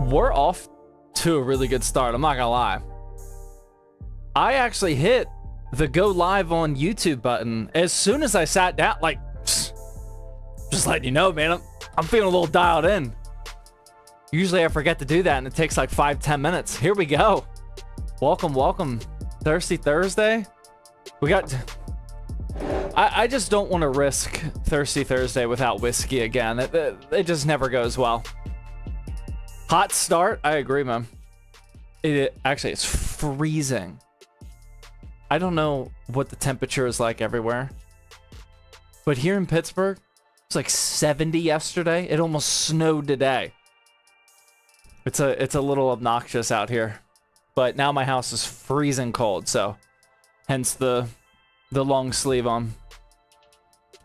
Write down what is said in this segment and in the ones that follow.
we're off to a really good start. I'm not gonna lie. I actually hit the go live on YouTube button as soon as I sat down. Like, just letting you know, man, I'm feeling a little dialed in. Usually I forget to do that and it takes like 5-10 minutes. Here we go. Welcome. Thirsty Thursday. We got... I just don't want to risk Thirsty Thursday without whiskey again. It just never goes well. Hot start. I agree, man. Actually, it's freezing. I don't know what the temperature is like everywhere, but here in Pittsburgh, it's like 70 yesterday. It almost snowed today. It's a little obnoxious out here, but now my house is freezing cold, so hence the long sleeve on.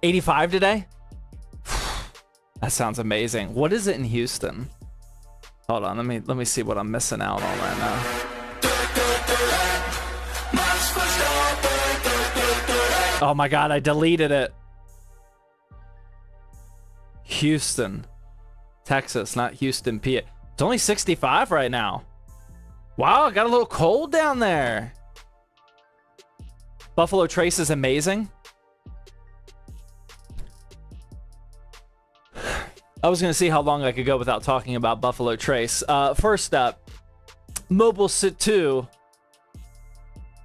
85 today? That sounds amazing. What is it in Houston? Hold on, let me see what I'm missing out on right now. Oh my god, I deleted it. Houston, Texas, not Houston, PA. It's only 65 right now. Wow, it got a little cold down there. Buffalo Trace is amazing. I was going to see how long I could go without talking about Buffalo Trace. First up, Mobile Sit 2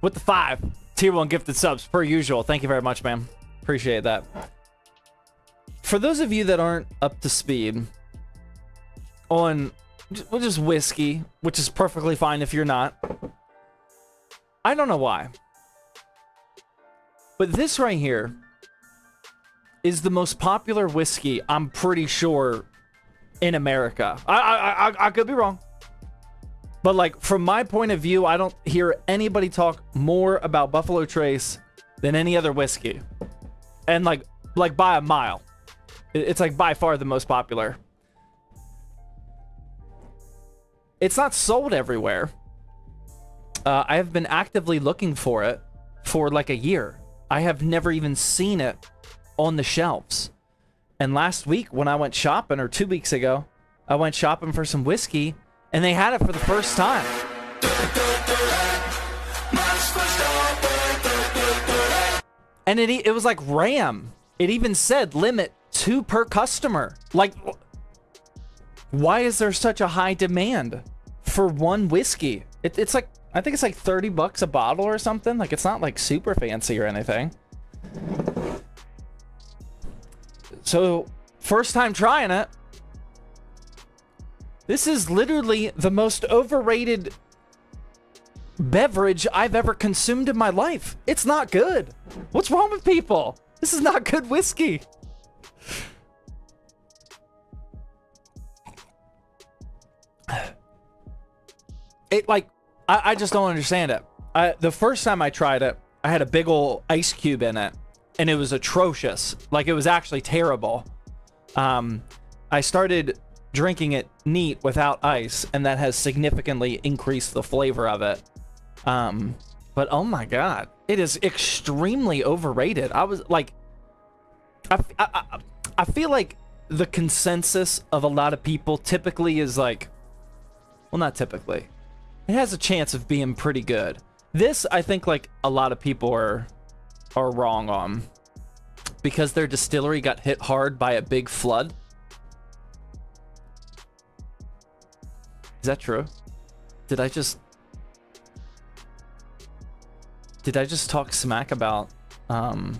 with the 5 tier 1 gifted subs per usual. Thank you very much, man. Appreciate that. For those of you that aren't up to speed on just whiskey, which is perfectly fine if you're not, I don't know why, but this right here is the most popular whiskey, I'm pretty sure, in America. I could be wrong. But like, from my point of view, I don't hear anybody talk more about Buffalo Trace than any other whiskey. And like by a mile. It's like by far the most popular. It's not sold everywhere. I have been actively looking for it for like a year. I have never even seen it on the shelves. And last week when I went shopping, or 2 weeks ago, I went shopping for some whiskey and they had it for the first time. And it was like Ram. It even said limit 2 per customer. Like, why is there such a high demand for one whiskey? It's like, I think it's like $30 a bottle or something. Like, it's not like super fancy or anything. So, first time trying it. This is literally the most overrated beverage I've ever consumed in my life. It's not good. What's wrong with people? This is not good whiskey. It like, I just don't understand it. The first time I tried it, I had a big old ice cube in it, and it was atrocious. Like, it was actually terrible. I started drinking it neat without ice, and that has significantly increased the flavor of it. But oh my god, it is extremely overrated. I was like, I feel like the consensus of a lot of people typically is like, well, not typically. It has a chance of being pretty good. This, I think, like, a lot of people are wrong on, because their distillery got hit hard by a big flood. Is that true? Did I just talk smack about a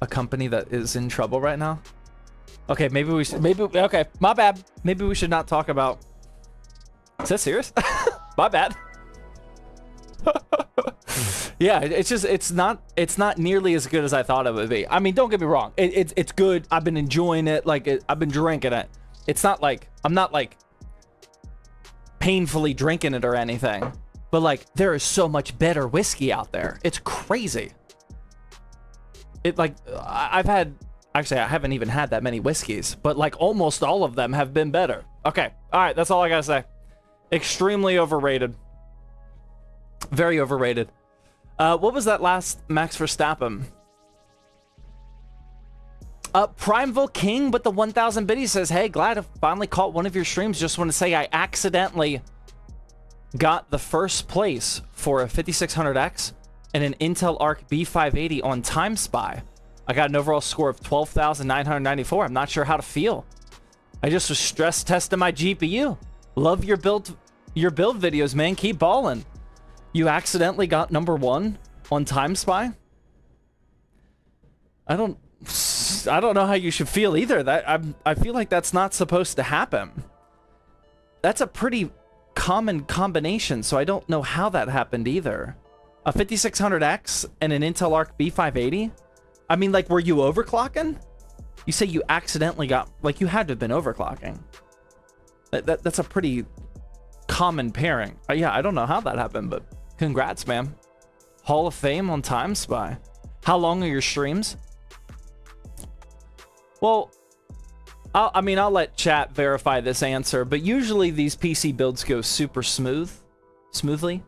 company that is in trouble right now? Okay, okay, my bad. Maybe we should not talk about... Is that serious? My bad. Yeah, it's not nearly as good as I thought it would be. I mean, don't get me wrong. It's good. I've been enjoying it. Like, I've been drinking it. It's not like, I'm not like painfully drinking it or anything, but like, there is so much better whiskey out there. It's crazy. It like, actually, I haven't even had that many whiskeys, but like almost all of them have been better. Okay. All right. That's all I gotta say. Extremely overrated. Very overrated. What was that last Max Verstappen? Primeville King with the 1,000 biddies says, hey, glad I finally caught one of your streams. Just want to say I accidentally got the first place for a 5600X and an Intel Arc B580 on Time Spy. I got an overall score of 12,994. I'm not sure how to feel. I just was stress testing my GPU. Love your build videos, man. Keep balling. You accidentally got #1 on Time Spy? I don't know how you should feel either. I feel like that's not supposed to happen. That's a pretty common combination, so I don't know how that happened either. A 5600X and an Intel Arc B580? I mean, like, were you overclocking? You say you accidentally got, like, you had to have been overclocking. That's a pretty common pairing. Yeah, I don't know how that happened, but congrats, man. Hall of Fame on Time Spy. How long are your streams? Well, I'll let chat verify this answer, but usually these PC builds go super smoothly,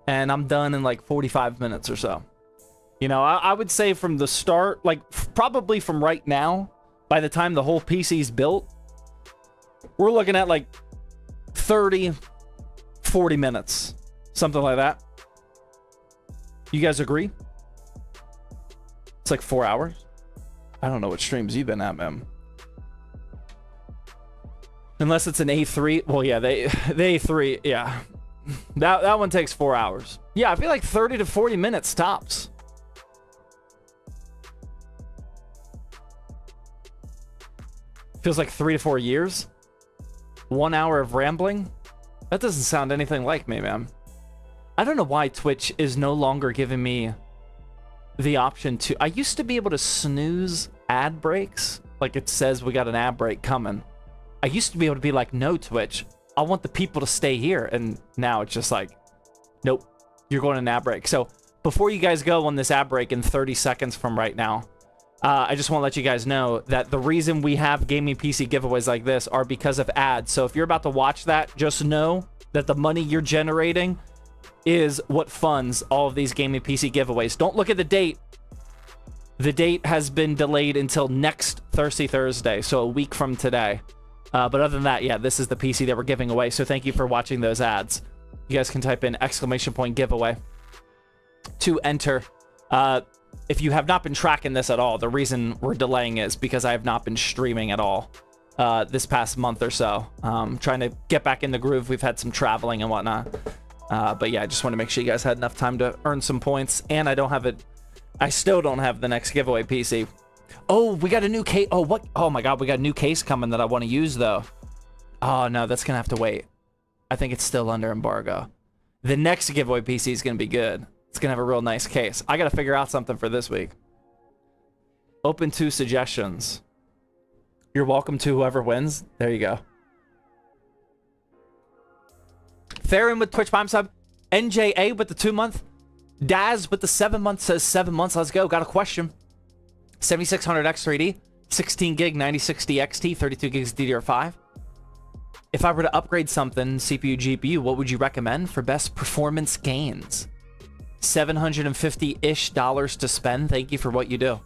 and I'm done in like 45 minutes or so. You know, I would say from the start, like probably from right now, by the time the whole PC's built, we're looking at like 30, 40 minutes, something like that. You guys agree? It's like 4 hours. I don't know what streams you've been at, man. Unless it's an A3. Well, yeah, the A3, yeah. That one takes 4 hours. Yeah, I feel like 30 to 40 minutes tops. Feels like 3 to 4 years. 1 hour of rambling. That doesn't sound anything like me, man. I don't know why Twitch is no longer giving me the option to... I used to be able to snooze ad breaks. Like it says we got an ad break coming. I used to be able to be like, no, Twitch, I want the people to stay here. And now it's just like, nope, you're going to an ad break. So before you guys go on this ad break in 30 seconds from right now, I just want to let you guys know that the reason we have gaming PC giveaways like this are because of ads. So if you're about to watch that, just know that the money you're generating is what funds all of these gaming PC giveaways. Don't look at the date. The date has been delayed until next Thirsty Thursday, so a week from today. But other than that, yeah, this is the PC that we're giving away. So thank you for watching those ads. You guys can type in !giveaway to enter. If you have not been tracking this at all, the reason we're delaying is because I have not been streaming at all this past month or so. Trying to get back in the groove. We've had some traveling and whatnot. But yeah, I just want to make sure you guys had enough time to earn some points. And I don't have it. I still don't have the next giveaway PC. Oh, we got a new case. Oh, what? Oh my God, we got a new case coming that I want to use though. Oh no, that's gonna have to wait. I think it's still under embargo. The next giveaway PC is gonna be good. It's gonna have a real nice case. I gotta figure out something for this week. Open to suggestions. You're welcome to whoever wins. There you go. Theron with Twitch Prime sub. NJA with the 2-month. Daz with the 7-month says 7 months. Let's go. Got a question. 7600X 3D, 16 gig 9060 XT, 32 gigs DDR5. If I were to upgrade something, CPU, GPU, what would you recommend for best performance gains? $750-ish to spend. Thank you for what you do.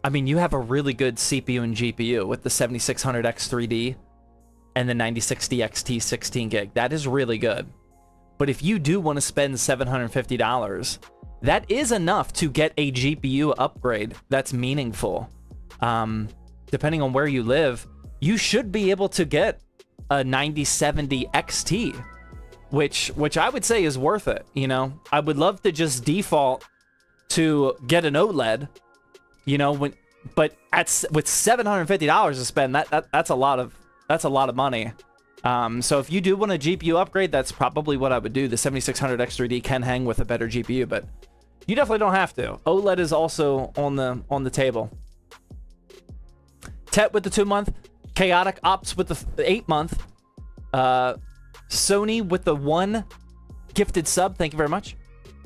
I mean, you have a really good CPU and GPU with the 7600X 3D and the 9060 XT 16 gig. That is really good. But if you do want to spend $750, that is enough to get a GPU upgrade that's meaningful. Depending on where you live, you should be able to get a 9070 XT, which I would say is worth it. You know, I would love to just default to get an OLED, you know, but with $750 to spend, that's a lot of money. So if you do want a GPU upgrade, that's probably what I would do. The 7600X 3D can hang with a better GPU, but you definitely don't have to. OLED is also on the table. Tet with the 2-month. Chaotic Ops with the 8-month. Sony with the 1 gifted sub. Thank you very much.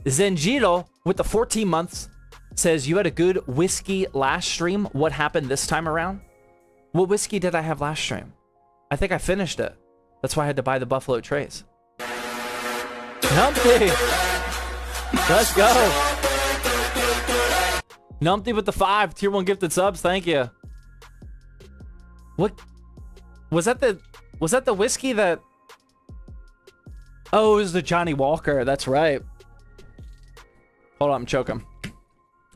Zenjiro with the 14 months says, you had a good whiskey last stream. What happened this time around? What whiskey did I have last stream? I think I finished it. That's why I had to buy the Buffalo Trace. Humpty! Let's go! Numpty with the 5 tier 1 gifted subs. Thank you. What was that? The whiskey that? Oh, it was the Johnny Walker. That's right. Hold on, I'm choking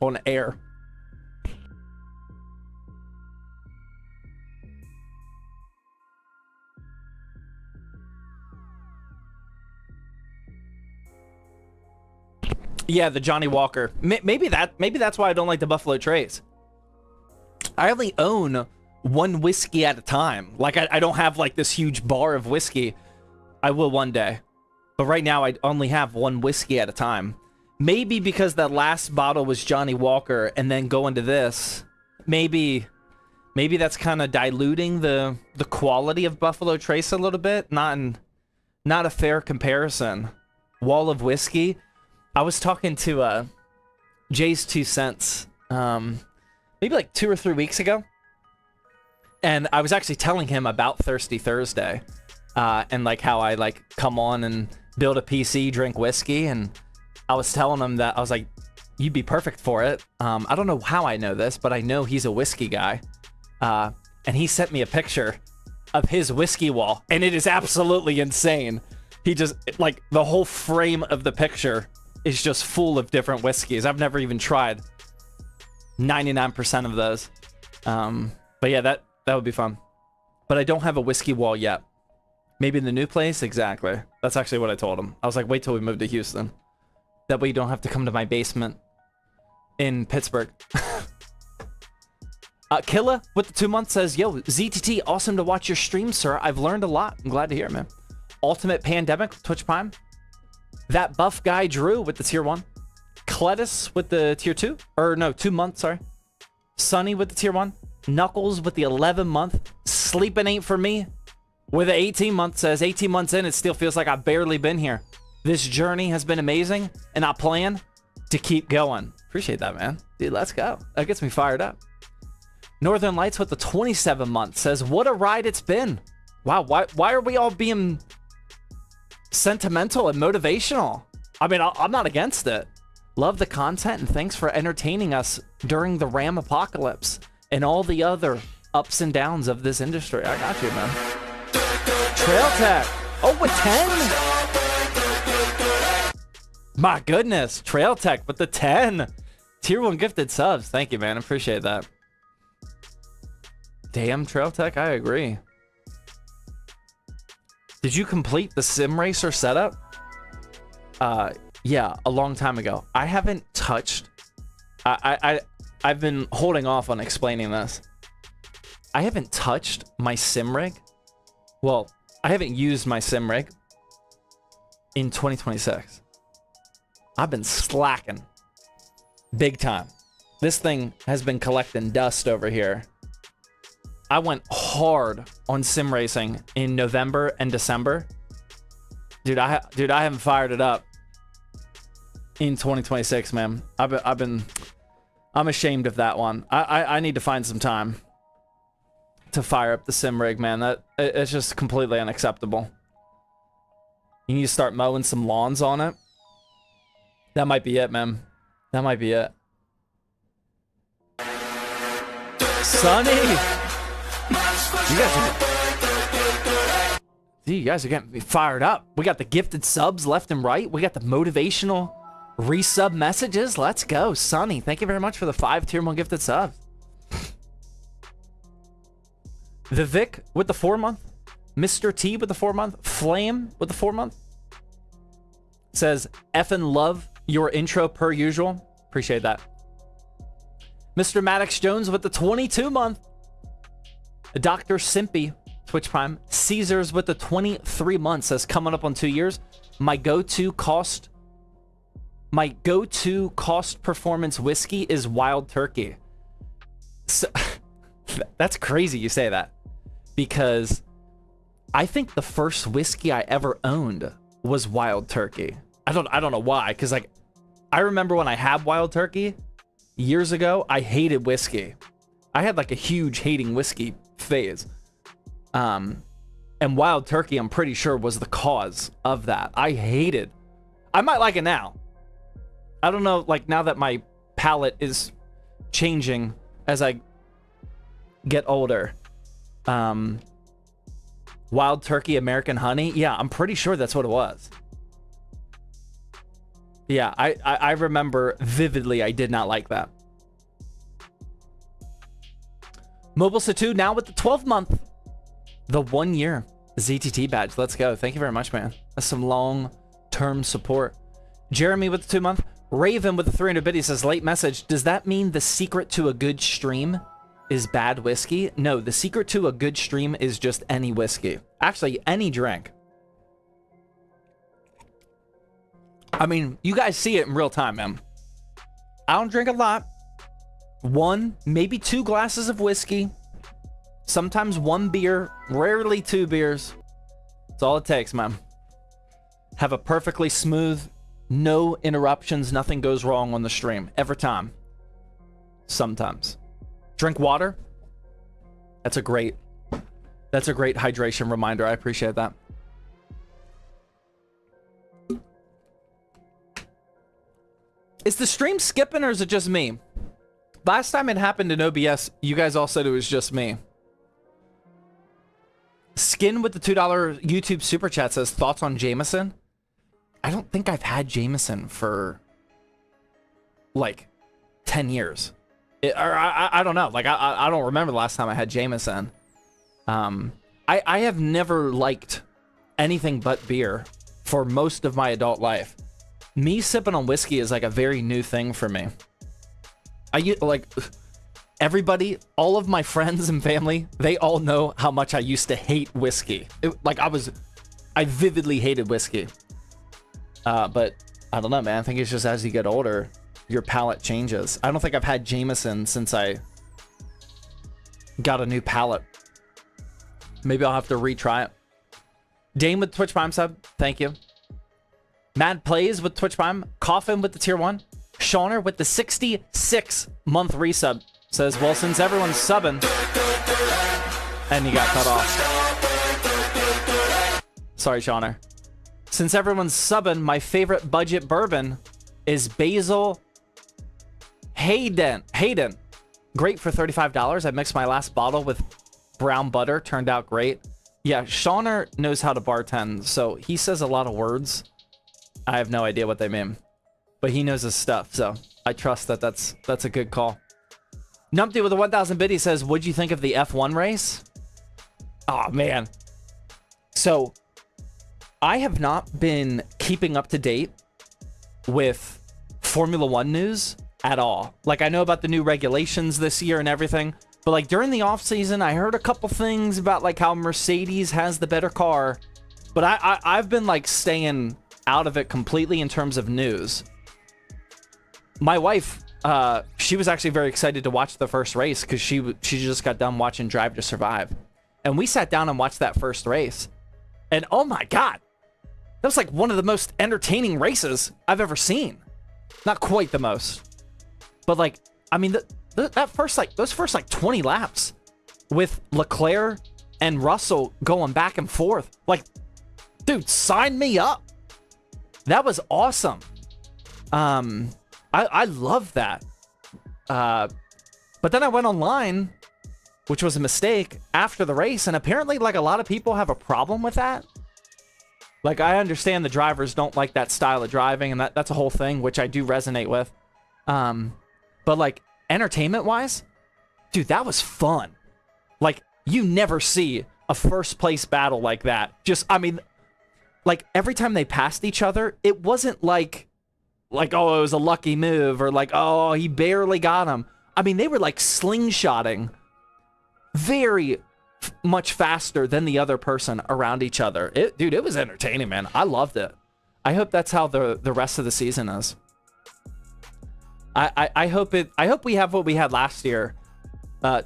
on air. Yeah, the Johnny Walker. Maybe that's why I don't like the Buffalo Trace. I only own one whiskey at a time. Like I don't have like this huge bar of whiskey. I will one day, but right now I only have one whiskey at a time. Maybe because that last bottle was Johnny Walker, and then going to this, maybe that's kind of diluting the quality of Buffalo Trace a little bit. Not a fair comparison. Wall of whiskey. I was talking to Jay's 2 cents maybe like 2 or 3 weeks ago, and I was actually telling him about Thirsty Thursday and like how I like come on and build a PC, drink whiskey, and I was telling him that I was like, you'd be perfect for it. I don't know how I know this, but I know he's a whiskey guy, and he sent me a picture of his whiskey wall, and it is absolutely insane. He just like the whole frame of the picture is just full of different whiskeys. I've never even tried 99% of those. But yeah, that would be fun. But I don't have a whiskey wall yet. Maybe in the new place? Exactly. That's actually what I told him. I was like, wait till we move to Houston. That way you don't have to come to my basement in Pittsburgh. Killa with the 2 months says, yo, ZTT, awesome to watch your stream, sir. I've learned a lot. I'm glad to hear it, man. Ultimate Pandemic, Twitch Prime. That buff guy Drew with the tier 1. Cletus with the tier 2. Or no, 2 months, sorry. Sunny with the tier 1. Knuckles with the 11 month. Sleeping ain't for me with the 18 month says, 18 months in, it still feels like I've barely been here. This journey has been amazing, and I plan to keep going. Appreciate that, man. Dude, let's go. That gets me fired up. Northern Lights with the 27 month says, what a ride it's been. Wow, why are we all being sentimental and motivational? I mean, I'm not against it. Love the content, and thanks for entertaining us during the RAM apocalypse and all the other ups and downs of this industry. I got you, man. Trail Tech. Oh, with 10. My goodness. Trail Tech with the 10. Tier 1 gifted subs. Thank you, man. Appreciate that. Damn, Trail Tech. I agree. Did you complete the Sim Racer setup? Yeah, a long time ago. I haven't touched... I've been holding off on explaining this. I haven't touched my sim rig. Well, I haven't used my sim rig in 2026. I've been slacking. Big time. This thing has been collecting dust over here. I went hard on sim racing in November and December. Dude, I haven't fired it up in 2026, man. I'm ashamed of that one. I need to find some time to fire up the sim rig, man. It's just completely unacceptable. You need to start mowing some lawns on it. That might be it, man. That might be it. Sonny! You guys are getting me fired up. We got the gifted subs left and right. We got the motivational resub messages. Let's go, Sonny. Thank you very much for the 5 tier 1 gifted subs. The Vic with the 4 month. Mr. T with the 4 month. Flame with the 4 month. Says, effing love your intro per usual. Appreciate that. Mr. Maddox Jones with the 22 month. Dr. Simpy, Twitch Prime. Caesars with the 23 months. Says, coming up on 2 years. My go-to cost performance whiskey is Wild Turkey. So, that's crazy you say that, because I think the first whiskey I ever owned was Wild Turkey. I don't know why, because like I remember when I had Wild Turkey years ago, I hated whiskey. I had like a huge hating whiskey phase. And Wild Turkey, I'm pretty sure, was the cause of that. I hated. I might like it now. I don't know, like now that my palate is changing as I get older. Wild Turkey American Honey. Yeah, I'm pretty sure that's what it was. Yeah, I remember vividly I did not like that. Mobile Satu now with the 12-month, the 1 year ZTT badge. Let's go. Thank you very much, man. That's some long-term support. Jeremy with the 2-month. Raven with the 300 bit. He says, late message. Does that mean the secret to a good stream is bad whiskey? No, the secret to a good stream is just any whiskey. Actually, any drink. I mean, you guys see it in real time, man. I don't drink a lot. 1, maybe 2 glasses of whiskey. Sometimes 1 beer. Rarely 2 beers. That's all it takes, man. Have a perfectly smooth, no interruptions, nothing goes wrong on the stream. Every time. Sometimes. Drink water. That's a great hydration reminder. I appreciate that. Is the stream skipping or is it just me? Last time it happened in OBS, you guys all said it was just me. Skin with the $2 YouTube super chat says, thoughts on Jameson? I don't think I've had Jameson for like 10 years. I don't know. Like, I don't remember the last time I had Jameson. I have never liked anything but beer for most of my adult life. Me sipping on whiskey is like a very new thing for me. Like, everybody, all of my friends and family, they all know how much I used to hate whiskey. I vividly hated whiskey. But I don't know, man. I think it's just as you get older, your palate changes. I don't think I've had Jameson since I got a new palate. Maybe I'll have to retry it. Dane with Twitch Prime sub, thank you. Mad Plays with Twitch Prime. Coffin with the tier 1. Shauner with the 66-month resub says, well, since everyone's subbing, and he got cut off. Sorry, Shauner. Since everyone's subbing, my favorite budget bourbon is Basil Hayden. Great for $35. I mixed my last bottle with brown butter. Turned out great. Yeah, Shauner knows how to bartend, so he says a lot of words. I have no idea what they mean, but he knows his stuff, so I trust that that's a good call. Numpty with a 1,000 bid, he says, what'd you think of the F1 race? Oh, man. So, I have not been keeping up to date with Formula 1 news at all. Like, I know about the new regulations this year and everything, but like during the off season, I heard a couple things about like how Mercedes has the better car, but I've been like staying out of it completely in terms of news. My wife, she was actually very excited to watch the first race because she just got done watching Drive to Survive, and we sat down and watched that first race, and oh my god, that was like one of the most entertaining races I've ever seen. Not quite the most, but like, I mean, those first like 20 laps with Leclerc and Russell going back and forth, like, dude, sign me up. That was awesome. I love that. But then I went online, which was a mistake, after the race, and apparently like a lot of people have a problem with that. Like, I understand the drivers don't like that style of driving, and that's a whole thing, which I do resonate with. But like, entertainment-wise, dude, that was fun. Like, you never see a first-place battle like that. Just, I mean, like, every time they passed each other, it wasn't like, oh, it was a lucky move, or like, oh, he barely got him. I mean, they were like slingshotting very much faster than the other person around each other. Dude, it was entertaining, man. I loved it. I hope that's how the rest of the season is. I hope we have what we had last year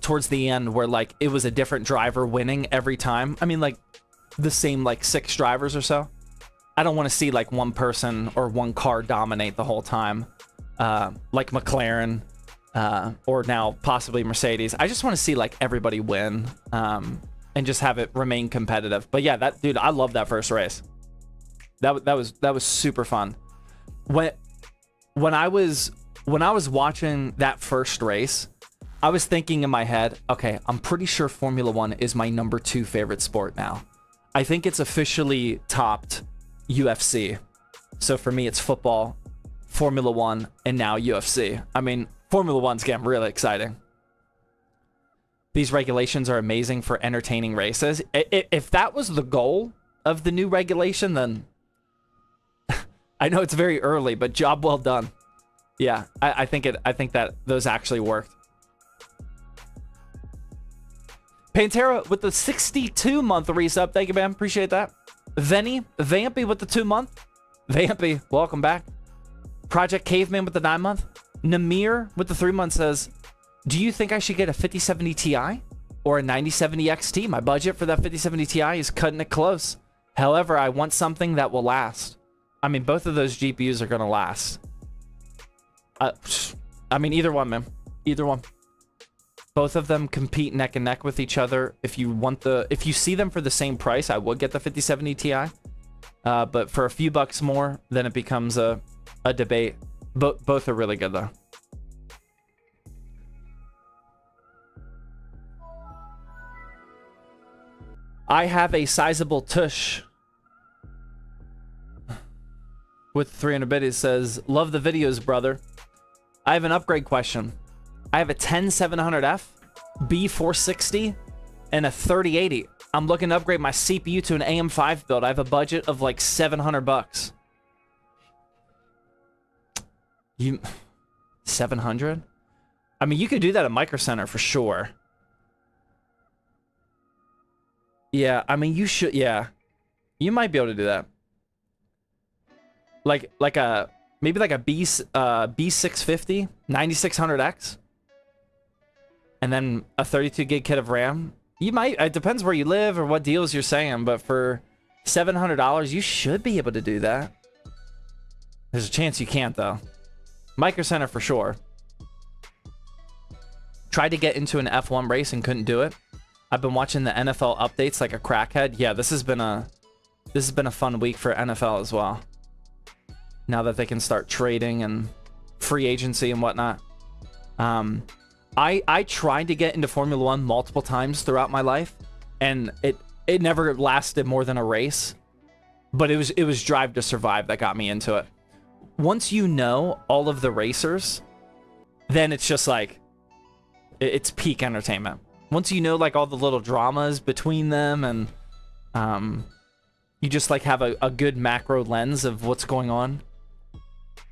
towards the end, where like it was a different driver winning every time. I mean, like the same like 6 drivers or so. I don't want to see like one person or one car dominate the whole time, like McLaren or now possibly Mercedes. I just want to see like everybody win and just have it remain competitive. But yeah, that dude, I love that first race. That was super fun. When I was when I was watching that first race, I was thinking in my head, okay, I'm pretty sure Formula 1 is my #2 favorite sport now. I think it's officially topped UFC. So for me, it's football, Formula 1, and now UFC. I mean, Formula 1's getting really exciting. These regulations are amazing for entertaining races. If that was the goal of the new regulation, then I know it's very early, but job well done. Yeah, I think that those actually worked. Pantera with the 62-month resub. Thank you, man. Appreciate that. Vampy with the 2-month. Vampy, welcome back. Project Caveman with the 9-month. Namir with the 3-month says, do you think I should get a 5070 Ti or a 9070 XT? My budget for that 5070 Ti is cutting it close. However, I want something that will last. I mean, both of those GPUs are going to last. I mean, either one, man. Either one. Both of them compete neck and neck with each other. If you see them for the same price, I would get the 5070 Ti. But for a few bucks more, then it becomes a debate. Both are really good, though. I have a sizable tush. With 300 biddies says, love the videos, brother. I have an upgrade question. I have a 10700F, B460, and a 3080. I'm looking to upgrade my CPU to an AM5 build. I have a budget of like 700 bucks. 700? I mean, you could do that at Micro Center for sure. Yeah, I mean, you should, yeah. You might be able to do that. Maybe like a B650, 9600X. And then a 32 gig kit of RAM. You might, it depends where you live or what deals you're saying, but for $700, you should be able to do that. There's a chance you can't, though. Micro Center for sure. Tried to get into an F1 race and couldn't do it. I've been watching the NFL updates like a crackhead. Yeah, this has been a fun week for NFL as well. Now that they can start trading and free agency and whatnot. I tried to get into Formula 1 multiple times throughout my life, and it never lasted more than a race. But it was Drive to Survive that got me into it. Once you know all of the racers, then it's just like it's peak entertainment. Once you know like all the little dramas between them, and you just like have a good macro lens of what's going on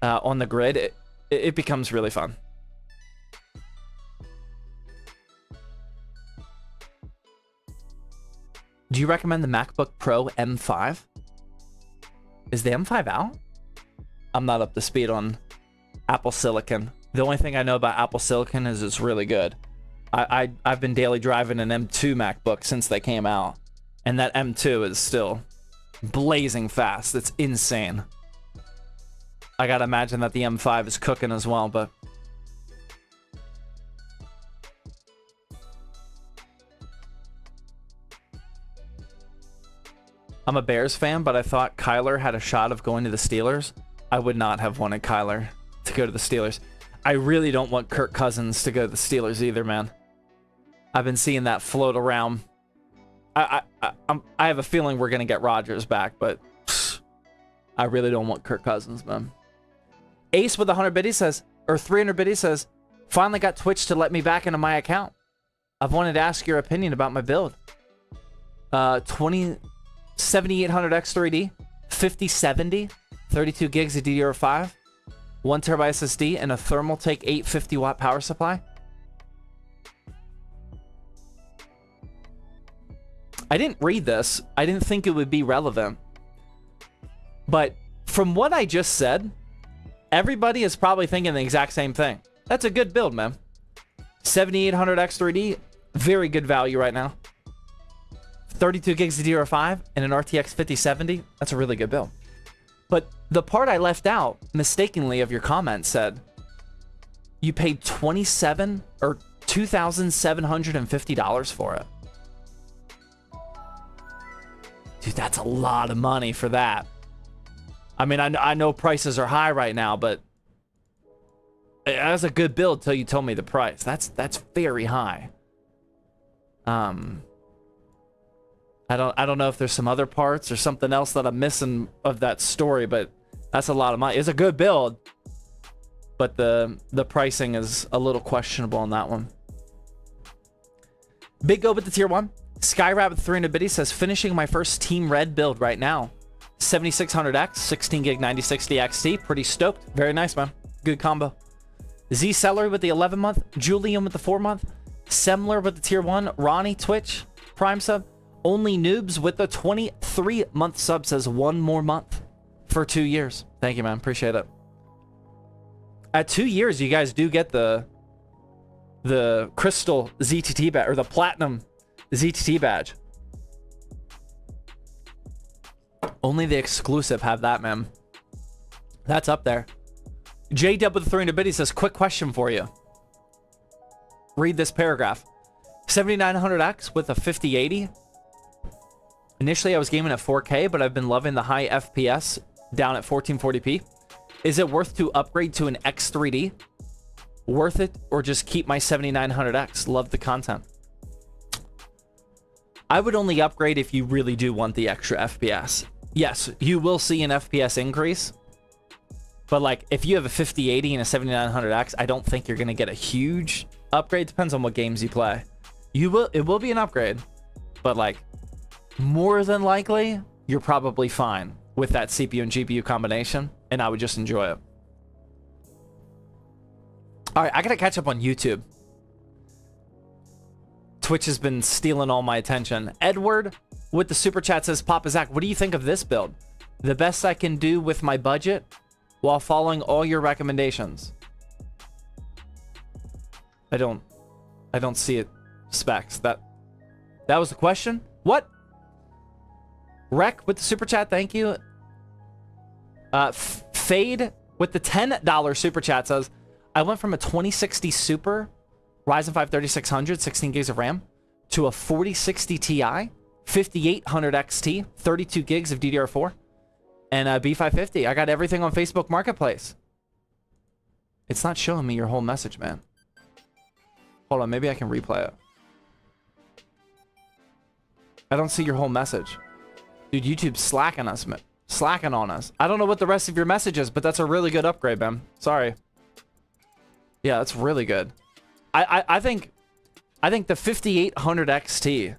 the grid, it becomes really fun. Do you recommend the MacBook Pro M5? Is the M5 out? I'm not up to speed on Apple Silicon. The only thing I know about Apple Silicon is it's really good. I've been daily driving an M2 MacBook since they came out, and that M2 is still blazing fast. It's insane. I gotta imagine that the M5 is cooking as well, but I'm a Bears fan, but I thought Kyler had a shot of going to the Steelers. I would not have wanted Kyler to go to the Steelers. I really don't want Kirk Cousins to go to the Steelers either, man. I've been seeing that float around. I have a feeling we're going to get Rodgers back, but I really don't want Kirk Cousins, man. Ace with 100 biddies says, or 300 biddies says, finally got Twitch to let me back into my account. I've wanted to ask your opinion about my build. 7800X 3D, 5070, 32 gigs of DDR5, 1 terabyte SSD, and a Thermaltake 850 watt power supply. I didn't read this. I didn't think it would be relevant. But from what I just said, everybody is probably thinking the exact same thing. That's a good build, man. 7800X 3D, very good value right now. 32 gigs of DDR5 and an RTX 5070, that's a really good build. But the part I left out, mistakenly, of your comment said, you paid $2,750 for it. Dude, that's a lot of money for that. I mean, I know prices are high right now, but That's a good build till you told me the price. That's very high. I don't know if there's some other parts or something else that I'm missing of that story, but that's a lot of money. It's a good build, but the pricing is a little questionable on that one. Big Go with the tier 1. Skyrabbit 300 Biddy says, finishing my first Team Red build right now. 7600X, 16 gig 9060 XT. Pretty stoked. Very nice, man. Good combo. Z Celery with the 11 month. Julian with the 4 month. Semler with the tier 1. Ronnie Twitch Prime sub. Only Noobs with the 23 month sub says 1 more month for 2 years. Thank you, man. Appreciate it. At 2 years, you guys do get the Crystal ZTT badge, or the Platinum ZTT badge. Only the exclusive have that, man. That's up there. J-Dub with the 300 Biddy says, quick question for you. Read this paragraph. 7900X with a 5080. Initially, I was gaming at 4K, but I've been loving the high FPS down at 1440p. Is it worth to upgrade to an X3D? Worth it, or just keep my 7900X? Love the content. I would only upgrade if you really do want the extra FPS. Yes, you will see an FPS increase. But like, if you have a 5080 and a 7900X, I don't think you're going to get a huge upgrade. Depends on what games you play. It will be an upgrade. But like, more than likely, you're probably fine with that CPU and GPU combination, and I would just enjoy it. All right, I gotta catch up on YouTube. Twitch has been stealing all my attention. Edward with the super chat says, Papa Zach, what do you think of this build? The best I can do with my budget while following all your recommendations. I don't see it. Specs. That was the question? What? Rec with the super chat, thank you. Fade with the $10 super chat says, I went from a 2060 Super Ryzen 5 3600, 16 gigs of RAM, to a 4060 Ti, 5800 XT, 32 gigs of DDR4, and a B550. I got everything on Facebook Marketplace. It's not showing me your whole message, man. Hold on, maybe I can replay it. I don't see your whole message. Dude, YouTube's slacking us, man. Slacking on us. I don't know what the rest of your message is, but that's a really good upgrade, man. Sorry. Yeah, that's really good. I think the 5800 XT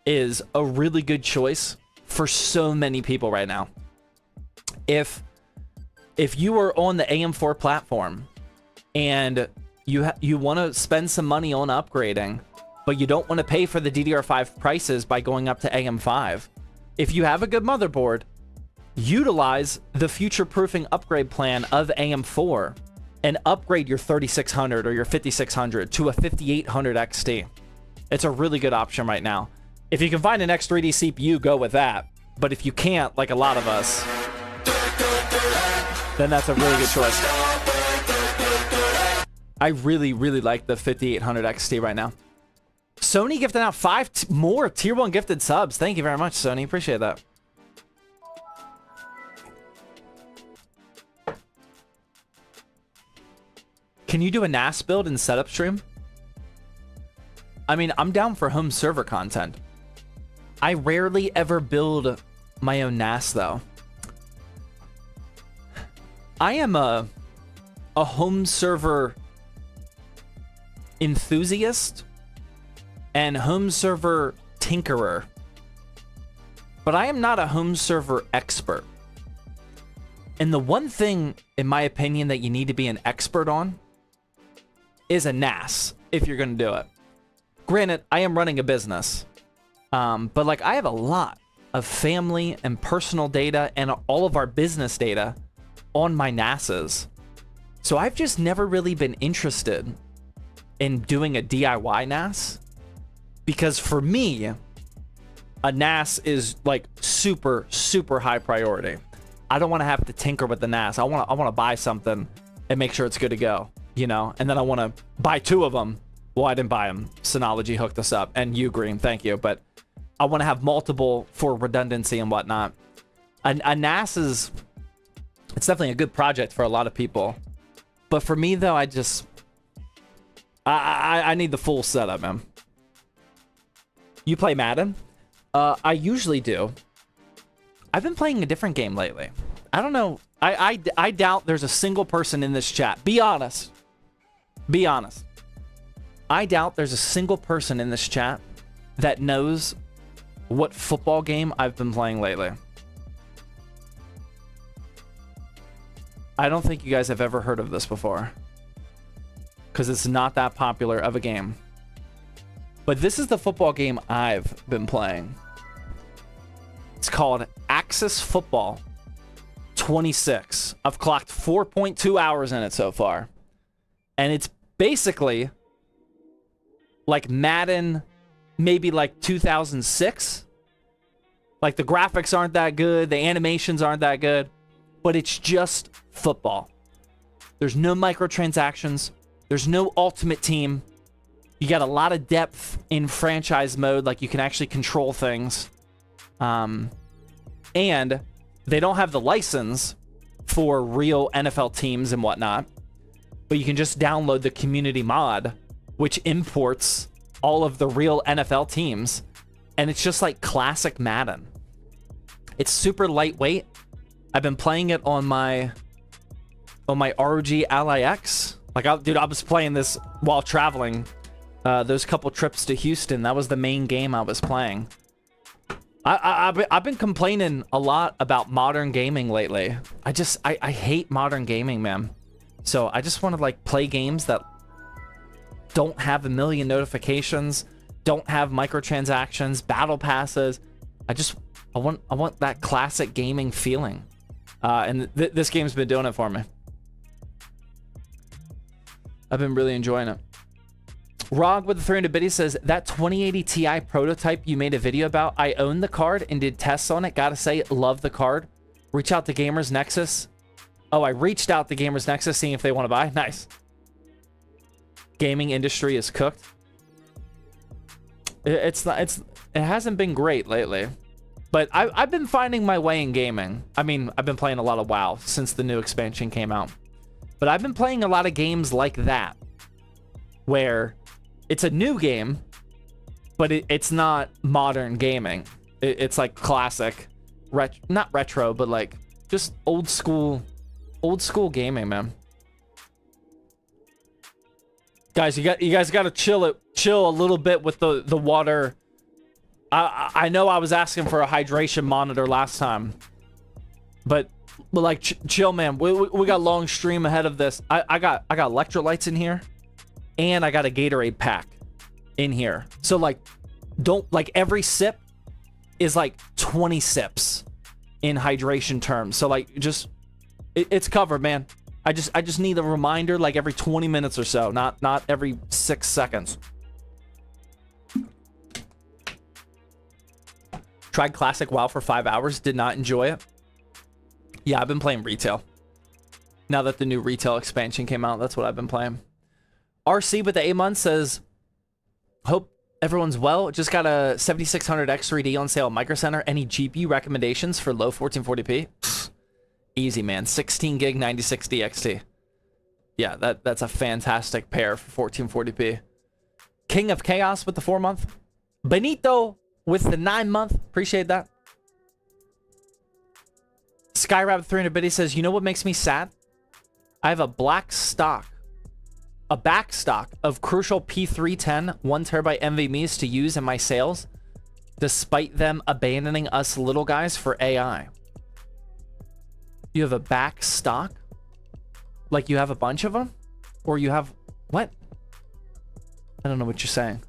is a really good choice for so many people right now. If you are on the AM4 platform and you want to spend some money on upgrading, but you don't want to pay for the DDR5 prices by going up to AM5, if you have a good motherboard, utilize the future-proofing upgrade plan of AM4 and upgrade your 3600 or your 5600 to a 5800 XT. It's a really good option right now. If you can find an X3D CPU, go with that. But if you can't, like a lot of us, then that's a really good choice. I really, really like the 5800 XT right now. Sony gifted out 5 more tier 1 gifted subs. Thank you very much, Sony. Appreciate that. Can you do a NAS build and setup stream? I mean, I'm down for home server content. I rarely ever build my own NAS, though. I am a home server enthusiast and home server tinkerer, but I am not a home server expert. And the one thing, in my opinion, that you need to be an expert on is a NAS if you're going to do it. Granted, I am running a business, but like I have a lot of family and personal data and all of our business data on my NASs. So I've just never really been interested in doing a DIY NAS, because for me, a NAS is like super, super high priority. I don't want to have to tinker with the NAS. I want to buy something and make sure it's good to go, you know? And then I want to buy 2 of them. Well, I didn't buy them. Synology hooked us up, and Ugreen, thank you. But I want to have multiple for redundancy and whatnot. A NAS is, it's definitely a good project for a lot of people. But for me, though, I need the full setup, man. You play Madden? I usually do. I've been playing a different game lately. I don't know. I doubt there's a single person in this chat. Be honest. Be honest. I doubt there's a single person in this chat that knows what football game I've been playing lately. I don't think you guys have ever heard of this before, because it's not that popular of a game. But this is the football game I've been playing. It's called Axis Football 26. I've clocked 4.2 hours in it so far. And it's basically like Madden, maybe like 2006. Like the graphics aren't that good, the animations aren't that good, but it's just football. There's no microtransactions. There's no ultimate team. You got a lot of depth in franchise mode, like you can actually control things. And they don't have the license for real NFL teams and whatnot, but you can just download the community mod, which imports all of the real NFL teams, and it's just like classic Madden. It's super lightweight. I've been playing it on my ROG Ally X. Like, dude, I was playing this while traveling. Those couple trips to Houston, that was the main game I was playing. I've been complaining a lot about modern gaming lately. I hate modern gaming, man. So I just want to like play games that don't have a million notifications, don't have microtransactions, battle passes. I want that classic gaming feeling. And this game's been doing it for me. I've been really enjoying it. Rog with the 300 biddies says, that 2080 Ti prototype you made a video about, I own the card and did tests on it. Gotta say, love the card. Reach out to Gamers Nexus. Oh, I reached out to Gamers Nexus seeing if they want to buy. Nice. Gaming industry is cooked. It hasn't been great lately. But I've been finding my way in gaming. I mean, I've been playing a lot of WoW since the new expansion came out. But I've been playing a lot of games like that, where it's a new game, but it's not modern gaming. It's like classic, not retro, but like just old school gaming, man. Guys, you guys got to chill a little bit with the water. I know I was asking for a hydration monitor last time, but like chill, man. We got a long stream ahead of this. I got electrolytes in here, and I got a Gatorade pack in here. So like, don't like every sip is like 20 sips in hydration terms. So like, just it's covered, man. I just need a reminder like every 20 minutes or so, not every 6 seconds. Tried classic WoW for 5 hours, did not enjoy it. Yeah, I've been playing retail. Now that the new retail expansion came out, that's what I've been playing. RC with the 8 months says, hope everyone's well. Just got a 7600 X3D on sale at Micro Center. Any GPU recommendations for low 1440p? Easy, man. 16 gig 9060 XT. Yeah, that's a fantastic pair for 1440p. King of Chaos with the 4 month. Benito with the 9 month. Appreciate that. Skyrabbit 300 biddy says, you know what makes me sad? I have a backstock of Crucial P310 1TB NVMe's to use in my sales, despite them abandoning us little guys for AI. You have a back stock? Like you have a bunch of them? Or you have... What? I don't know what you're saying.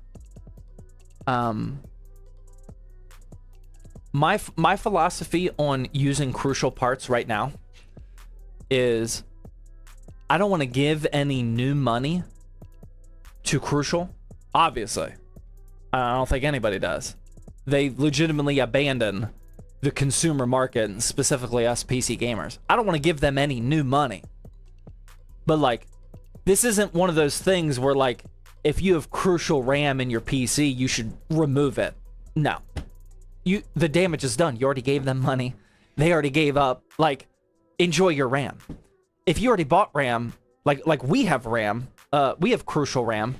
My philosophy on using Crucial parts right now is I don't want to give any new money to Crucial. Obviously. I don't think anybody does. They legitimately abandon the consumer market, and specifically us PC gamers. I don't want to give them any new money. But like, this isn't one of those things where like, if you have Crucial RAM in your PC, you should remove it. No. The damage is done. You already gave them money. They already gave up. Like, enjoy your RAM. If you already bought RAM, Like we have RAM. We have crucial RAM.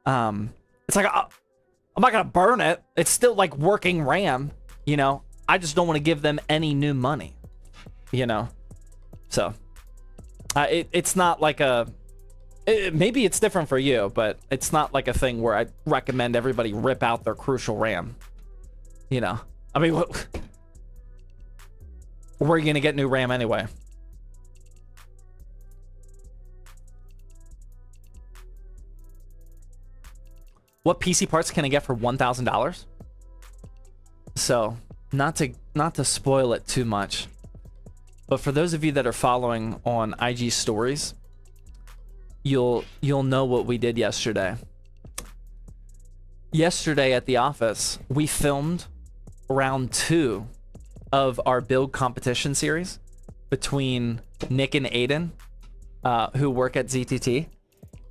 It's like I'm not gonna burn it. It's still like working RAM, you know. I just don't want to give them any new money, you know. So it's not like maybe it's different for you, but it's not like a thing where I recommend everybody rip out their crucial RAM. You know, I mean, where are you gonna get new RAM anyway? What PC parts can I get for $1,000? So, not to spoil it too much, but for those of you that are following on IG stories, you'll know what we did yesterday. Yesterday at the office, we filmed round 2 of our build competition series between Nick and Aiden, who work at ZTT.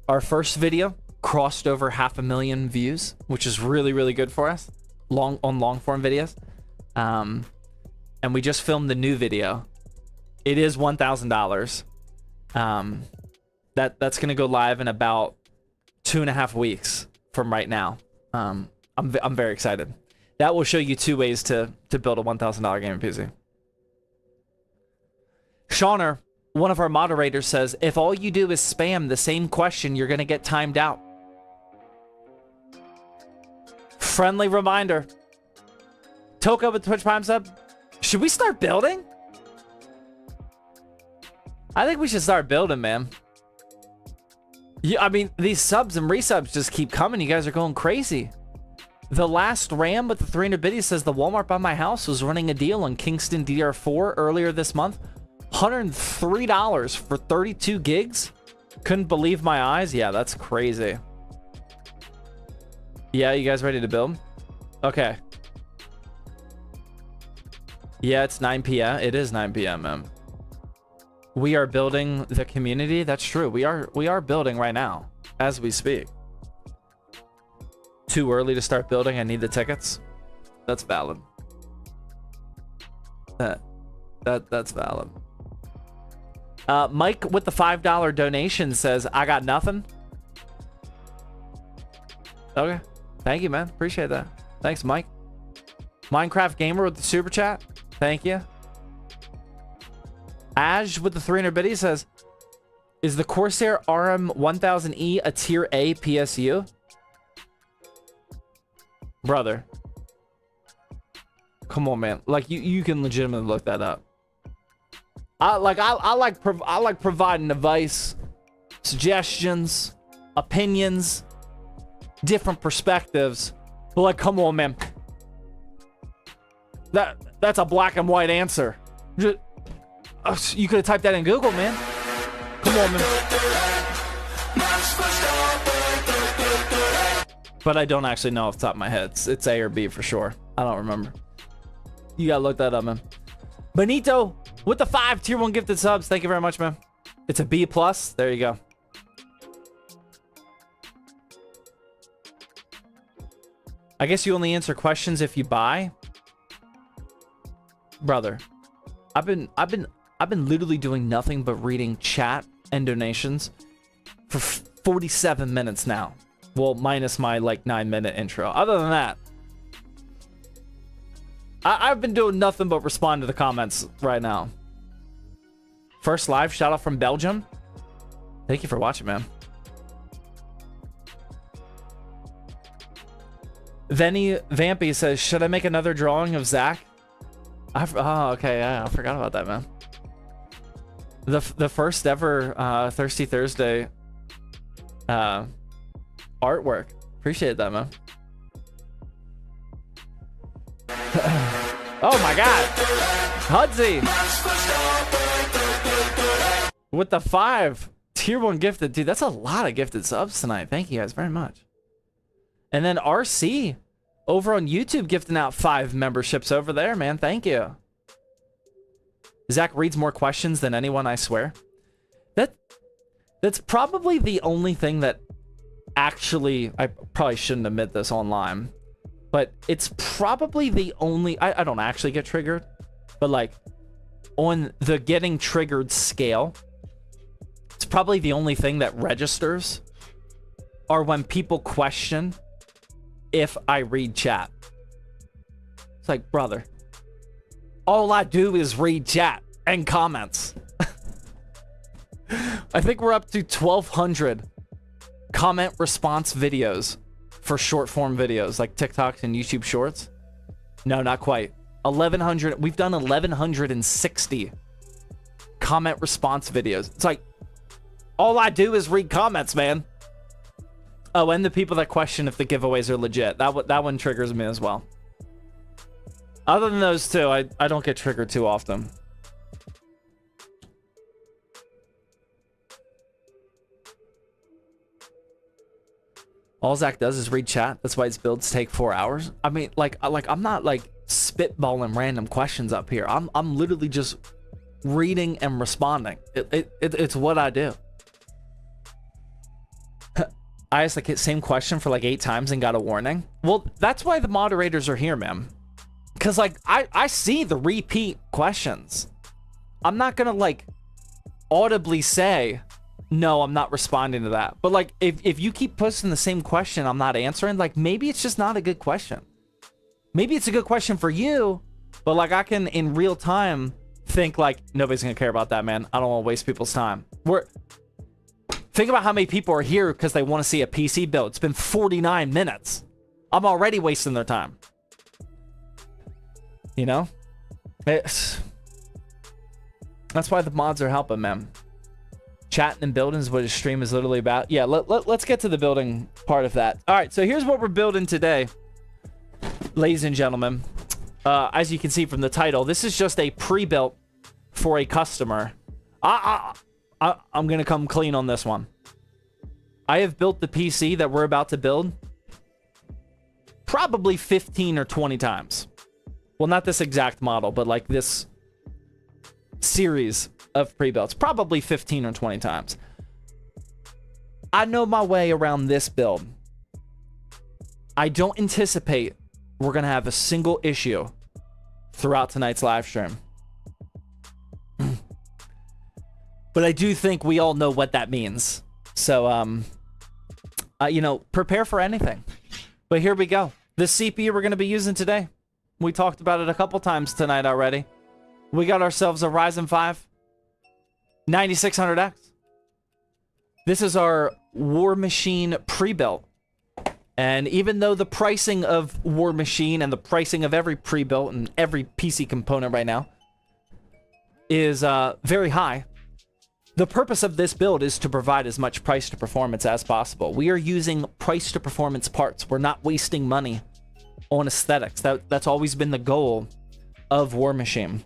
Our first video crossed over 500,000 views, which is really, really good for us long form videos. And we just filmed the new video. It is $1,000. That's gonna go live in about 2.5 weeks from right now. I'm very excited. That will show you 2 ways to build a $1,000 gaming PC. Shauner, one of our moderators, says if all you do is spam the same question, you're gonna get timed out. Friendly reminder. Toka with Twitch Prime sub. Should we start building? I think we should start building, man. Yeah, I mean, these subs and resubs just keep coming. You guys are going crazy. The last RAM with the 300 biddies says the Walmart by my house was running a deal on Kingston DDR4 earlier this month. $103 for 32 gigs. Couldn't believe my eyes. Yeah, that's crazy. Yeah, you guys ready to build? Okay. Yeah, it's 9 p.m. It is 9 p.m., man. We are building the community. That's true. We are building right now as we speak. Too early to start building. I need the tickets. That's valid. That's valid. Mike with the $5 donation says, I got nothing. Okay. Thank you, man. Appreciate that. Thanks, Mike. Minecraft Gamer with the super chat. Thank you. Aj with the 300 biddies says, is the Corsair RM1000E a tier A PSU? Brother. Come on, man. Like, you can legitimately look that up. I like providing advice, suggestions, opinions, different perspectives. But like, come on, man. That's a black and white answer. You could have typed that in Google, man. Come on, man. But I don't actually know off the top of my head. It's A or B for sure. I don't remember. You gotta look that up, man. Benito with the 5 tier 1 gifted subs. Thank you very much, man. It's a B+. There you go. I guess you only answer questions if you buy. Brother, I've been literally doing nothing but reading chat and donations for 47 minutes now. Well, minus my like 9-minute intro. Other than that, I've been doing nothing but respond to the comments right now. First live shout out from Belgium. Thank you for watching, man. Venny Vampy says, should I make another drawing of Zach? Oh, okay, yeah, I forgot about that, man. The first ever Thirsty Thursday artwork. Appreciate that, man. Oh my god. Hudsy with the 5 tier 1 gifted. Dude, that's a lot of gifted subs tonight. Thank you guys very much. And then RC over on YouTube gifting out 5 memberships over there, man. Thank you. Zach reads more questions than anyone, I swear. That's probably the only thing that actually, I probably shouldn't admit this online, but it's probably the only, I don't actually get triggered, but like on the getting triggered scale, It's probably the only thing that registers are when people question if I read chat. It's like, brother, all I do is read chat and comments. I think we're up to 1,200 comment response videos for short form videos like TikToks and YouTube Shorts. No, not quite. 1,100. We've done 1,160 comment response videos. It's like, all I do is read comments, man. Oh, and the people that question if the giveaways are legit. That one triggers me as well. Other than those two, I don't get triggered too often. All Zach does is read chat. That's why his builds take 4 hours. I mean, like I'm not like spitballing random questions up here. I'm literally just reading and responding. It's what I do. I asked the same question for like 8 times and got a warning. Well, that's why the moderators are here, man. Because like I see the repeat questions. I'm not gonna like audibly say, no, I'm not responding to that. But like if you keep posting the same question I'm not answering, like maybe it's just not a good question. Maybe it's a good question for you, but like I can in real time think like nobody's gonna care about that, man. I don't want to waste people's time. Think about how many people are here because they want to see a PC build. It's been 49 minutes. I'm already wasting their time. You know? That's why the mods are helping, man. Chatting and building is what his stream is literally about. Yeah, let's get to the building part of that. All right, so here's what we're building today, ladies and gentlemen. As you can see from the title, this is just a pre-built for a customer. I'm going to come clean on this one. I have built the PC that we're about to build probably 15 or 20 times. Well, not this exact model, but like this series of pre-builds. Probably 15 or 20 times. I know my way around this build. I don't anticipate we're going to have a single issue throughout tonight's live stream. But I do think we all know what that means. So, you know, prepare for anything. But here we go. The CPU we're going to be using today. We talked about it a couple times tonight already. We got ourselves a Ryzen 5 9600X. This is our War Machine pre-built. And even though the pricing of War Machine and the pricing of every pre-built and every PC component right now is very high, the purpose of this build is to provide as much price to performance as possible. We are using price to performance parts. We're not wasting money on aesthetics. That's always been the goal of War Machine.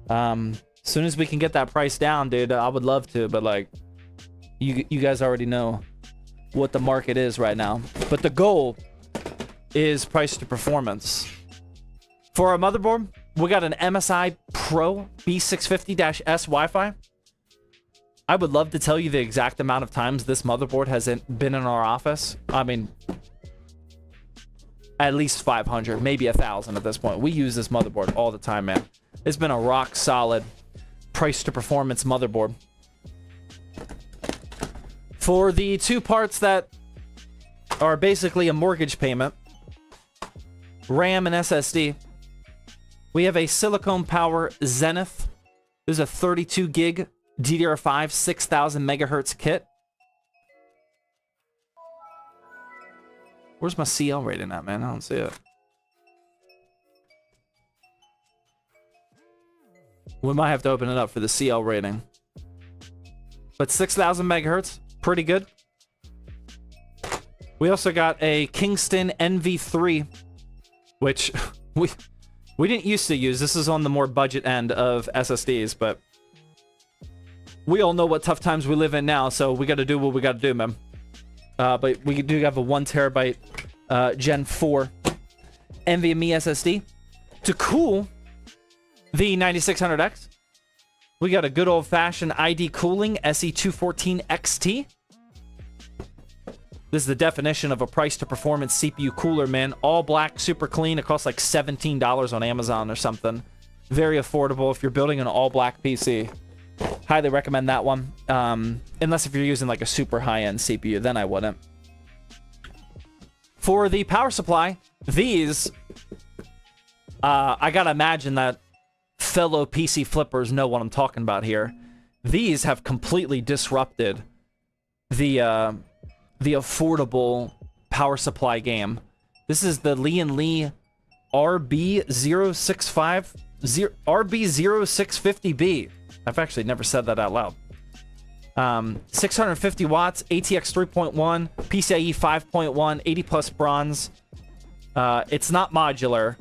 As soon as we can get that price down, dude, I would love to, but like you guys already know what the market is right now. But the goal is price to performance. For our motherboard, we got an MSI Pro B650-S Wi-Fi. I would love to tell you the exact amount of times this motherboard has been in our office. I mean, at least 500, maybe 1,000 at this point. We use this motherboard all the time, man. It's been a rock solid price to performance motherboard. For the two parts that are basically a mortgage payment, RAM and SSD, we have a Silicon Power Zenith. This is a 32 gig DDR5 6000 megahertz kit. Where's my CL rating at, man? I don't see it. We might have to open it up for the CL rating. But 6000 megahertz, pretty good. We also got a Kingston NV3, which we didn't used to use. This is on the more budget end of SSDs, but we all know what tough times we live in now, so we got to do what we got to do, man. But we do have a 1 terabyte Gen 4 NVMe SSD. To cool the 9600X, we got a good old-fashioned ID cooling SE214 XT. This is the definition of a price-to-performance CPU cooler, man. All black, super clean. It costs like $17 on Amazon or something. Very affordable if you're building an all-black PC. Highly recommend that one. Unless if you're using like a super high-end CPU, then I wouldn't. For the power supply, these, I gotta imagine that fellow PC flippers know what I'm talking about here. These have completely disrupted the affordable power supply game. This is the Lee & Lee RB0650B. I've actually never said that out loud. 650 watts, ATX 3.1, PCIe 5.1, 80 plus bronze. It's not modular,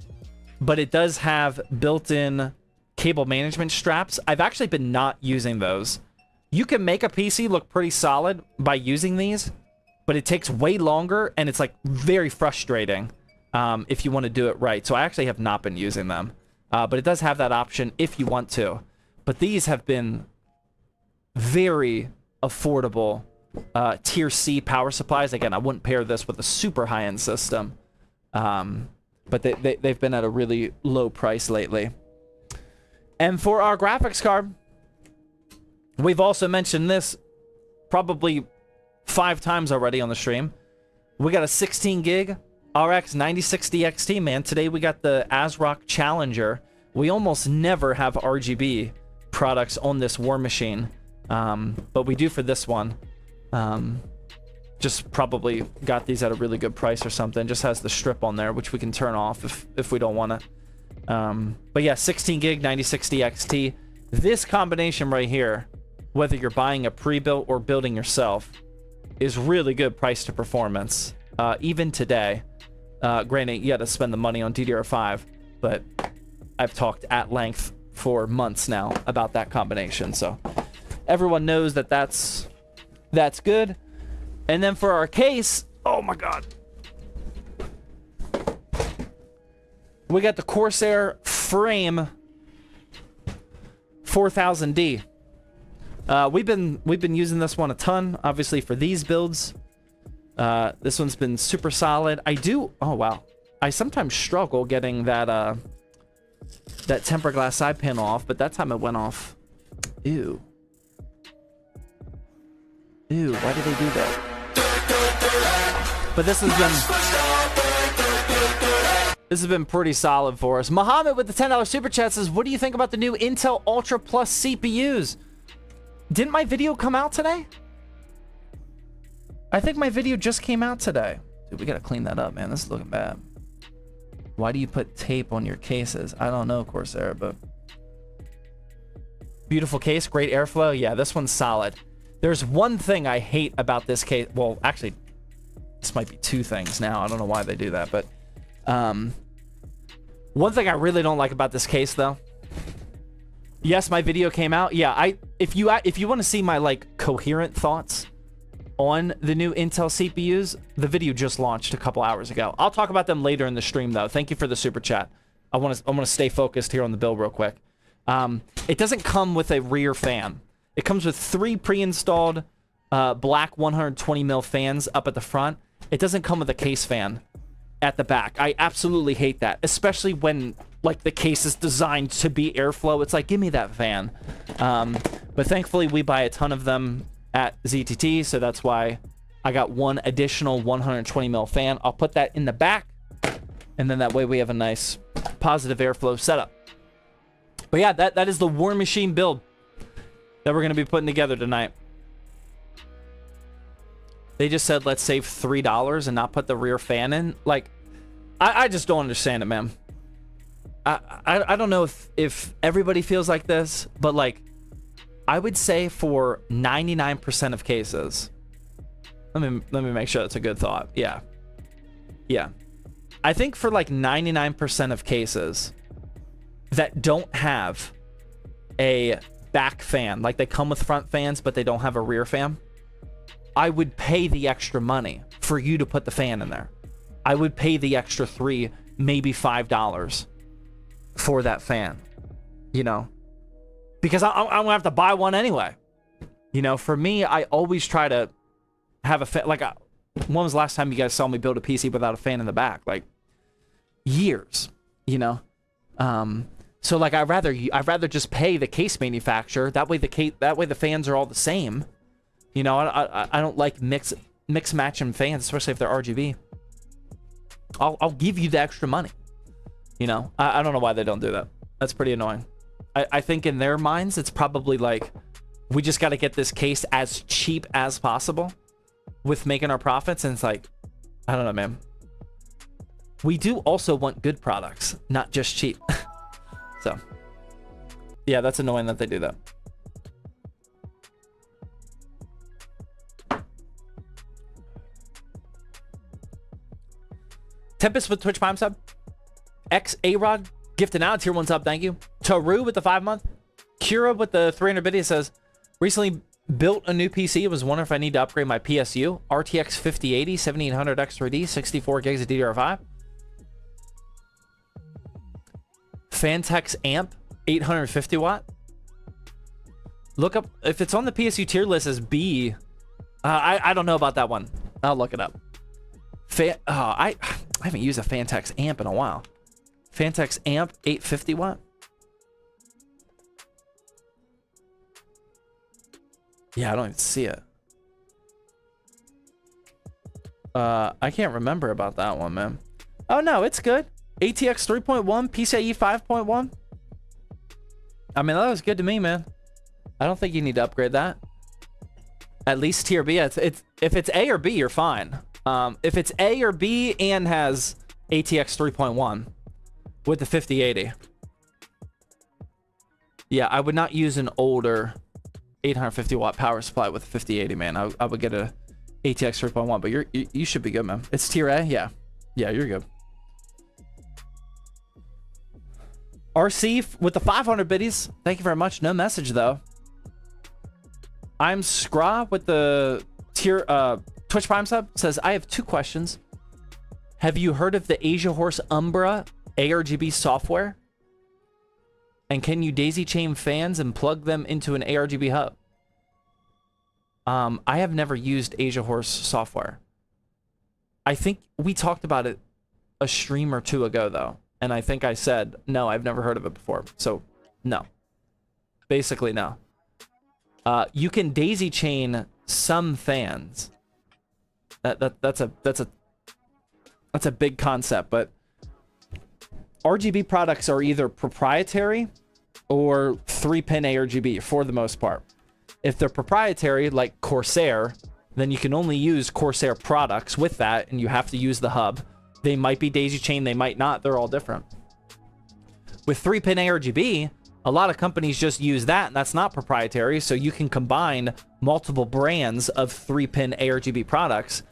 but it does have built-in cable management straps. I've actually been not using those. You can make a PC look pretty solid by using these, but it takes way longer, and it's like very frustrating if you want to do it right. So I actually have not been using them, but it does have that option if you want to. But these have been very affordable tier C power supplies. Again, I wouldn't pair this with a super high-end system, but they've been at a really low price lately. And for our graphics card, we've also mentioned this probably 5 times already on the stream. We got a 16 gig RX 9060 XT, man. Today we got the ASRock Challenger. We almost never have RGB products on this War Machine, but we do for this one. Just probably got these at a really good price or something. Just has the strip on there, which we can turn off if we don't want to. But yeah, 16 gig 9060 XT. This combination right here, whether you're buying a pre-built or building yourself, is really good price to performance. Even today, granted, you got to spend the money on DDR5, but I've talked at length for months now about that combination, so everyone knows that that's good. And then for our case, oh my god, we got the Corsair Frame 4000D. We've been using this one a ton, obviously for these builds. This one's been super solid. Oh wow, I sometimes struggle getting that tempered glass side panel off, but that time it went off. Ew, why did they do that? But this has been pretty solid for us. Mohammed with the $10 super chat says, what do you think about the new Intel Ultra Plus CPUs? Didn't my video come out today? I think my video just came out today. Dude, we gotta clean that up, man. This is looking bad. Why do you put tape on your cases? I don't know, Corsair, but... Beautiful case, great airflow. Yeah, this one's solid. There's one thing I hate about this case. Well, actually, this might be 2 things now. I don't know why they do that, but... one thing I really don't like about this case, though. Yes, my video came out. Yeah, if you want to see my, like, coherent thoughts on the new Intel CPUs, the video just launched a couple hours ago. I'll talk about them later in the stream, though. Thank you for the super chat. I want to stay focused here on the build real quick. It doesn't come with a rear fan. It comes with 3 pre-installed black 120mm fans up at the front. It doesn't come with a case fan at the back. I absolutely hate that, especially when like the case is designed to be airflow. It's like, give me that fan. But thankfully we buy a ton of them at ZTT, so that's why I got 1 additional 120mm fan. I'll put that in the back, and then that way we have a nice positive airflow setup. But yeah, that is the War Machine build that we're going to be putting together tonight. They just said, let's save $3 and not put the rear fan in. Like, I just don't understand it, man. I don't know if everybody feels like this, but like, I would say for 99% of cases, let me make sure that's a good thought. Yeah. I think for like 99% of cases that don't have a back fan, like they come with front fans, but they don't have a rear fan, I would pay the extra money for you to put the fan in there. I would pay the extra $3, maybe $5 for that fan, you know, because I'm gonna have to buy one anyway. You know, for me, I always try to have a fan. Like, when was the last time you guys saw me build a PC without a fan in the back? Like, years, you know? So like I'd rather just pay the case manufacturer. That way the fans are all the same. You know, I don't like mix matching fans, especially if they're RGB. I'll give you the extra money. You know, I don't know why they don't do that. That's pretty annoying. I think in their minds, it's probably like, we just got to get this case as cheap as possible with making our profits. And it's like, I don't know, man. We do also want good products, not just cheap. So, yeah, that's annoying that they do that. Tempest with Twitch Prime sub. X A-Rod gifting out. Tier 1 sub, thank you. Taru with the 5-month. Kira with the 300 biddy says, recently built a new PC. Was wondering if I need to upgrade my PSU. RTX 5080, 7800 X3D, 64 gigs of DDR5. Fantex amp, 850 watt. Look up, if it's on the PSU tier list as B, I don't know about that one. I'll look it up. I haven't used a Fantex amp in a while. Fantex amp, 850 watt. Yeah, I don't even see it. I can't remember about that one, man. Oh, no, it's good. ATX 3.1, PCIe 5.1. I mean, that was good to me, man. I don't think you need to upgrade that. At least tier B. If it's A or B, you're fine. If it's A or B and has ATX 3.1 with the 5080. Yeah, I would not use an older 850 watt power supply with a 5080, man. I would get a ATX 3.1, but you should be good, man. It's tier A, yeah. Yeah, you're good. RC with the 500 biddies. Thank you very much. No message, though. I'm Scra with the tier Twitch Prime sub. Says, I have 2 questions. Have you heard of the Asia Horse Umbra ARGB software? And can you daisy chain fans and plug them into an ARGB hub? I have never used Asia Horse software. I think we talked about it a stream or 2 ago, though. And I think I said, no, I've never heard of it before. So, no. Basically, no. You can daisy chain some fans. That's a big concept, but RGB products are either proprietary or 3-pin ARGB for the most part. If they're proprietary, like Corsair, then you can only use Corsair products with that, and you have to use the hub. They might be daisy chain, they might not. They're all different. With 3-pin ARGB, a lot of companies just use that, and that's not proprietary, so you can combine multiple brands of 3-pin ARGB products,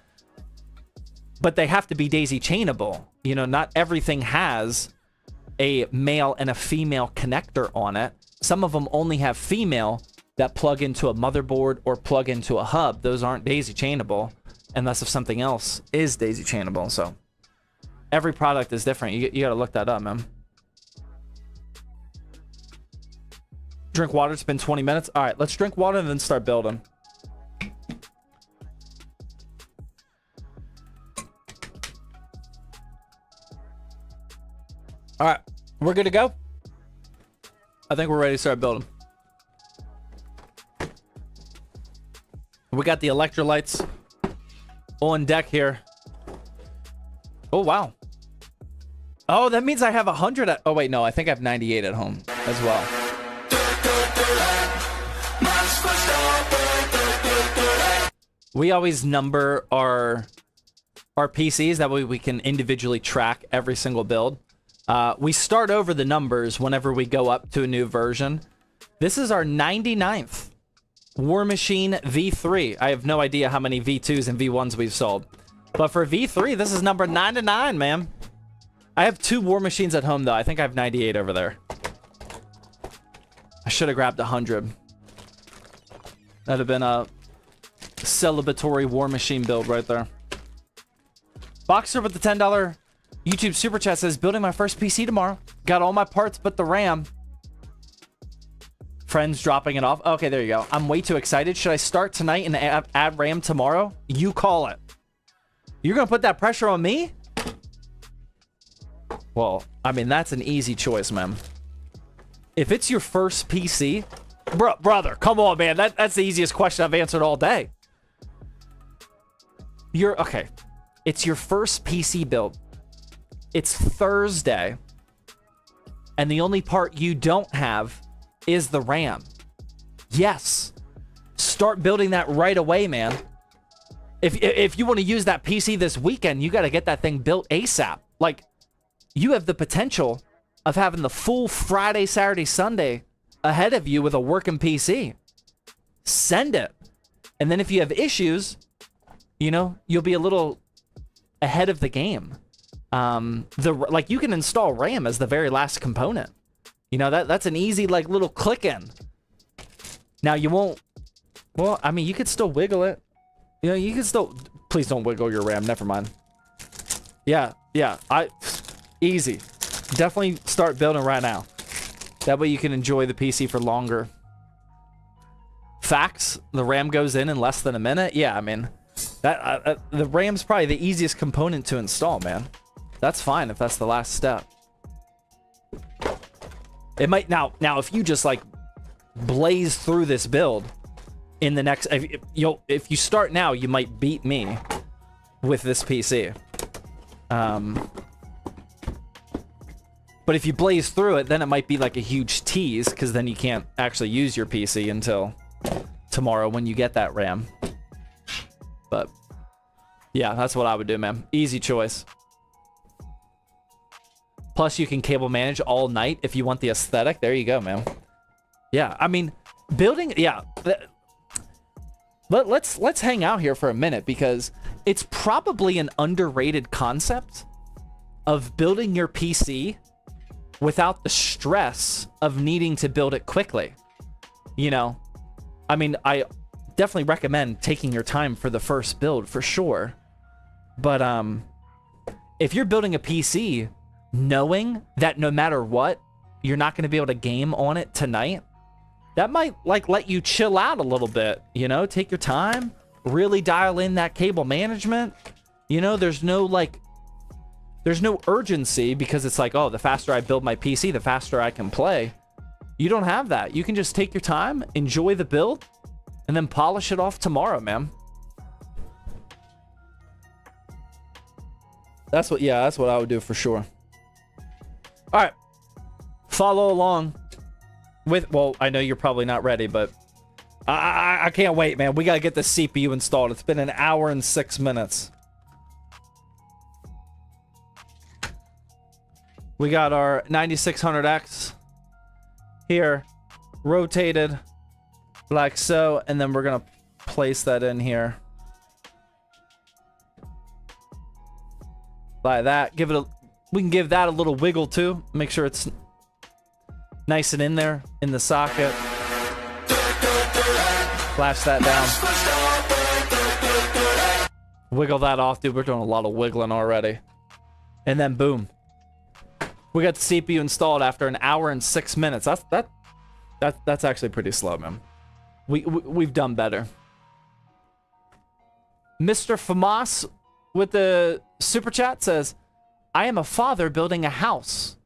but they have to be daisy chainable. You know, not everything has a male and a female connector on it. Some of them only have female that plug into a motherboard or plug into a hub. Those aren't daisy chainable unless if something else is daisy chainable. So every product is different. You got to look that up, man. Drink water. It's been 20 minutes. All right, let's drink water and then start building. All right, we're good to go. I think we're ready to start building. We got the electrolytes on deck here. Oh, wow. Oh, that means I have 100 at... Oh, wait, no. I think I have 98 at home as well. We always number our PCs. That way we can individually track every single build. We start over the numbers whenever we go up to a new version. This is our 99th War Machine V3. I have no idea how many V2s and V1s we've sold. But for V3, this is number 99, man. I have 2 War Machines at home, though. I think I have 98 over there. I should have grabbed 100. That'd have been a celebratory War Machine build right there. Boxer with the $10 YouTube Super Chat says, building my first PC tomorrow. Got all my parts but the RAM. Friends dropping it off. Okay, there you go. I'm way too excited. Should I start tonight and add RAM tomorrow? You call it. You're going to put that pressure on me? Well, I mean, that's an easy choice, man. If it's your first PC, brother, come on, man. That's the easiest question I've answered all day. Okay. It's your first PC build. It's Thursday. And the only part you don't have is the RAM. Yes. Start building that right away, man. If you want to use that PC this weekend, you got to get that thing built ASAP. Like, you have the potential of having the full Friday, Saturday, Sunday ahead of you with a working PC. Send it. And then if you have issues, you know, you'll be a little ahead of the game. Like, you can install RAM as the very last component. You know, that's an easy, like, little click in. Now, you won't... Well, I mean, you could still wiggle it. You know, you can still... Please don't wiggle your RAM. Never mind. Yeah. Easy. Definitely start building right now. That way you can enjoy the PC for longer. Facts, the RAM goes in less than a minute. Yeah, I mean, the RAM's probably the easiest component to install, man. That's fine if that's the last step. It might... Now, if you just, like, blaze through this build... In the next, if you start now, you might beat me with this PC. But if you blaze through it, then it might be like a huge tease, because then you can't actually use your PC until tomorrow when you get that RAM. But yeah, that's what I would do, man. Easy choice. Plus, you can cable manage all night if you want the aesthetic. There you go, man. Yeah, I mean, building, yeah. Let's hang out here for a minute, because it's probably an underrated concept of building your PC without the stress of needing to build it quickly. You know, I mean, I definitely recommend taking your time for the first build for sure. But if you're building a PC knowing that no matter what, you're not going to be able to game on it tonight, that might, like, let you chill out a little bit, you know? Take your time, really dial in that cable management. You know, there's no urgency, because it's like, oh, the faster I build my PC, the faster I can play. You don't have that. You can just take your time, enjoy the build, and then polish it off tomorrow, man. That's what I would do for sure. All right. Follow along. Well, I know you're probably not ready, but I can't wait, man. We got to get the CPU installed. It's been an hour and 6 minutes. We got our 9600X here, rotated like so, and then we're going to place that in here. Like that. We can give that a little wiggle too. Make sure it's nice and in there in the socket. Flash that down. Wiggle that off, dude. We're doing a lot of wiggling already. And then boom. We got the CPU installed after an hour and 6 minutes. That's actually pretty slow, man. We've done better. Mr. Famas with the super chat says, I am a father building a house.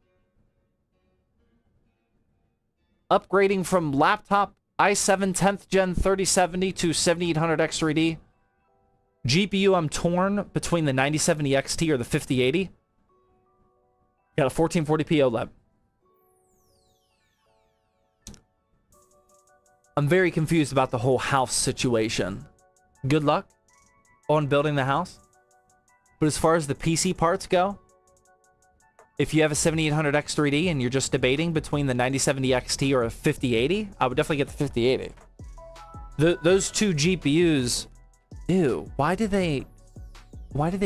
Upgrading from laptop i7 10th gen 3070 to 7800X3D. GPU, I'm torn between the 9070 XT or the 5080. Got a 1440p OLED. I'm very confused about the whole house situation. Good luck on building the house. But as far as the PC parts go, if you have a 7800X3D and you're just debating between the 9070 XT or a 5080, I would definitely get the 5080. Those two GPUs, ew, why did they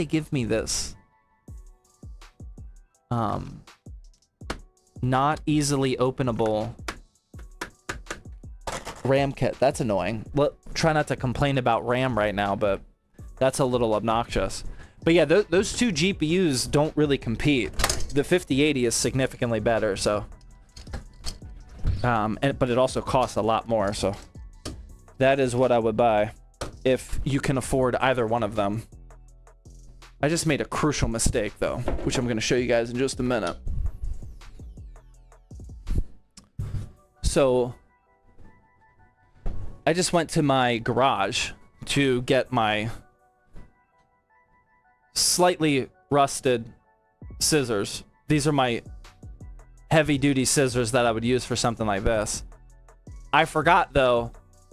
give me this? Not easily openable RAM kit. That's annoying. Try not to complain about RAM right now, but that's a little obnoxious. But yeah, those two GPUs don't really compete. The 5080 is significantly better, so but it also costs a lot more, so that is what I would buy if you can afford either one of them. I just made a crucial mistake though, which I'm going to show you guys in just a minute. So I just went to my garage to get my slightly rusted scissors. These are my heavy-duty scissors that I would use for something like this. I forgot, though,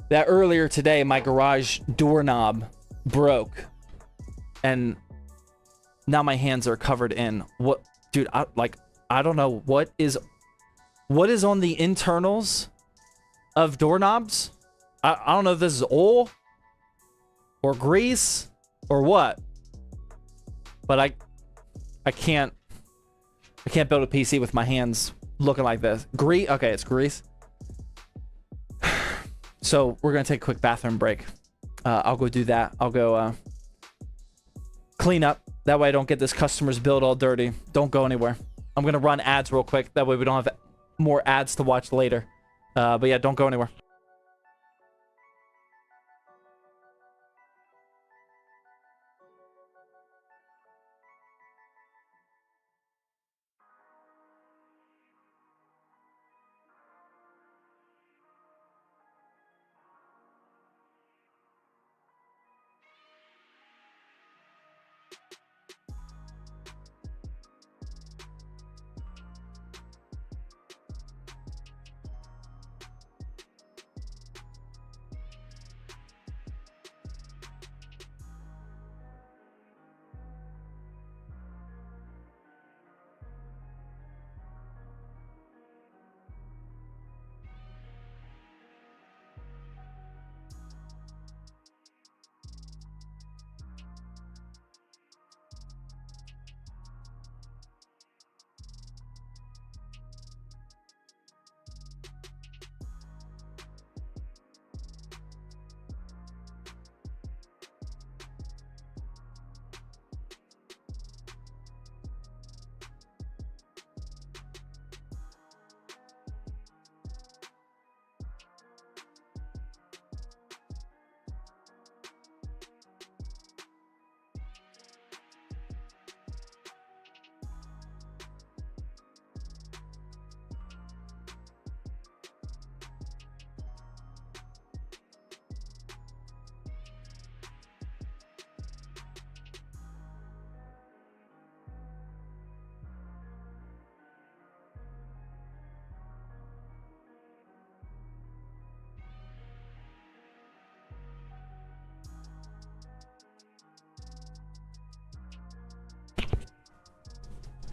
that earlier today my garage doorknob broke. And now my hands are covered in what, dude, I don't know what is on the internals of doorknobs. I don't know if this is oil or grease or what, but I can't build a PC with my hands looking like this. Okay, it's grease. So we're gonna take a quick bathroom break. I'll go do that. I'll go clean up. That way I don't get this customer's build all dirty. Don't go anywhere. I'm gonna run ads real quick. That way we don't have more ads to watch later. But yeah, don't go anywhere.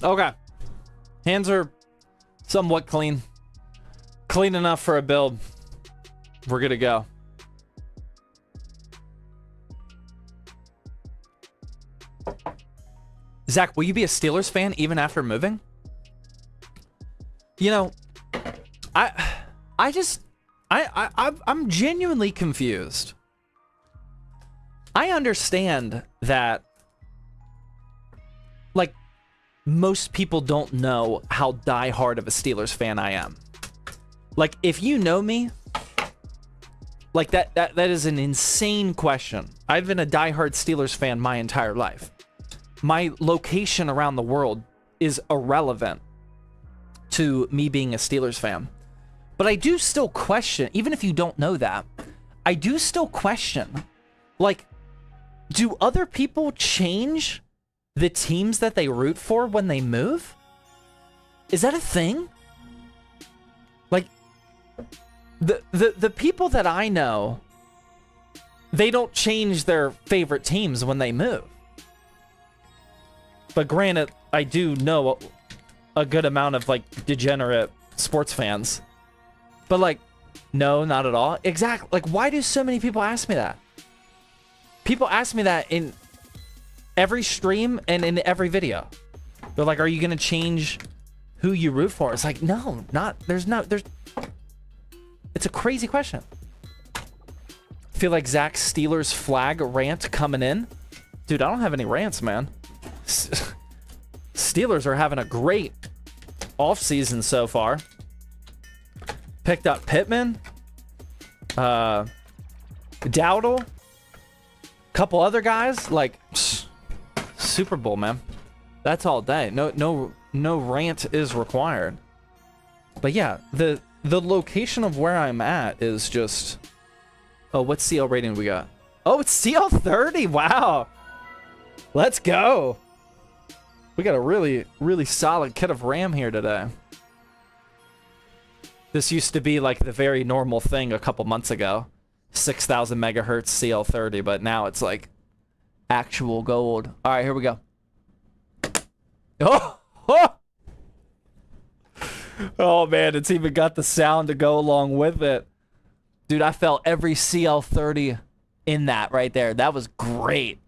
Okay. Hands are somewhat clean. Clean enough for a build. We're good to go. Zach, will you be a Steelers fan even after moving? You know, I'm genuinely confused. I understand that, like, most people don't know how diehard of a Steelers fan I am. Like, if you know me, like, that is an insane question. I've been a diehard Steelers fan my entire life. My location around the world is irrelevant to me being a Steelers fan. But I do still question, even if you don't know that, I do still question, like, do other people change the teams that they root for when they move? Is that a thing? Like, the people that I know, they don't change their favorite teams when they move. But granted, I do know a good amount of, like, degenerate sports fans. But, like, no, not at all. Exactly. Like, why do so many people ask me that? People ask me that in every stream and in every video. They're like, are you going to change who you root for? It's like, no, there's it's a crazy question. I feel like Zach's Steelers flag rant coming in. Dude, I don't have any rants, man. Steelers are having a great offseason so far. Picked up Pittman, Dowdle, couple other guys. Like, Super Bowl, man. That's all day. No rant is required. But yeah, the the location of where I'm at is just... Oh, what CL rating we got? Oh, it's CL 30. Wow. Let's go. We got a really, really solid kit of RAM here today. This used to be like the very normal thing a couple months ago. 6,000 megahertz CL 30, but now it's like actual gold. All right, here we go. Oh, oh! Oh man, it's even got the sound to go along with it. Dude, I felt every CL30 in that right there. That was great.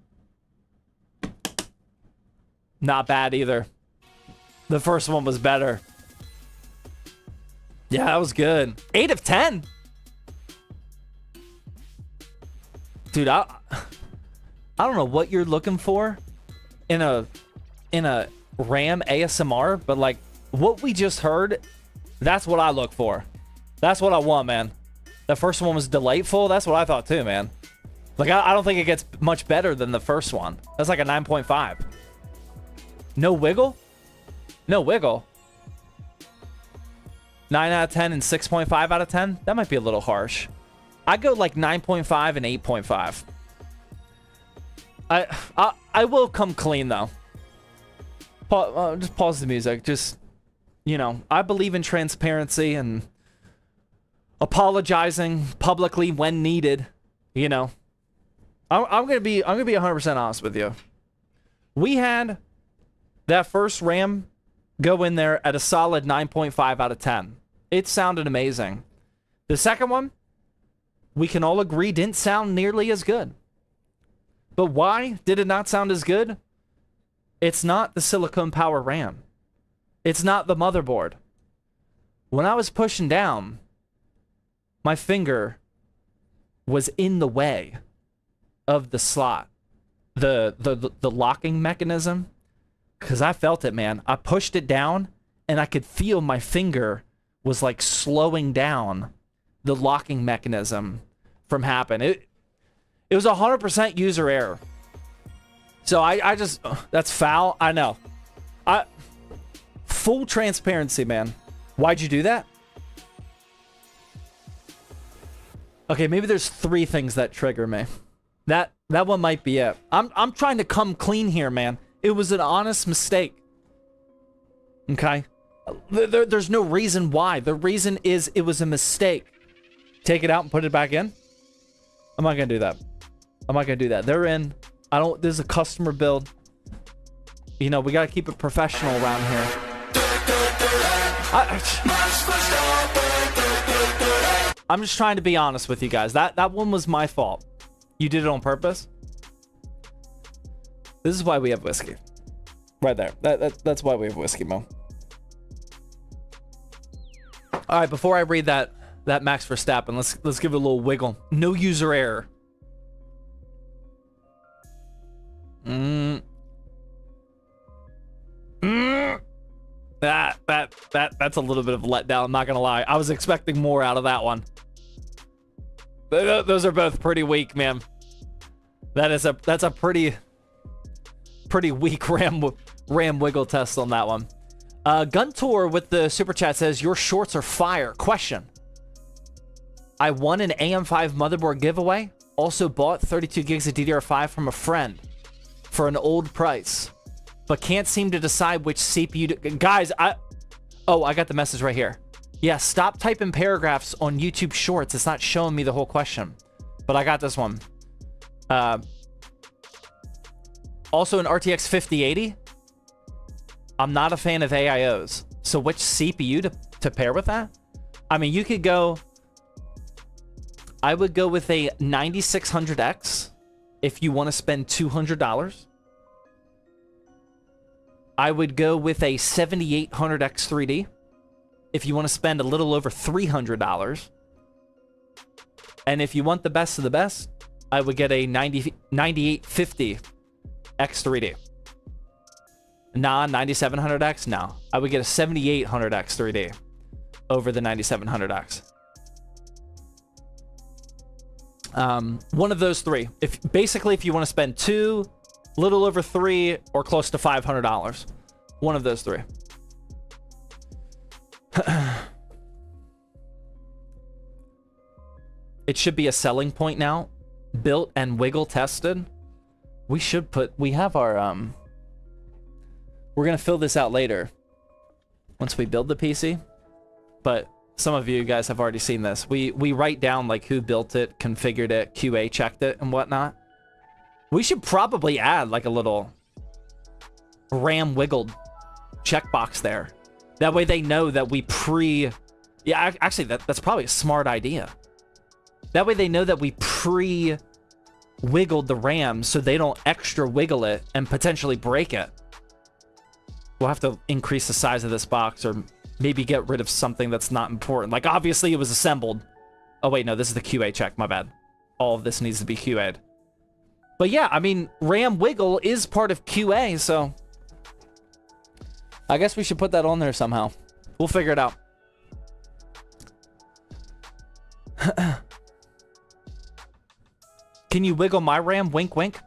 Not bad either. The first one was better. Yeah, that was good. 8 of 10. Dude, I don't know what you're looking for in a RAM ASMR, but like what we just heard, that's what I look for. That's what I want, man. The first one was delightful. That's what I thought too, man. Like, I don't think it gets much better than the first one. That's like a 9.5. No wiggle? No wiggle. 9 out of 10 and 6.5 out of 10? That might be a little harsh. I'd go like 9.5 and 8.5. I will come clean, though. Just pause the music. Just, you know, I believe in transparency and apologizing publicly when needed. You know, I'm gonna be 100% honest with you. We had that first RAM go in there at a solid 9.5 out of 10. It sounded amazing. The second one, we can all agree, didn't sound nearly as good. But why did it not sound as good? It's not the silicone power RAM. It's not the motherboard. When I was pushing down, my finger was in the way of the slot, the locking mechanism, because I felt it, man. I pushed it down, and I could feel my finger was like slowing down the locking mechanism from happening. It was 100% user error. So I just, that's foul. I know. Full transparency, man. Why'd you do that? Okay, maybe there's 3 things that trigger me. That one might be it. I'm trying to come clean here, man. It was an honest mistake. Okay? There's no reason why. The reason is it was a mistake. Take it out and put it back in? I'm not gonna do that. I'm not gonna do that. They're in. This is a customer build. You know, we gotta keep it professional around here. I'm just trying to be honest with you guys. That one was my fault. You did it on purpose. This is why we have whiskey. Right there. That's why we have whiskey, Mo. All right, before I read that Max Verstappen, let's give it a little wiggle. No user error. That's a little bit of a letdown, I'm not gonna lie. I was expecting more out of that one. Those are both pretty weak, man. That's a pretty weak RAM wiggle test on that one. Guntour with the super chat says, your shorts are fire. Question. I won an AM5 motherboard giveaway. Also bought 32 gigs of DDR5 from a friend for an old price, but can't seem to decide which CPU to... Guys, I got the message right here. Yeah, stop typing paragraphs on YouTube Shorts. It's not showing me the whole question, but I got this one. Also an RTX 5080. I'm not a fan of AIOs. So which CPU to pair with that? I mean, you could go... I would go with a 9600X if you want to spend $200. I would go with a 7800X 3D if you want to spend a little over $300. And if you want the best of the best, I would get a 9850X 3D. Nah, 9700X? No. I would get a 7800X 3D over the 9700X. One of those 3. If you want to spend 2, little over 3, or close to $500. One of those 3. It should be a selling point now. Built and wiggle tested. We should put... We have our... We're going to fill this out later. Once we build the PC. But some of you guys have already seen this. We write down like who built it, configured it, QA checked it, and whatnot. We should probably add like a little RAM wiggled checkbox there. That way they know that we Yeah, actually, that's probably a smart idea. That way they know that we wiggled the RAM so they don't extra wiggle it and potentially break it. We'll have to increase the size of this box or maybe get rid of something that's not important. Like, obviously, it was assembled. Oh, wait, no, this is the QA check. My bad. All of this needs to be QA'd. But yeah, I mean, RAM wiggle is part of QA, so... I guess we should put that on there somehow. We'll figure it out. Can you wiggle my RAM? Wink, wink.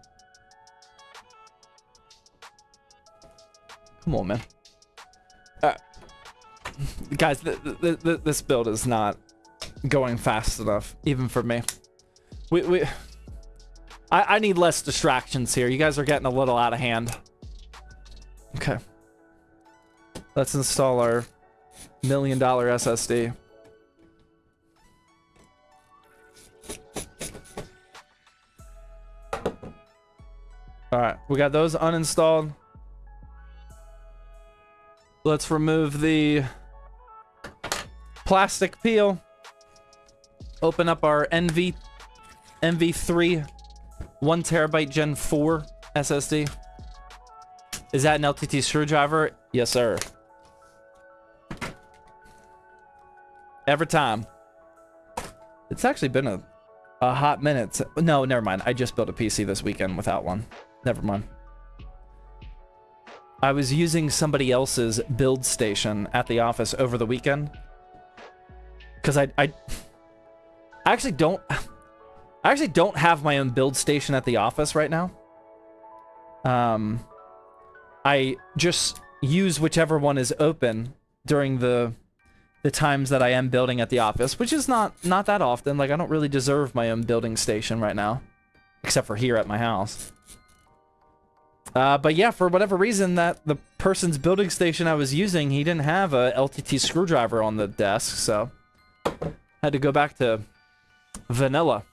Come on, man. Guys, this build is not going fast enough, even for me. I need less distractions here. You guys are getting a little out of hand. Okay. Let's install our $1 million SSD. All right, we got those uninstalled. Let's remove the plastic peel. Open up our NV3 1 terabyte Gen 4 SSD. Is that an LTT screwdriver? Yes, sir. Every time. It's actually been a hot minute. No, never mind. I just built a PC this weekend without one. Never mind. I was using somebody else's build station at the office over the weekend. Because I actually don't have my own build station at the office right now. I just use whichever one is open during the times that I am building at the office, which is not that often. Like, I don't really deserve my own building station right now, except for here at my house. But yeah, for whatever reason, that the person's building station I was using, he didn't have a LTT screwdriver on the desk, so had to go back to vanilla.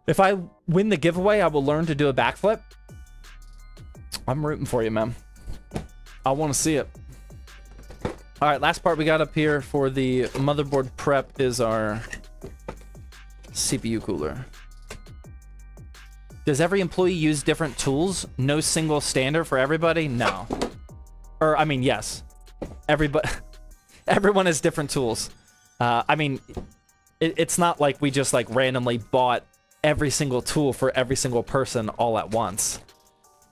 If I win the giveaway, I will learn to do a backflip. I'm rooting for you, man. I want to see it. All right, last part we got up here for the motherboard prep is our CPU cooler. Does every employee use different tools? No single standard for everybody? No. Or, I mean, yes. Everyone has different tools. I mean, it's not like we just, like, randomly bought every single tool for every single person all at once.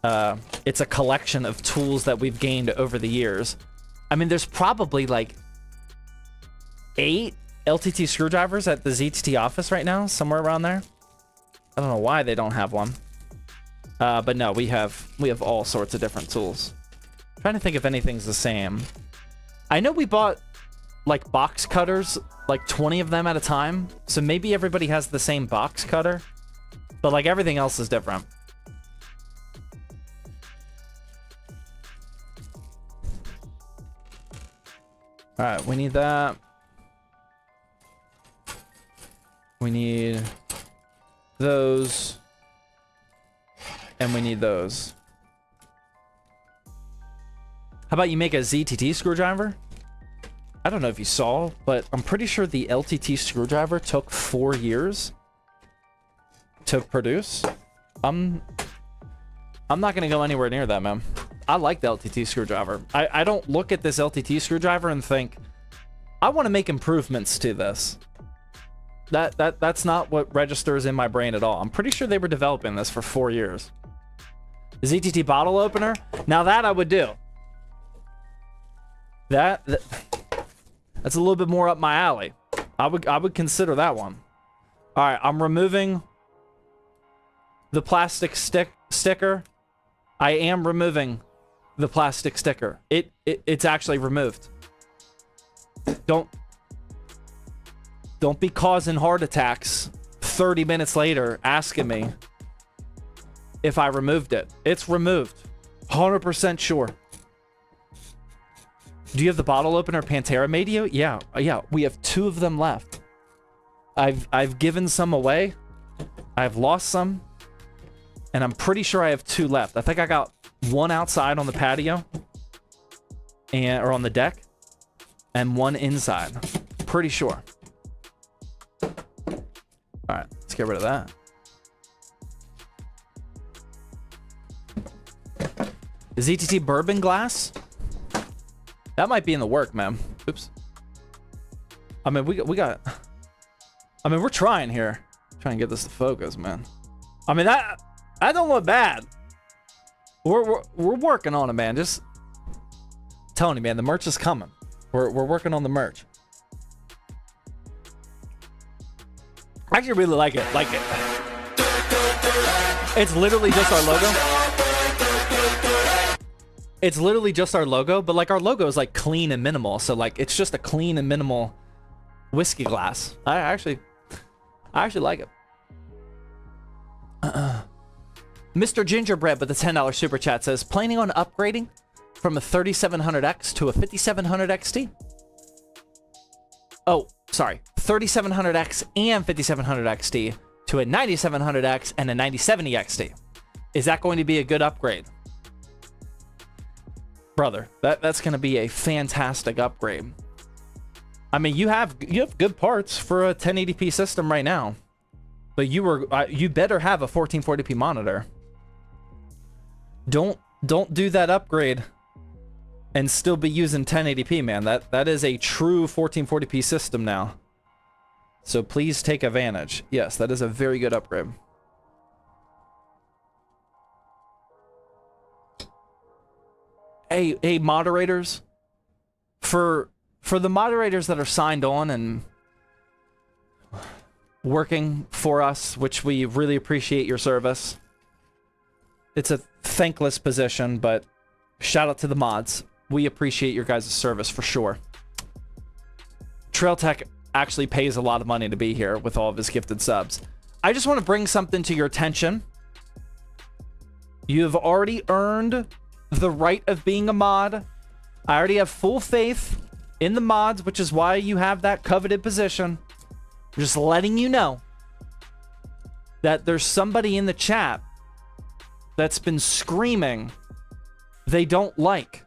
It's a collection of tools that we've gained over the years. I mean, there's probably, like, 8 LTT screwdrivers at the ZTT office right now, somewhere around there. I don't know why they don't have one. But no, we have all sorts of different tools. I'm trying to think if anything's the same. I know we bought, like, box cutters, like 20 of them at a time. So maybe everybody has the same box cutter. But, like, everything else is different. All right, we need that. We need those. And we need those. How about you make a ZTT screwdriver? I don't know if you saw, but I'm pretty sure the LTT screwdriver took 4 years to produce. I'm not gonna go anywhere near that, man. I like the LTT screwdriver. I don't look at this LTT screwdriver and think, I want to make improvements to this. That's not what registers in my brain at all. I'm pretty sure they were developing this for 4 years. ZTT bottle opener? Now that I would do. That's a little bit more up my alley. I would consider that one. All right, I'm removing the plastic sticker. I am removing the plastic sticker. It's actually removed. Don't Don't be causing heart attacks 30 minutes later asking me if I removed it. It's removed. 100% sure. Do you have the bottle opener Pantera made you? Yeah. Yeah. We have 2 of them left. I've given some away. I've lost some. And I'm pretty sure I have 2 left. I think I got 1 outside on the patio. Or on the deck. And 1 inside. Pretty sure. Alright, let's get rid of that. Is ETT bourbon glass? That might be in the work, man. Oops. I mean, we got... I mean, we're trying here. Trying to get this to focus, man. I mean, that don't look bad. We're working on it, man. Just... Tony, man, the merch is coming. We're working on the merch. I actually really like it. It's literally just our logo. It's literally just our logo, but like our logo is like clean and minimal. So like it's just a clean and minimal whiskey glass. I actually like it. Mr. Gingerbread with the $10 super chat says, planning on upgrading from a 3700X to a 5700 XT. Oh, sorry. 3700X and 5700 XT to a 9700X and a 9070 XT. Is that going to be a good upgrade? Brother, that's going to be a fantastic upgrade. I mean, you have good parts for a 1080p system right now, but you better have a 1440p monitor. Don't do that upgrade and still be using 1080p, man. That is a true 1440p system now. So please take advantage. Yes, that is a very good upgrade. Hey, moderators. For the moderators that are signed on and working for us, which we really appreciate your service. It's a thankless position, but shout out to the mods. We appreciate your guys' service for sure. Trail Tech actually pays a lot of money to be here with all of his gifted subs. I just want to bring something to your attention. You have already earned the right of being a mod. I already have full faith in the mods, which is why you have that coveted position. I'm just letting you know that there's somebody in the chat that's been screaming they don't like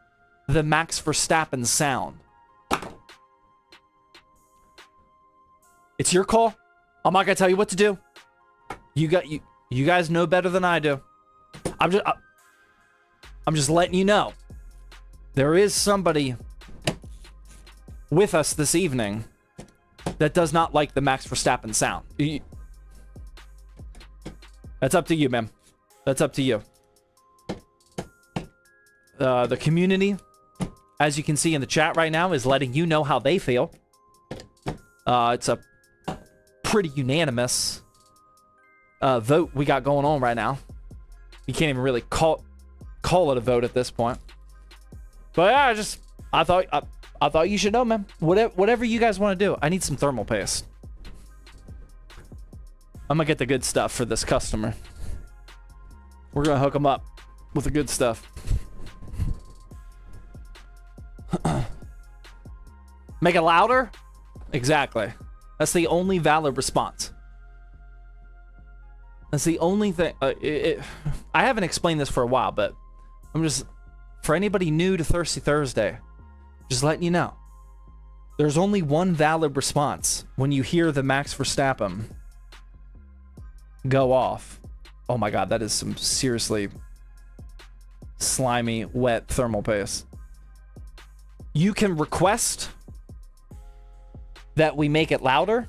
the Max Verstappen sound. It's your call. I'm not gonna tell you what to do. You guys know better than I do. I'm just letting you know. There is somebody with us this evening that does not like the Max Verstappen sound. That's up to you, man. That's up to you. The community, as you can see in the chat right now, is letting you know how they feel. It's a pretty unanimous vote we got going on right now. You can't even really call it a vote at this point. But yeah, I thought you should know, man. Whatever you guys want to do. I need some thermal paste. I'm gonna get the good stuff for this customer. We're gonna hook them up with the good stuff. Make it louder? Exactly. That's the only valid response. That's the only thing. I haven't explained this for a while, but I'm just, for anybody new to Thirsty Thursday, just letting you know. There's only one valid response when you hear the Max Verstappen go off. Oh my god, that is some seriously slimy, wet thermal paste. You can request that we make it louder,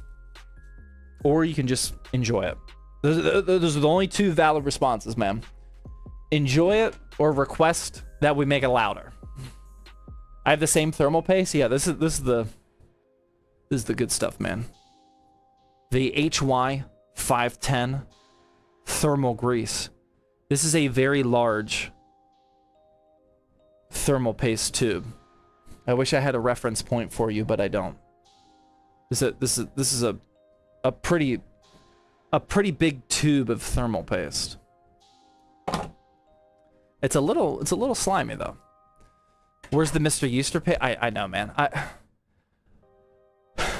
or you can just enjoy it. Those are the only two valid responses, man. Enjoy it or request that we make it louder. I have the same thermal paste. Yeah, this is the good stuff, man. The HY 510 thermal grease. This is a very large thermal paste tube. I wish I had a reference point for you, but I don't. This is a pretty big tube of thermal paste. It's a little slimy though. Where's the Mr. Euster paste? I know, man.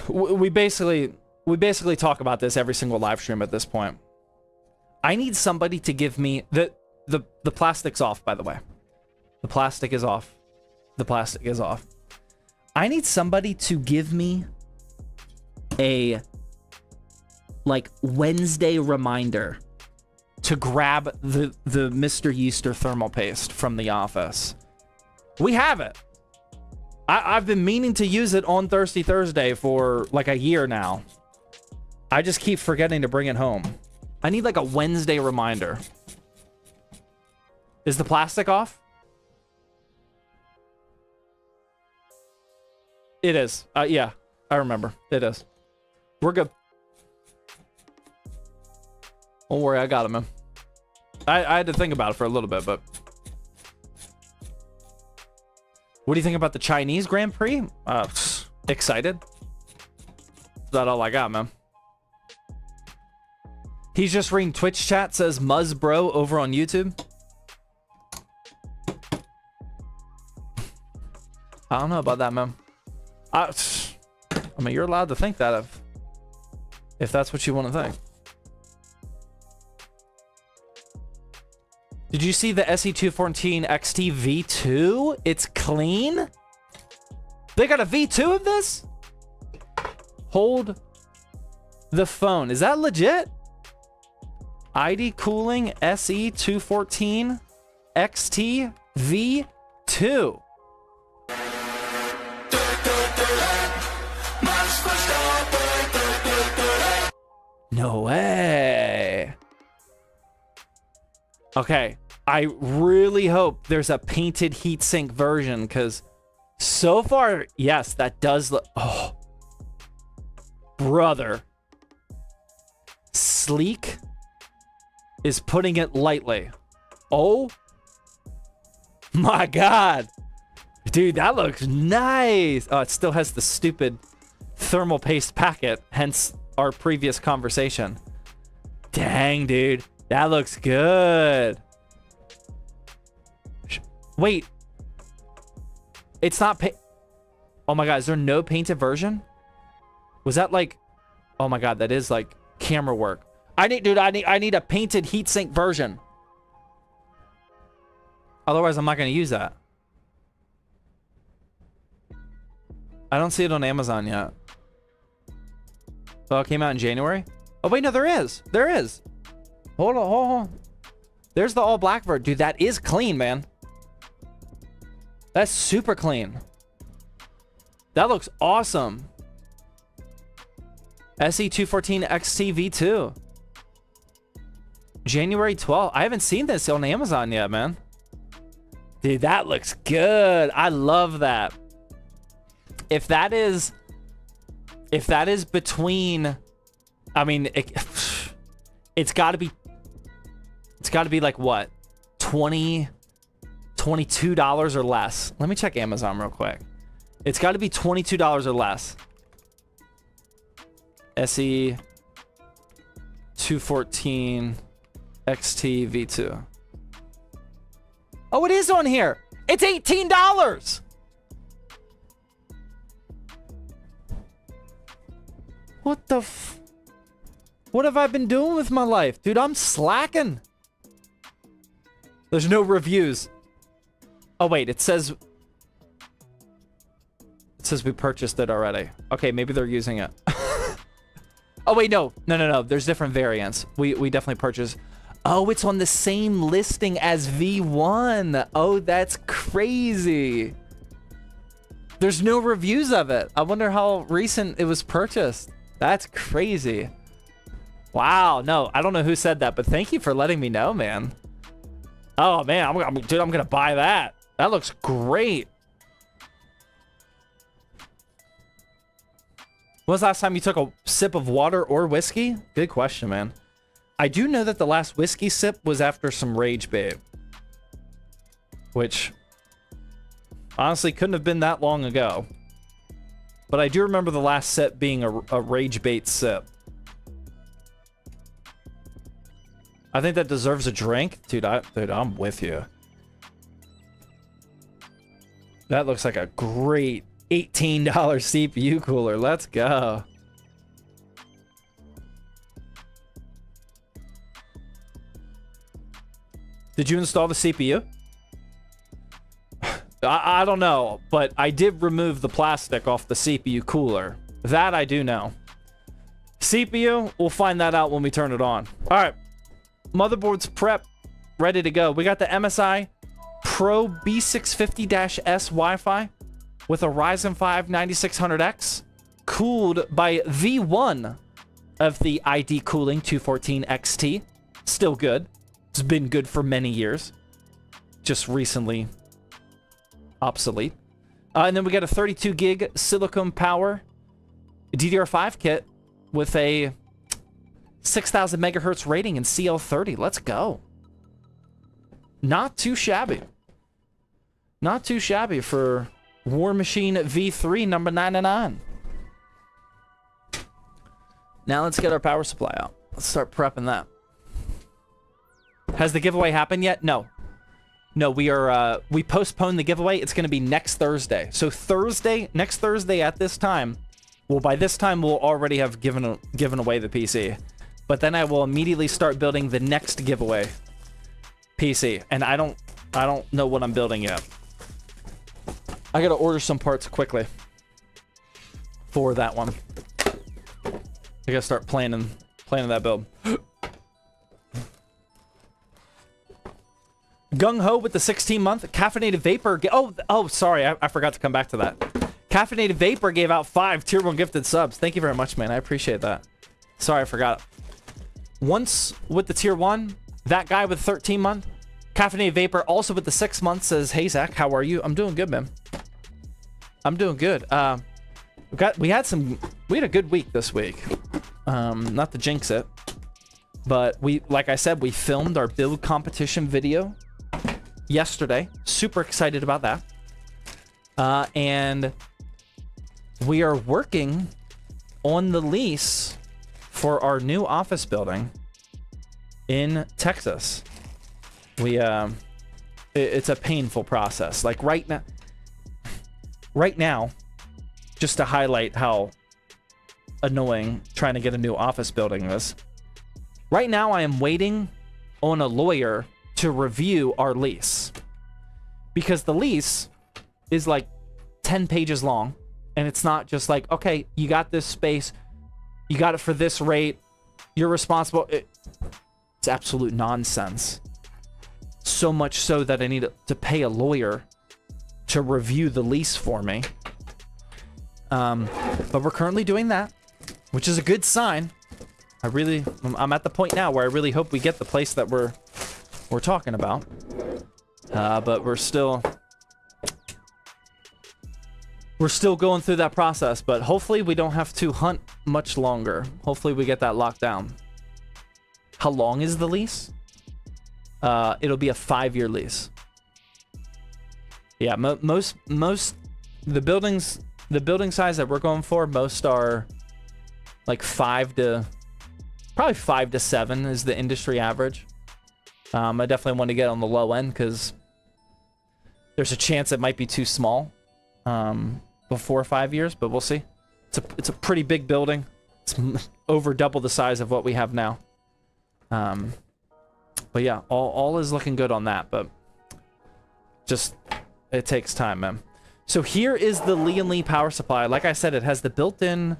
We basically talk about this every single live stream at this point. I need somebody to give me the plastic's off, by the way. The plastic is off. The plastic is off. I need somebody to give me a like Wednesday reminder to grab the Mr. Euster thermal paste from the office. We have it. I've been meaning to use it on Thirsty Thursday for like a year now. I just keep forgetting to bring it home. I need like a Wednesday reminder. Is the plastic off? It is. Yeah, I remember. It is. We're good. Don't worry, I got it, man. I had to think about it for a little bit, but... What do you think about the Chinese Grand Prix? Excited. That's all I got, man. He's just reading Twitch chat, says Muzz Bro over on YouTube. I don't know about that, man. I mean, you're allowed to think that if that's what you want to think. Did you see the SE214 XT V2? It's clean? They got a V2 of this? Hold the phone. Is that legit? ID Cooling SE214 XT V2. No way. Okay, I really hope there's a painted heatsink version, because so far, yes, that does look... Oh, brother. Sleek is putting it lightly. Oh my God. Dude, that looks nice. Oh, it still has the stupid thermal paste packet, hence our previous conversation. Dang, dude. That looks good. Wait. It's not oh my God, is there no painted version? Was that like... Oh my God, that is like camera work. I need a painted heatsink version. Otherwise, I'm not going to use that. I don't see it on Amazon yet. Oh, it came out in January? Oh, wait, no, there is. There is. Hold on. There's the all black version. Dude, that is clean, man. That's super clean. That looks awesome. SE214 XT V2. January 12th. I haven't seen this on Amazon yet, man. Dude, that looks good. I love that. If that is between, I mean, it's got to be like what? $22 or less. Let me check Amazon real quick. It's got to be $22 or less. SE 214 XT V2. Oh, it is on here. It's $18. What the what have I been doing with my life? Dude, I'm slacking. There's no reviews. Oh, wait, it says we purchased it already. Okay, maybe they're using it. Oh, wait, no. There's different variants. We definitely purchased. Oh, it's on the same listing as V1. Oh, that's crazy. There's no reviews of it. I wonder how recent it was purchased. That's crazy. Wow, no, I don't know who said that, but thank you for letting me know, man. Oh, man, dude, I'm gonna buy that. That looks great. When was the last time you took a sip of water or whiskey? Good question, man. I do know that the last whiskey sip was after some Rage Babe, which honestly couldn't have been that long ago. But I do remember the last set being a rage bait set. I think that deserves a drink. Dude, I'm with you. That looks like a great $18 CPU cooler. Let's go. Did you install the CPU? I don't know, but I did remove the plastic off the CPU cooler. That I do know. CPU, we'll find that out when we turn it on. All right. Motherboard's prep, ready to go. We got the MSI Pro B650-S Wi-Fi with a Ryzen 5 9600X, cooled by V1 of the ID Cooling 214 XT. Still good. It's been good for many years. Just recently obsolete. And then we got a 32 gig silicon power DDR5 kit with a 6,000 megahertz rating in CL30. Let's go. Not too shabby. Not too shabby for War Machine V3 number 99. Now let's get our power supply out. Let's start prepping that. Has the giveaway happened yet? No. No, we postponed the giveaway. It's going to be next Thursday. So next Thursday at this time, well, by this time we'll already have given away the PC. But then I will immediately start building the next giveaway PC, and I don't know what I'm building yet. I got to order some parts quickly for that one. I got to start planning that build. Gung Ho with the 16-month caffeinated vapor. Oh, sorry, I forgot to come back to that. Caffeinated Vapor gave out 5 tier 1 gifted subs. Thank you very much, man. I appreciate that. Sorry, I forgot. Once with the tier 1, that guy with 13-month. Caffeinated Vapor also with the 6 months says, hey, Zach, how are you? I'm doing good, man. I'm doing good. We had a good week this week. Not to jinx it, but like I said, we filmed our build competition video yesterday. Super excited about that. And we are working on the lease for our new office building in Texas. It's a painful process. Like right now, just to highlight how annoying trying to get a new office building is. Right now, I am waiting on a lawyer to review our lease, because the lease is like 10 pages long, and it's not just like, okay, you got this space, you got it for this rate, you're responsible. It's absolute nonsense. So much so that I need to pay a lawyer to review the lease for me. But we're currently doing that, which is a good sign. I'm at the point now where I really hope we get the place that we're talking about. But we're still going through that process, but hopefully we don't have to hunt much longer. Hopefully we get that locked down. How long is the lease? It'll be a 5-year lease. Yeah, most the building size that we're going for, most are like 5 to 7 is the industry average. I definitely want to get on the low end because there's a chance it might be too small before 5 years, but we'll see. It's a pretty big building. It's over double the size of what we have now. But yeah, all is looking good on that, but just it takes time, man. So here is the Lee & Lee power supply. Like I said, it has the built-in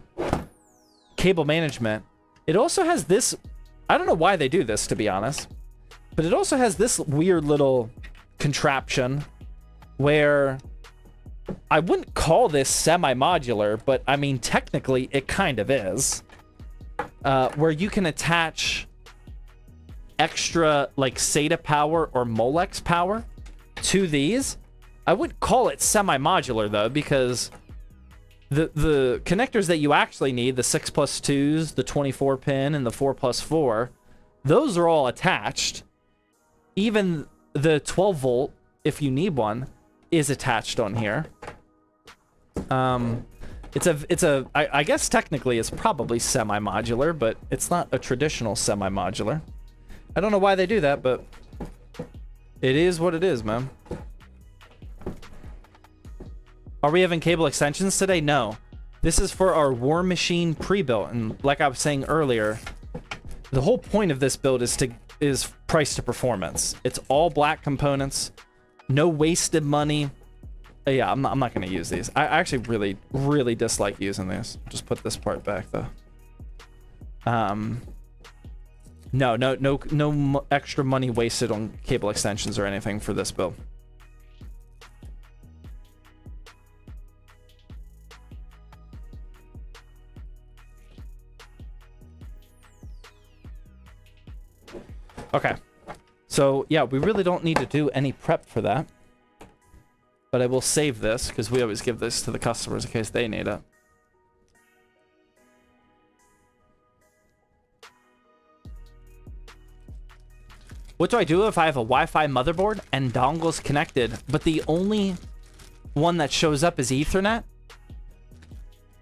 cable management. It also has this, I don't know why they do this, to be honest, but it also has this weird little contraption where I wouldn't call this semi-modular, but I mean, technically it kind of is, where you can attach extra like SATA power or Molex power to these. I wouldn't call it semi-modular though, because the connectors that you actually need, the 6+2s, the 24 pin, and the 4+4, those are all attached. Even the 12 volt, if you need one, is attached on here. I guess technically it's probably semi-modular, but it's not a traditional semi-modular. I don't know why they do that, but it is what it is, man. Are we having cable extensions today? No. This is for our War Machine pre-built, and like I was saying earlier, the whole point of this build is price to performance. It's all black components, no wasted money. Yeah, I'm not going to use these. I actually really dislike using these. Just put this part back though. No extra money wasted on cable extensions or anything for this build. Okay, so yeah, we really don't need to do any prep for that. But I will save this, because we always give this to the customers in case they need it. What do I do if I have a Wi-Fi motherboard and dongles connected, but the only one that shows up is Ethernet?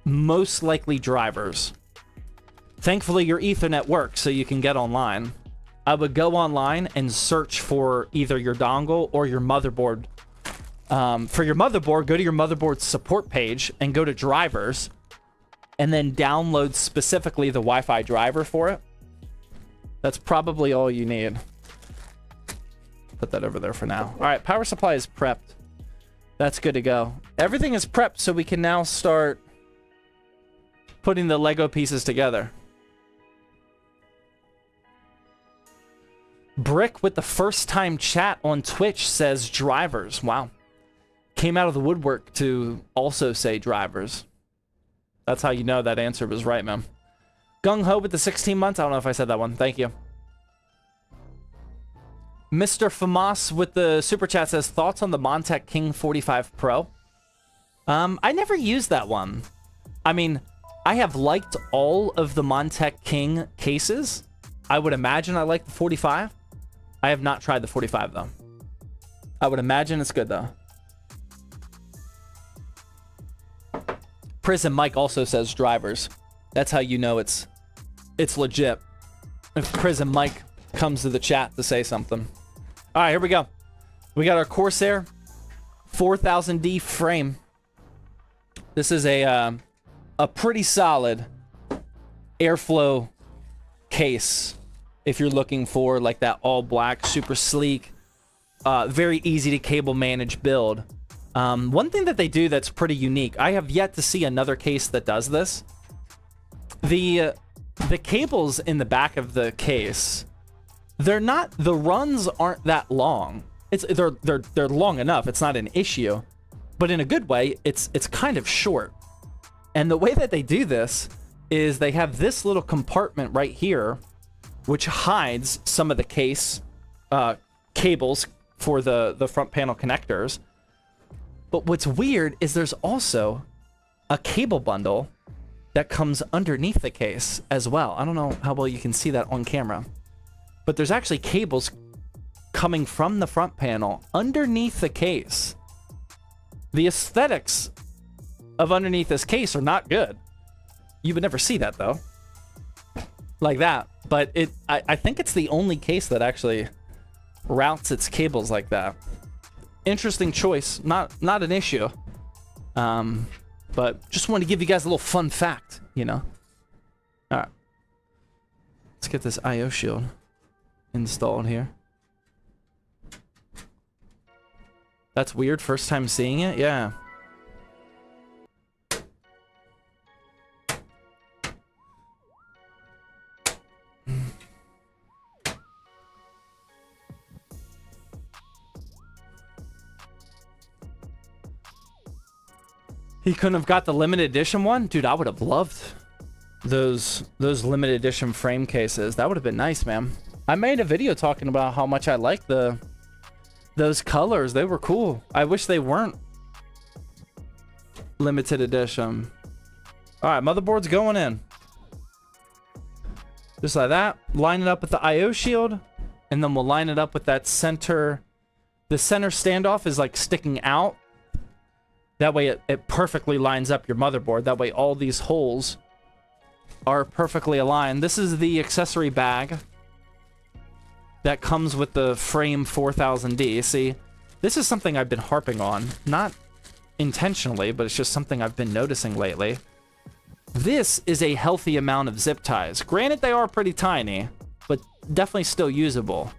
Most likely drivers. Thankfully, your Ethernet works, so you can get online. I would go online and search for either your dongle or your motherboard. For your motherboard, go to your motherboard support page and go to drivers, and then download specifically the Wi-Fi driver for it. That's probably all you need. Put that over there for now. All right, power supply is prepped. That's good to go. Everything is prepped, so we can now start putting the Lego pieces together. Brick with the first time chat on Twitch says drivers. Wow. Came out of the woodwork to also say drivers. That's how you know that answer was right, man. Gung Ho with the 16 months. I don't know if I said that one. Thank you. Mr. Famas with the super chat says, thoughts on the Montech King 45 Pro? I never used that one. I mean, I have liked all of the Montech King cases. I would imagine I like the 45. I have not tried the 45 though. I would imagine it's good though. Prison Mike also says drivers. That's how you know it's legit. If Prison Mike comes to the chat to say something. All right, here we go. We got our Corsair 4000D frame. This is a pretty solid airflow case if you're looking for like that all black, super sleek, very easy to cable manage build. One thing that they do that's pretty unique, I have yet to see another case that does this. The cables in the back of the case, the runs aren't that long. They're long enough. It's not an issue, but in a good way, it's kind of short. And the way that they do this is they have this little compartment right here, which hides some of the case cables for the front panel connectors. But what's weird is there's also a cable bundle that comes underneath the case as well. I don't know how well you can see that on camera, but there's actually cables coming from the front panel underneath the case. The aesthetics of underneath this case are not good. You would never see that though, like that. But I think it's the only case that actually routes its cables like that. Interesting choice, not an issue. But just wanted to give you guys a little fun fact, you know. All right, let's get this IO shield installed here. That's weird. First time seeing it, yeah. He couldn't have got the limited edition one? Dude, I would have loved those limited edition frame cases. That would have been nice, man. I made a video talking about how much I like those colors. They were cool. I wish they weren't limited edition. All right, motherboard's going in. Just like that. Line it up with the IO shield, and then we'll line it up with that center. The center standoff is like sticking out. That way it perfectly lines up your motherboard. That way all these holes are perfectly aligned. This is the accessory bag that comes with the frame 4000D. See, this is something I've been harping on. Not intentionally, but it's just something I've been noticing lately. This is a healthy amount of zip ties. Granted, they are pretty tiny, but definitely still usable.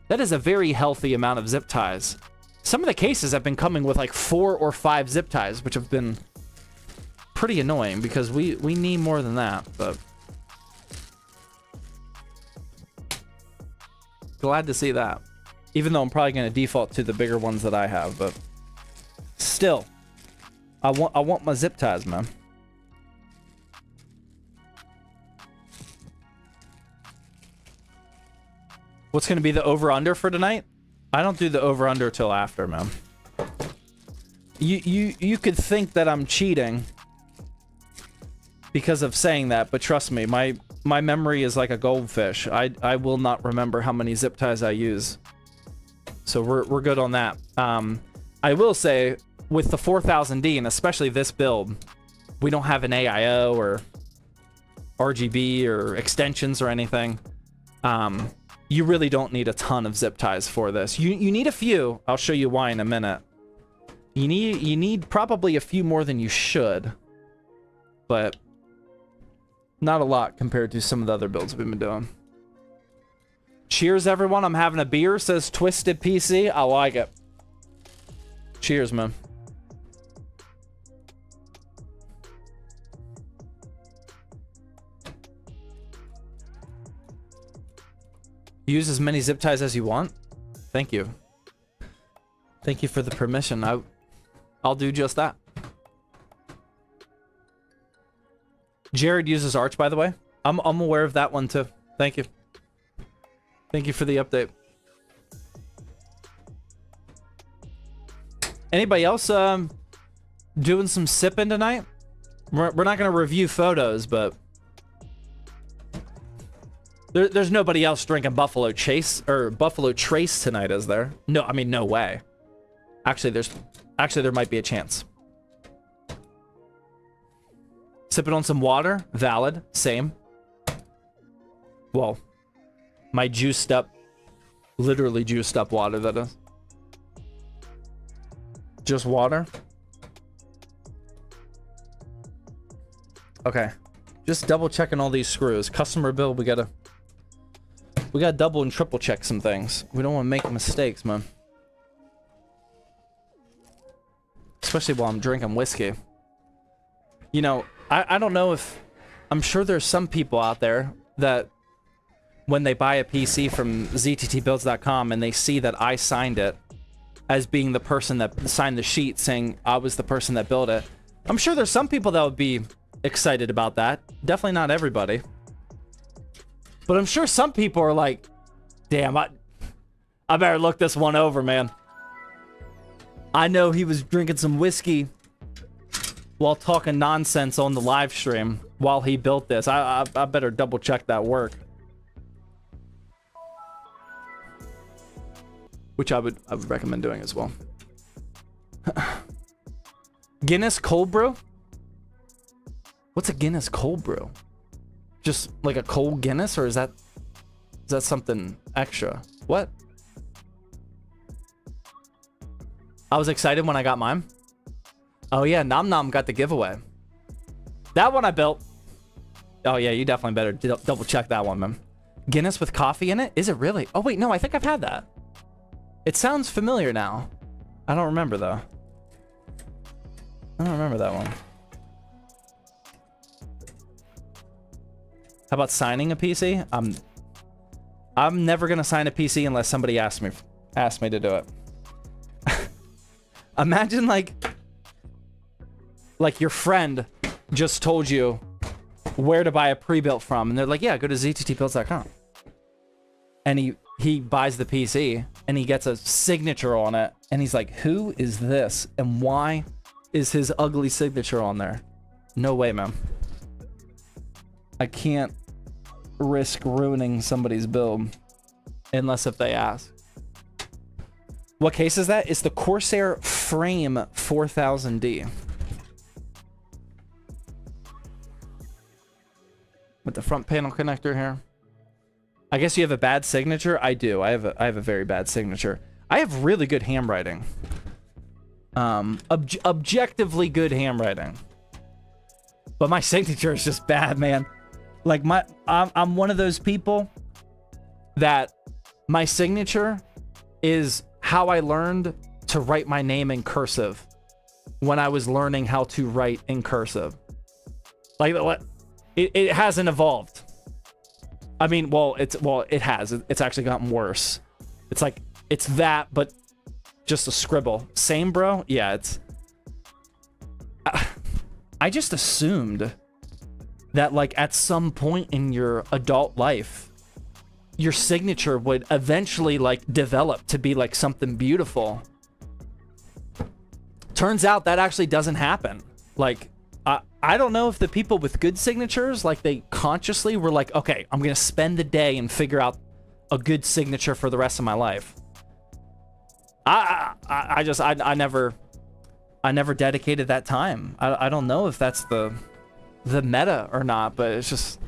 That is a very healthy amount of zip ties. Some of the cases have been coming with like 4 or 5 zip ties, which have been pretty annoying because we need more than that, but glad to see that. Even though I'm probably going to default to the bigger ones that I have, but still, I want my zip ties, man. What's going to be the over-under for tonight? I don't do the over-under till after, man. You could think that I'm cheating because of saying that, but trust me, my memory is like a goldfish. I will not remember how many zip ties I use. So we're good on that. I will say, with the 4000D, and especially this build, we don't have an AIO or RGB or extensions or anything. You really don't need a ton of zip ties for this. You need a few. I'll show you why in a minute. You need probably a few more than you should, but not a lot compared to some of the other builds we've been doing. Cheers, everyone. I'm having a beer, says Twisted PC. I like it. Cheers, man. Use as many zip ties as you want. Thank you. Thank you for the permission. I'll do just that. Jared uses Arch, by the way. I'm aware of that one too. Thank you. Thank you for the update. Anybody else doing some sipping tonight? We're not gonna review photos, but there's nobody else drinking Buffalo Chase or Buffalo Trace tonight, is there? No, I mean, no way. Actually, there might be a chance. Sipping on some water, valid, same. Well, my juiced up, literally juiced up water, that is. Just water. Okay, just double checking all these screws. Customer bill, we gotta double and triple check some things. We don't want to make mistakes, man. Especially while I'm drinking whiskey. You know, I don't know if... I'm sure there's some people out there that when they buy a PC from zttbuilds.com and they see that I signed it as being the person that signed the sheet saying I was the person that built it. I'm sure there's some people that would be excited about that. Definitely not everybody. But I'm sure some people are like, damn, I better look this one over, man. I know he was drinking some whiskey while talking nonsense on the live stream while he built this. I better double check that work. Which I would recommend doing as well. Guinness cold brew? What's a Guinness cold brew? Just like a cold Guinness, or is that something extra? What? I was excited when I got mine. Oh yeah, Nom Nom got the giveaway. That one I built. Oh yeah, you definitely better double check that one, man. Guinness with coffee in it? Is it really? Oh wait, no, I think I've had that. It sounds familiar now. I don't remember though. I don't remember that one. How about signing a PC? I'm never gonna sign a PC unless somebody asks me to do it. Imagine like your friend just told you where to buy a pre-built from, and they're like, yeah, go to zttbuilds.com. And he buys the PC, and he gets a signature on it, and he's like, who is this? And why is his ugly signature on there? No way, man. I can't risk ruining somebody's build unless if they ask. What case is that? It's the Corsair frame 4000D. With the front panel connector here. I guess you have a bad signature? I do. I have a very bad signature. I have really good handwriting. Objectively good handwriting. But my signature is just bad, man. Like I'm one of those people that my signature is how I learned to write my name in cursive when I was learning how to write in cursive. Like what? It hasn't evolved. I mean, it has. It's actually gotten worse. It's like it's that, but just a scribble. Same, bro. Yeah, it's. I just assumed that like at some point in your adult life, your signature would eventually like develop to be like something beautiful. Turns out that actually doesn't happen. Like, I don't know if the people with good signatures, like they consciously were like, okay, I'm going to spend the day and figure out a good signature for the rest of my life. I never dedicated that time. I don't know if that's the meta or not, but it's just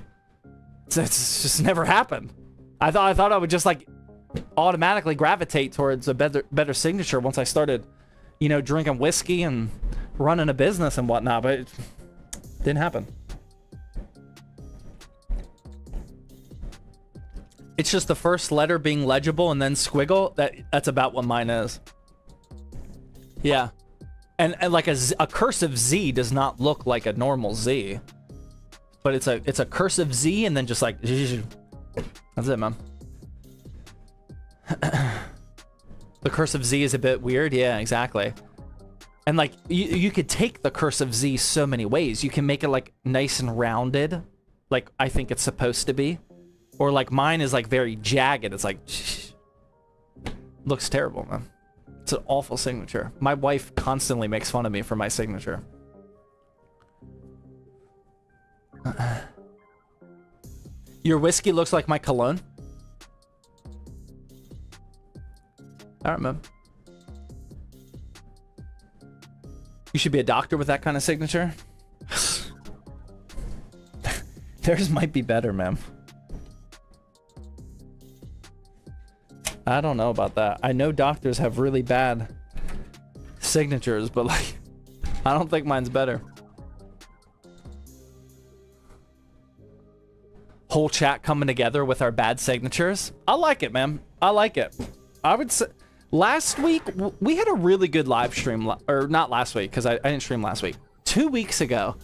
never happened. I thought I would just like automatically gravitate towards a better signature once I started, you know, drinking whiskey and running a business and whatnot, but it didn't happen. It's just the first letter being legible and then squiggle. That's about what mine is. Yeah. And like a cursive Z does not look like a normal Z. But it's a cursive Z and then just like that's it, man. The cursive Z is a bit weird. Yeah, exactly. And like you could take the cursive Z so many ways. You can make it like nice and rounded, like I think it's supposed to be. Or like mine is like very jagged. It's like looks terrible, man. It's an awful signature. My wife constantly makes fun of me for my signature. Your whiskey looks like my cologne. All right, man. You should be a doctor with that kind of signature. Theirs might be better, man. I don't know about that. I know doctors have really bad signatures, but like, I don't think mine's better. Whole chat coming together with our bad signatures. I like it, man. I like it. I would say last week we had a really good live stream, or not last week because I didn't stream last week. 2 weeks ago,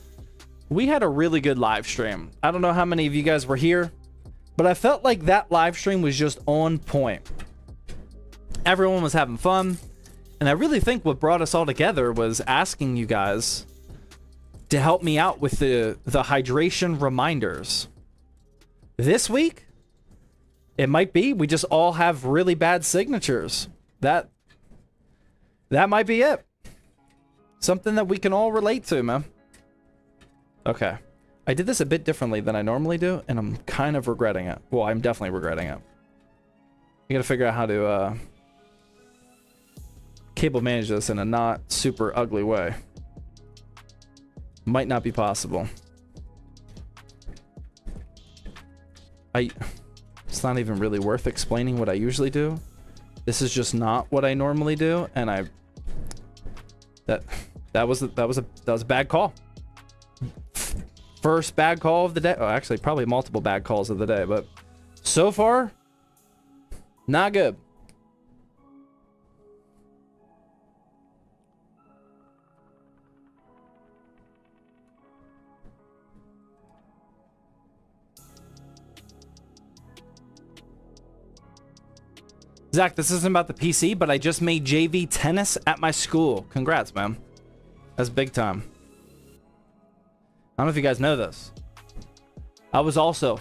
we had a really good live stream. I don't know how many of you guys were here, but I felt like that live stream was just on point. Everyone was having fun, and I really think what brought us all together was asking you guys to help me out with the hydration reminders. This week, it might be we just all have really bad signatures. That might be it. Something that we can all relate to, man. Okay. I did this a bit differently than I normally do, and I'm kind of regretting it. Well, I'm definitely regretting it. I gotta figure out how to cable manage this in a not super ugly way. Might not be possible. It's not even really worth explaining what I usually do. This is just not what I normally do, and that was a bad call. First bad call of the day. Oh, actually, probably multiple bad calls of the day, but so far, not good. Zach, this isn't about the PC, but I just made JV tennis at my school. Congrats, man. That's big time. I don't know if you guys know this. I was also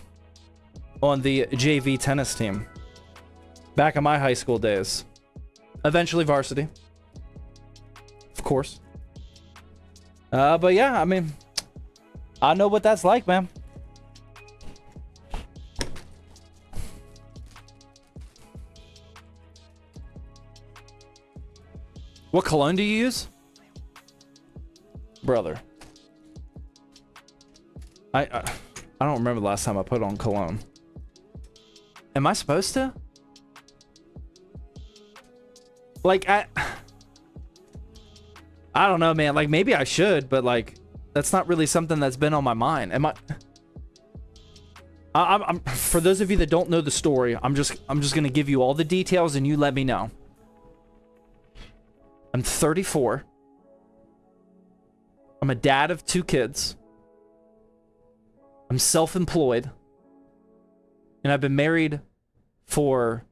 on the JV tennis team back in my high school days. Eventually varsity. Of course. But yeah, I mean, I know what that's like, man. What cologne do you use? Brother. I don't remember the last time I put on cologne. Am I supposed to? Like, I don't know, man. Like, maybe I should, but like, that's not really something that's been on my mind. Am I? I'm for those of you that don't know the story, I'm just gonna give you all the details and you let me know. I'm 34. I'm a dad of 2 kids. I'm self-employed. And I've been married for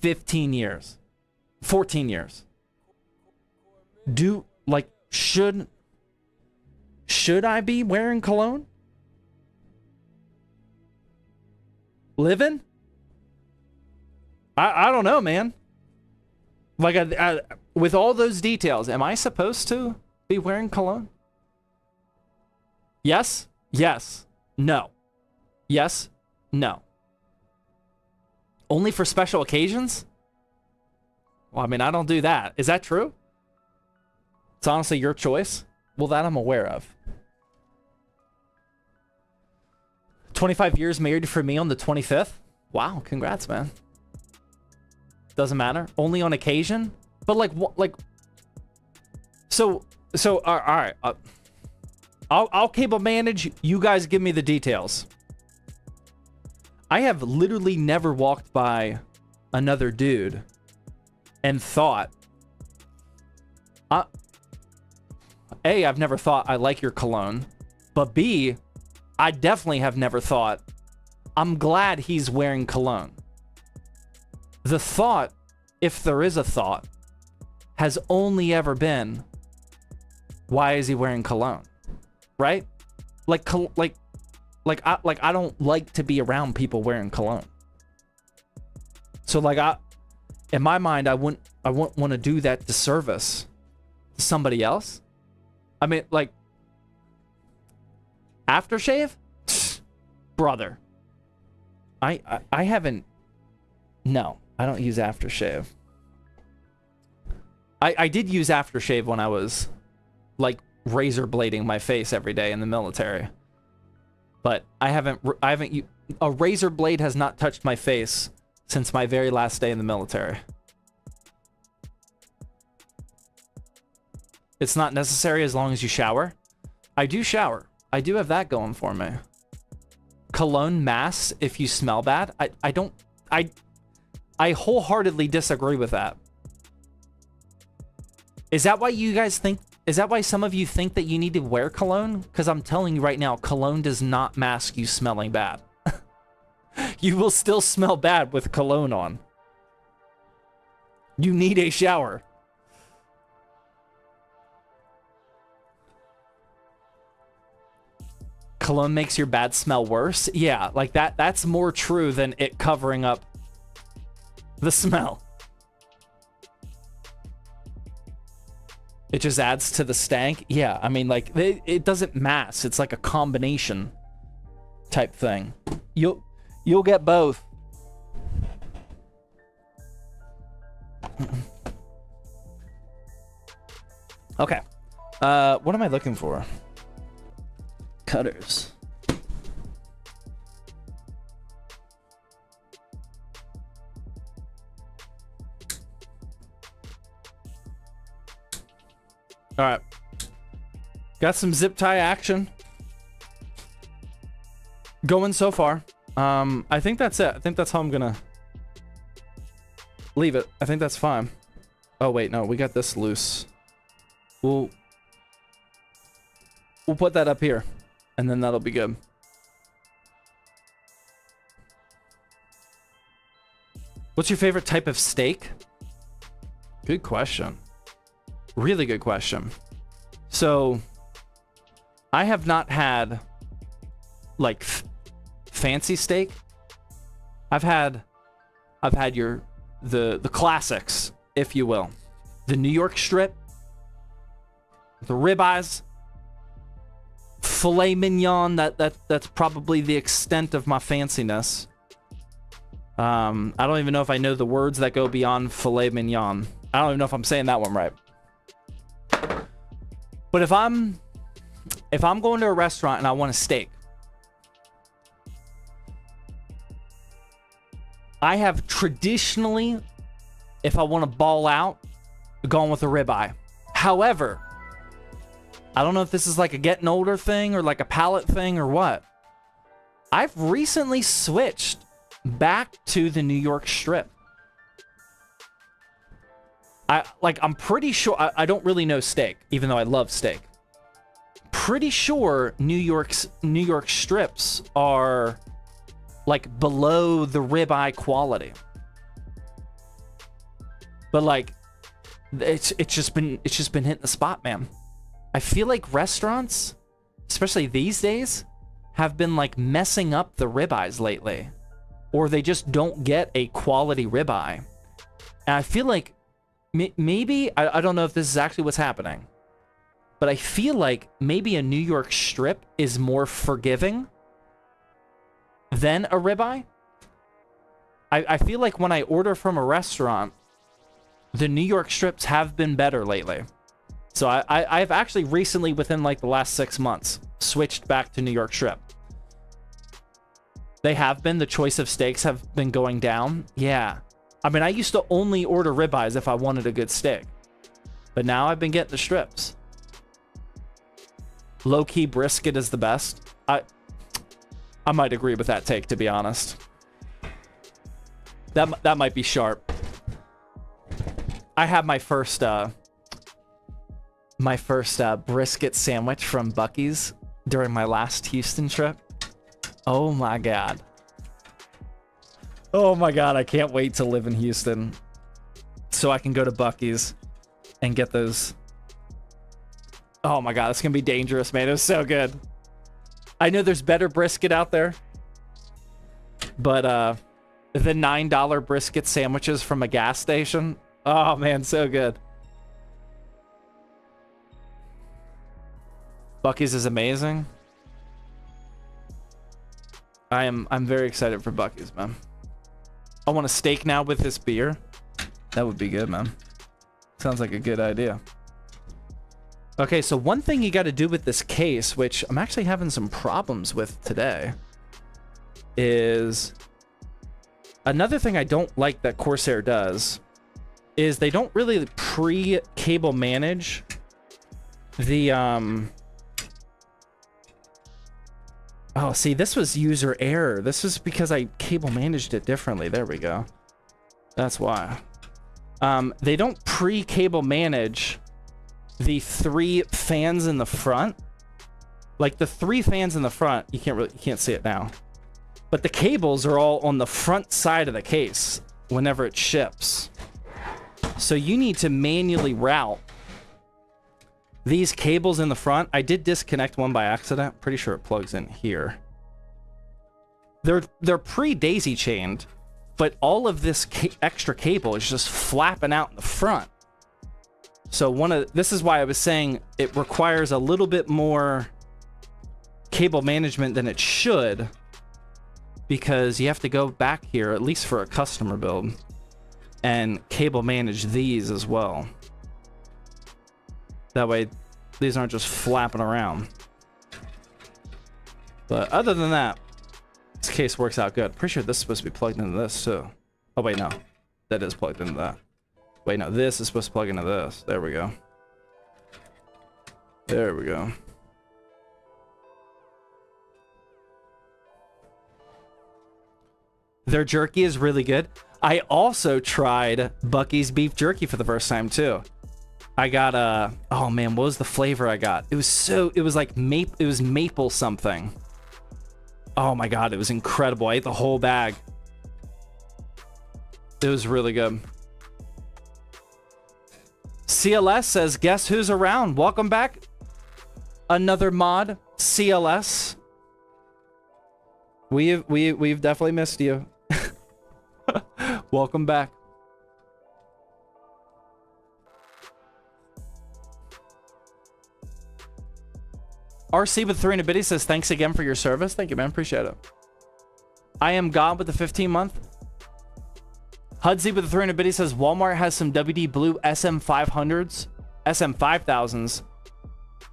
15 years. 14 years. Should I be wearing cologne? Living? I don't know, man. Like, with all those details, am I supposed to be wearing cologne? Yes? Yes. No. Yes? No. Only for special occasions? Well, I mean, I don't do that. Is that true? It's honestly your choice. Well, that I'm aware of. 25 years married for me on the 25th. Wow, congrats, man. Doesn't matter. Only on occasion. But like, what? Like, so, all right. I'll cable manage. You guys give me the details. I have literally never walked by another dude and thought, A, I've never thought I like your cologne, but B, I definitely have never thought, I'm glad he's wearing cologne. The thought, if there is a thought, has only ever been, why is he wearing cologne? Right? I don't like to be around people wearing cologne. So like, in my mind, I wouldn't want to do that disservice to somebody else. I mean, like, aftershave? Brother. I haven't, no, I don't use aftershave. I did use aftershave when I was, like, razor blading my face every day in the military. But a razor blade has not touched my face since my very last day in the military. It's not necessary as long as you shower. I do shower. I do have that going for me. Cologne masks if you smell bad. I wholeheartedly disagree with that. Is that why you guys think, is that why some of you think that you need to wear cologne? Because I'm telling you right now, cologne does not mask you smelling bad. You will still smell bad with cologne on. You need a shower. Cologne makes your bad smell worse? Yeah, like that's more true than it covering up the smell. It just adds to the stank? Yeah, I mean, like, it doesn't mask. It's like a combination type thing. You'll get both. Okay. What am I looking for? Cutters. All right. Got some zip tie action going so far. I think that's it. I think that's how I'm gonna leave it. I think that's fine. Oh wait, no, we got this loose. We'll put that up here, and then that'll be good. What's your favorite type of steak? Good question. Really good question. So, I have not had, like, fancy steak. I've had the classics, if you will. The New York strip, the ribeyes, filet mignon. That's probably the extent of my fanciness. I don't even know if I know the words that go beyond filet mignon. I don't even know if I'm saying that one right. But if I'm going to a restaurant and I want a steak, I have traditionally, if I want to ball out, gone with a ribeye. However, I don't know if this is like a getting older thing or like a palate thing or what. I've recently switched back to the New York strip. I'm pretty sure, I don't really know steak, even though I love steak. Pretty sure New York strips are like below the ribeye quality. But like, it's just been hitting the spot, man. I feel like restaurants, especially these days, have been like messing up the ribeyes lately, or they just don't get a quality ribeye. And I feel like maybe, I don't know if this is actually what's happening, but I feel like maybe a New York strip is more forgiving than a ribeye. I feel like when I order from a restaurant, the New York strips have been better lately. So I've actually recently, within like the last 6 months, switched back to New York strip. They have been, the choice of steaks have been going down. Yeah. I mean, I used to only order ribeyes if I wanted a good steak. But now I've been getting the strips. Low-key brisket is the best. I might agree with that take, to be honest. That might be sharp. I had my first brisket sandwich from Buc-ee's during my last Houston trip. Oh my god. Oh my god, I can't wait to live in Houston so I can go to Buc-ee's and get those. Oh my god, it's gonna be dangerous, man. It was so good. I know there's better brisket out there, but the $9 brisket sandwiches from a gas station, oh man, so good. Buc-ee's is amazing. I'm very excited for Buc-ee's, man. I want a steak now with this beer. That would be good, man. Sounds like a good idea. Okay, so one thing you got to do with this case, which I'm actually having some problems with today, is another thing I don't like that Corsair does is they don't really pre-cable manage the oh, see, this was user error. This is because I cable managed it differently. There we go. That's why. They don't pre-cable manage the 3 fans in the front. Like the 3 fans in the front, you can't see it now. But the cables are all on the front side of the case whenever it ships. So you need to manually route these cables in the front. I did disconnect one by accident. Pretty sure it plugs in here. They're pre-daisy chained, but all of this extra cable is just flapping out in the front. So this is why I was saying it requires a little bit more cable management than it should, because you have to go back here, at least for a customer build, and cable manage these as well. That way these aren't just flapping around. But other than that, this case works out good. Pretty sure this is supposed to be plugged into this too. Oh wait, no. That is plugged into that. Wait, no, this is supposed to plug into this. There we go. There we go. Their jerky is really good. I also tried Buc-ee's beef jerky for the first time too. I got oh man, what was the flavor I got? It was like maple something. Oh my god, it was incredible. I ate the whole bag. It was really good. CLS says, guess who's around? Welcome back. Another mod, CLS. We've definitely missed you. Welcome back. RC with 300 biddies says, thanks again for your service. Thank you, man. Appreciate it. I am God with the 15 month. Hudsy with the 300 biddy says Walmart has some WD Blue SM500s, SM5000s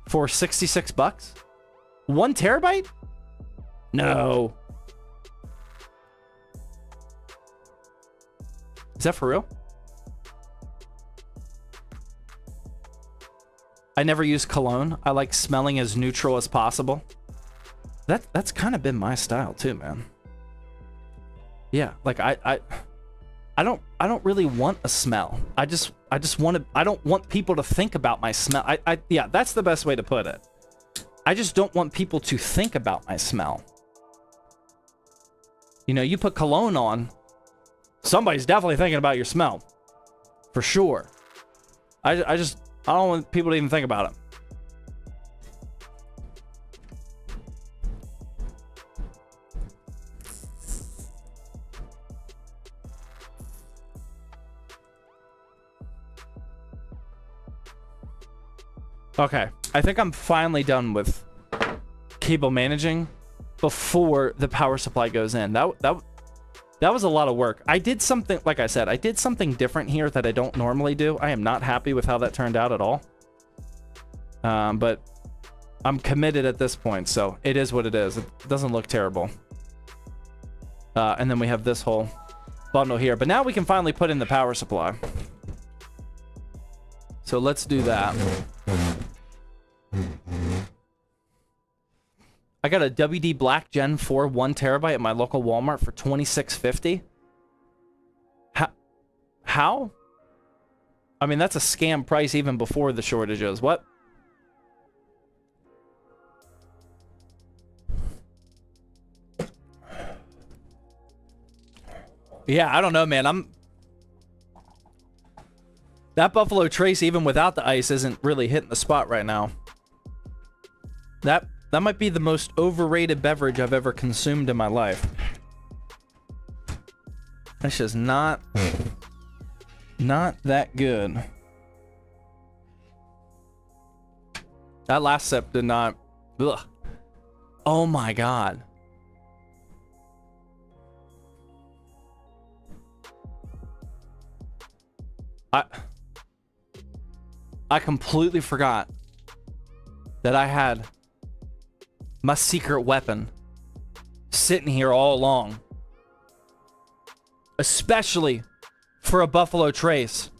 for 66 bucks. 1 terabyte? No. Is that for real? I never use cologne. I like smelling as neutral as possible. That's kind of been my style too, man. Yeah, like I don't really want a smell. I just want to. I don't want people to think about my smell. Yeah, that's the best way to put it. I just don't want people to think about my smell. You know, you put cologne on, somebody's definitely thinking about your smell, for sure. I don't want people to even think about it. Okay, I think I'm finally done with cable managing before the power supply goes in. That was a lot of work. I did something, like I said, I did something different here that I don't normally do. I am not happy with how that turned out at all. But I'm committed at this point, so it is what it is. It doesn't look terrible. And then we have this whole bundle here. But now we can finally put in the power supply. So let's do that. I got a WD Black Gen 4 1 terabyte at my local Walmart for $26.50. How? I mean, that's a scam price even before the shortages. What? Yeah, I don't know, man. That Buffalo Trace, even without the ice, isn't really hitting the spot right now. That might be the most overrated beverage I've ever consumed in my life. That's just not that good. That last sip did not. Ugh. Oh my god. I completely forgot that I had my secret weapon sitting here all along. Especially for a Buffalo Trace.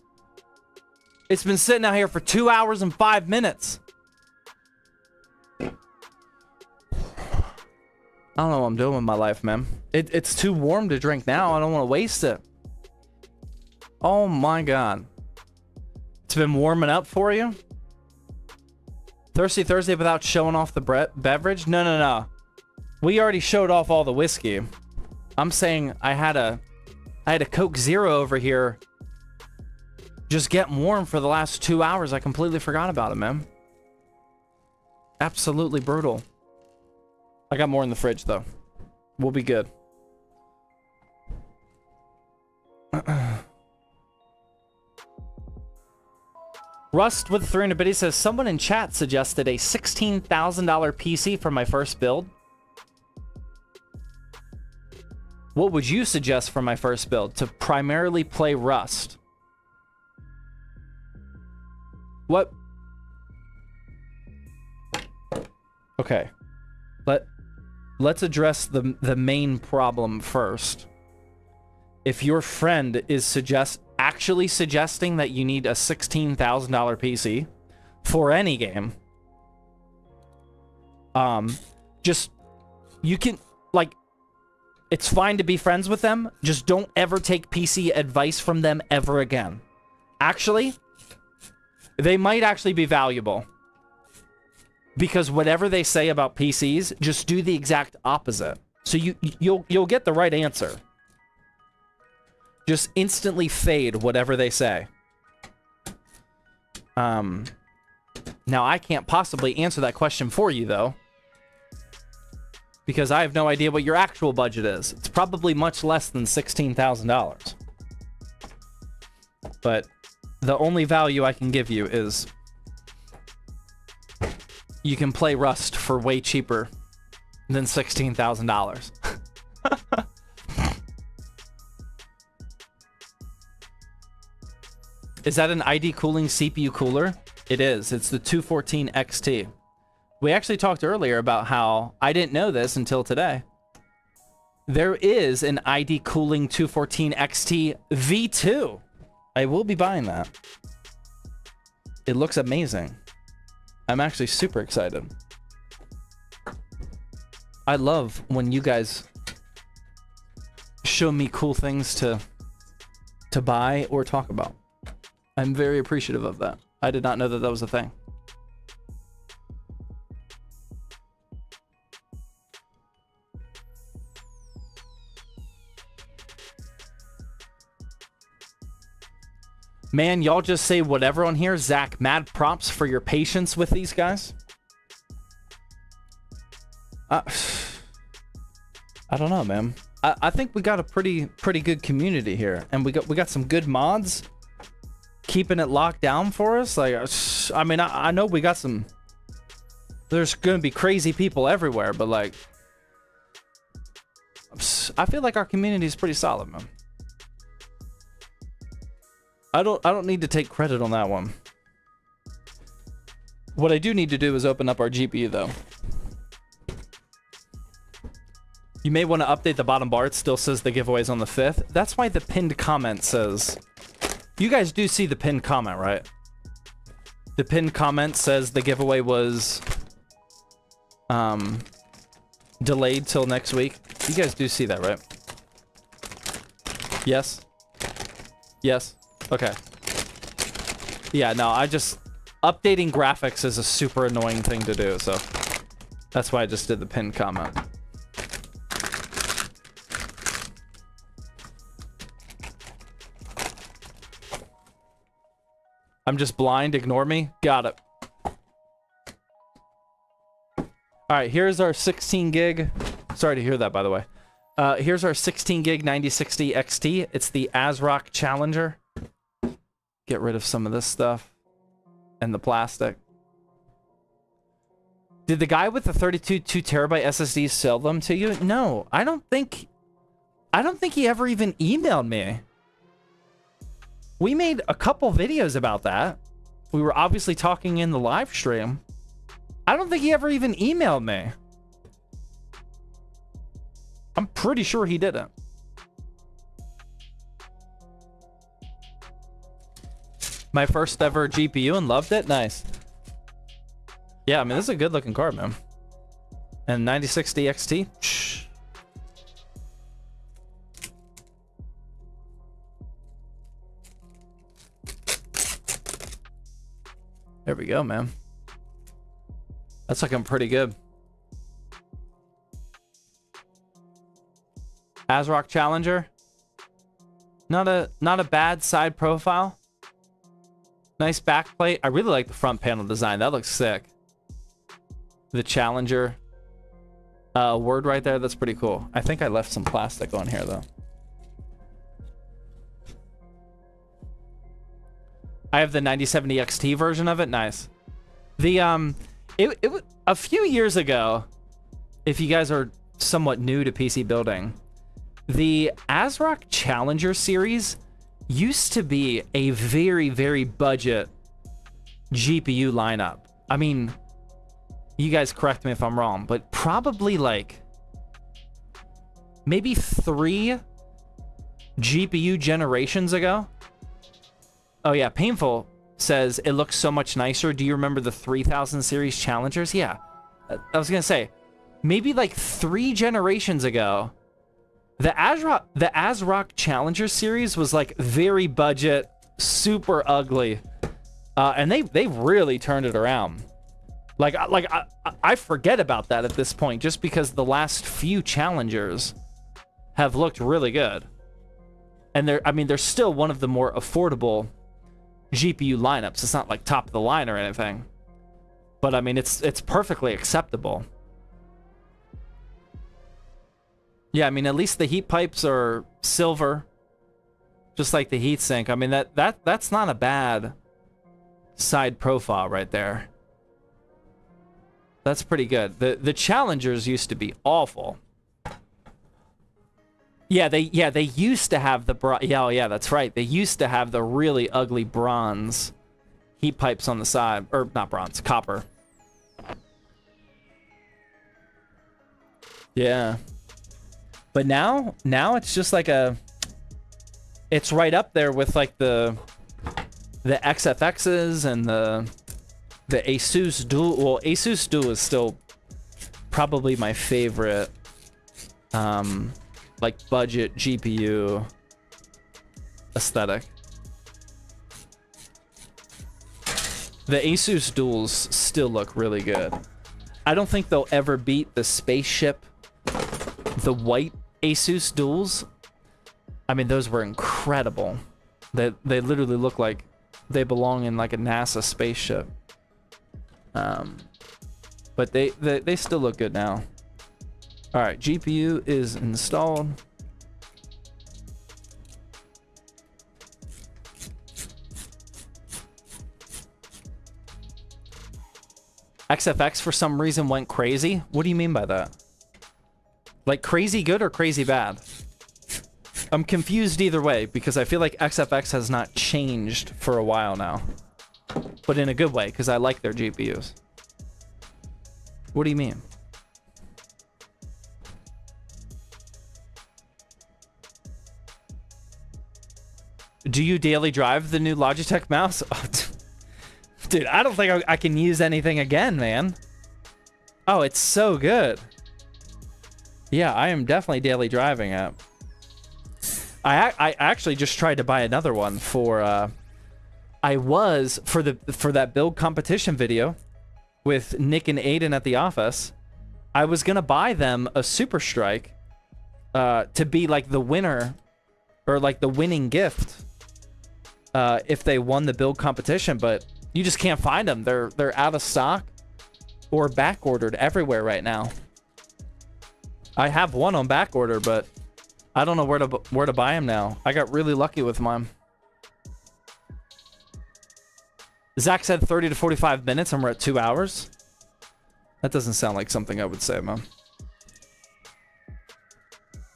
It's been sitting out here for 2 hours and 5 minutes. I don't know what I'm doing with my life, man. It's too warm to drink now. I don't want to waste it. Oh my god. It's been warming up for you? Thirsty Thursday without showing off the beverage? No. We already showed off all the whiskey. I'm saying I had a Coke Zero over here just getting warm for the last 2 hours. I completely forgot about it, man. Absolutely brutal. I got more in the fridge, though. We'll be good. Rust with 300 biddy says, someone in chat suggested a $16,000 PC for my first build. What would you suggest for my first build? To primarily play Rust. What? Okay. Let's address the main problem first. If your friend is actually suggesting that you need a $16,000 PC for any game, just, you can, like, it's fine to be friends with them. Just don't ever take PC advice from them ever again. Actually, they might actually be valuable. Because whatever they say about PCs, just do the exact opposite. So you'll get the right answer. Just instantly fade whatever they say. Now, I can't possibly answer that question for you, though. Because I have no idea what your actual budget is. It's probably much less than $16,000. But the only value I can give you is you can play Rust for way cheaper than $16,000. Is that an ID cooling CPU cooler? It is. It's the 214 XT. We actually talked earlier about how I didn't know this until today. There is an ID cooling 214 XT V2. I will be buying that. It looks amazing. I'm actually super excited. I love when you guys show me cool things to buy or talk about. I'm very appreciative of that. I did not know that that was a thing. Man, y'all just say whatever on here. Zach, mad props for your patience with these guys. I don't know, man. I think we got a pretty good community here, and we got some good mods keeping it locked down for us. Like, I mean, I know we got some. There's gonna be crazy people everywhere, but like, I feel like our community is pretty solid, man. I don't need to take credit on that one. What I do need to do is open up our GPU though. You may want to update the bottom bar. It still says the giveaway's on the 5th. That's why the pinned comment says... You guys do see the pinned comment, right? The pinned comment says the giveaway was... delayed till next week. You guys do see that, right? Yes? Yes? Okay. Yeah, no, I just... Updating graphics is a super annoying thing to do, so... That's why I just did the pinned comment. I'm just blind, ignore me. Got it. Alright, here's our 16 gig. Sorry to hear that, by the way. Here's our 16 gig 9060 XT. It's the ASRock Challenger. Get rid of some of this stuff. And the plastic. Did the guy with the 32 2TB SSDs sell them to you? No, I don't think he ever even emailed me. We made a couple videos about that. We were obviously talking in the live stream. I don't think he ever even emailed me. I'm pretty sure he didn't. My first ever GPU and loved it. Nice. Yeah, I mean, this is a good looking card, man. And 9060 XT. Shh. There we go, man. That's looking pretty good. ASRock Challenger. Not a bad side profile. Nice backplate. I really like the front panel design. That looks sick. The Challenger word right there. That's pretty cool. I think I left some plastic on here though. I have the 9070 XT version of it. Nice. The it a few years ago, if you guys are somewhat new to PC building, the ASRock Challenger series used to be a very, very budget GPU lineup. I mean, you guys correct me if I'm wrong, but probably like maybe 3 GPU generations ago. Oh yeah, Painful says it looks so much nicer. Do you remember the 3000 series Challengers? Yeah, I was gonna say maybe like 3 generations ago. The ASRock Challenger series was like very budget, super ugly, and they really turned it around. Like I forget about that at this point, just because the last few Challengers have looked really good, and they're still one of the more affordable GPU lineups. It's not like top of the line or anything, but I mean it's perfectly acceptable. Yeah, I mean, at least the heat pipes are silver, just like the heatsink. I mean, that's not a bad side profile right there. That's pretty good. The Challengers used to be awful. Yeah, they used to have the yeah, oh, yeah, that's right. They used to have the really ugly bronze heat pipes on the side, or not bronze, copper. Yeah. But now it's just like it's right up there with like the XFXs and the Asus Dual. Well, Asus Dual is still probably my favorite like budget GPU aesthetic. The Asus Duals still look really good. I don't think they'll ever beat the spaceship, the white Asus Duals. I mean, those were incredible. They literally look like they belong in like a NASA spaceship. But they still look good now. All right, GPU is installed. XFX for some reason went crazy. What do you mean by that? Like crazy good or crazy bad? I'm confused either way because I feel like XFX has not changed for a while now. But in a good way because I like their GPUs. What do you mean? Do you daily drive the new Logitech mouse? Oh, dude, I don't think I can use anything again, man. Oh, it's so good. Yeah, I am definitely daily driving it. I actually just tried to buy another one for I was for that build competition video with Nick and Aiden at the office. I was gonna buy them a Super Strike to be like the winner or like the winning gift if they won the build competition, but you just can't find them. They're out of stock or back ordered everywhere right now. I have one on back order, but I don't know where to buy them now. I got really lucky with mine. Zach said 30 to 45 minutes and we're at 2 hours. That doesn't sound like something I would say, man.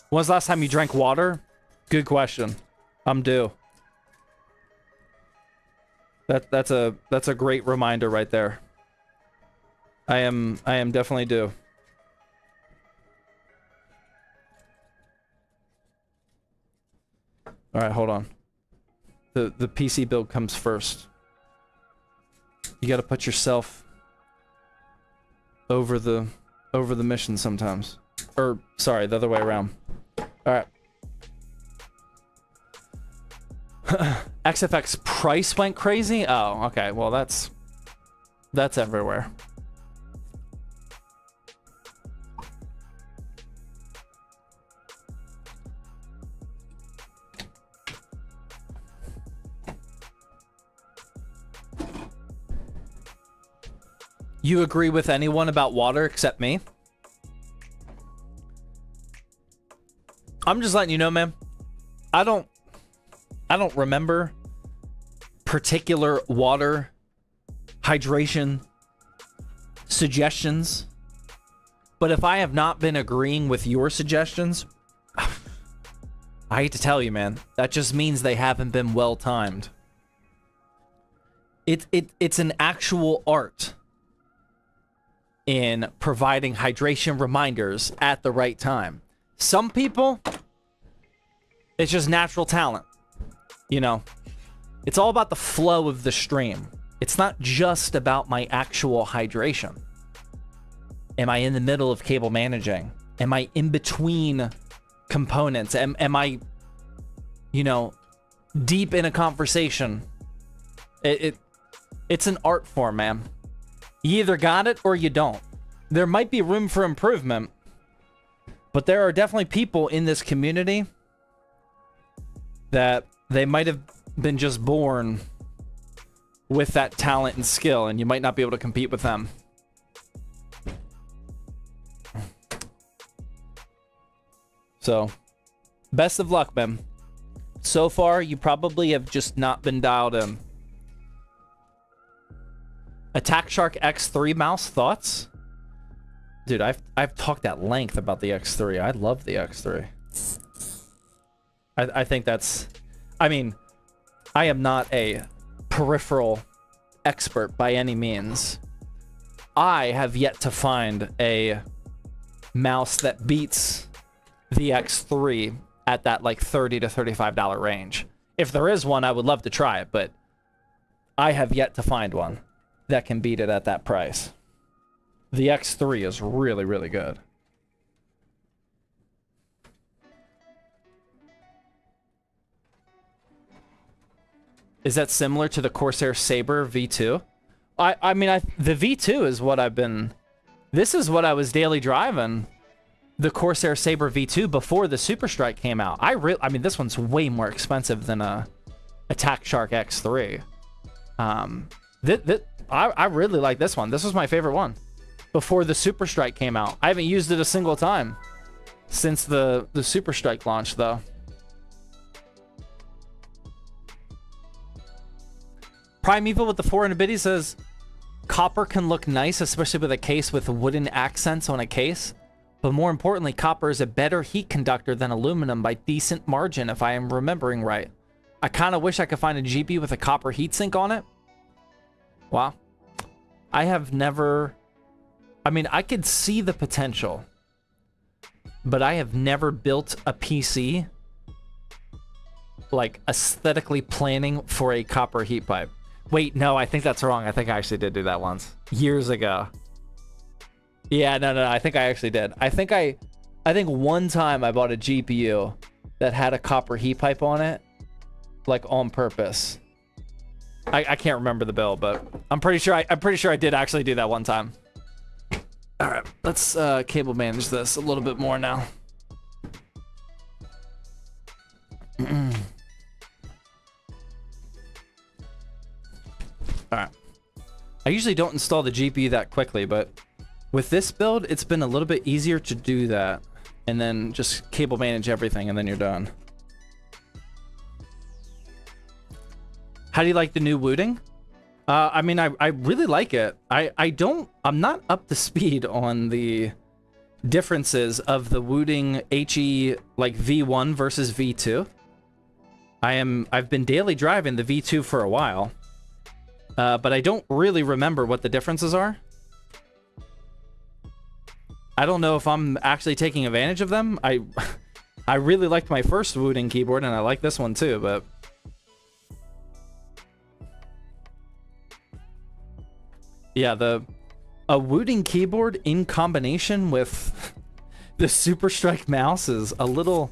When was the last time you drank water? Good question. I'm due. That's a great reminder right there. I am definitely due. All right, hold on. The PC build comes first. You got to put yourself over the mission sometimes. Or sorry, the other way around. All right. XFX price went crazy? Oh, okay. Well, that's everywhere. You agree with anyone about water except me? I'm just letting you know, man. I don't remember particular water hydration suggestions. But if I have not been agreeing with your suggestions, I hate to tell you, man, that just means they haven't been well timed. It's an actual art in providing hydration reminders at the right time. Some people, it's just natural talent. You know, it's all about the flow of the stream. It's not just about my actual hydration. Am I in the middle of cable managing? Am I in between components? Am I, you know, deep in a conversation? It's an art form, man. You either got it or you don't. There might be room for improvement, but there are definitely people in this community that they might have been just born with that talent and skill, and you might not be able to compete with them. So, best of luck, man. So far, you probably have just not been dialed in. Attack Shark X3 mouse, thoughts? Dude, I've talked at length about the X3. I love the X3. I think that's, I mean, I am not a peripheral expert by any means. I have yet to find a mouse that beats the X3 at that like $30 to $35 range. If there is one, I would love to try it, but I have yet to find one that can beat it at that price. The X3 is really, really good. Is that similar to the Corsair Saber V2? I mean, the V2 is what I've been... This is what I was daily driving. The Corsair Saber V2 before the Super Strike came out. I mean, this one's way more expensive than a Attack Shark X3. I really like this one. This was my favorite one before the Super Strike came out. I haven't used it a single time since the Super Strike launch, though. Primeval with the 400 biddy says, copper can look nice, especially with a case with wooden accents on a case. But more importantly, copper is a better heat conductor than aluminum by decent margin, if I am remembering right. I kind of wish I could find a GPU with a copper heatsink on it. Wow. I have never... I mean, I could see the potential, but I have never built a PC like aesthetically planning for a copper heat pipe. Wait, no, I think that's wrong. I think I actually did do that once. Years ago. Yeah, no, I think I actually did. I think one time I bought a GPU that had a copper heat pipe on it, like on purpose. I can't remember the bill, but I'm pretty sure I did actually do that one time. All right, let's cable manage this a little bit more now. All right. I usually don't install the GPU that quickly, but with this build, it's been a little bit easier to do that, and then just cable manage everything, and then you're done. How do you like the new wooting? I mean, I really like it. I'm not up to speed on the differences of the wooting HE like V1 versus V2. I've been daily driving the V2 for a while, but I don't really remember what the differences are. I don't know if I'm actually taking advantage of them. I really liked my first wooting keyboard, and I like this one too, but... Yeah, a wooting keyboard in combination with the Super Strike mouse is a little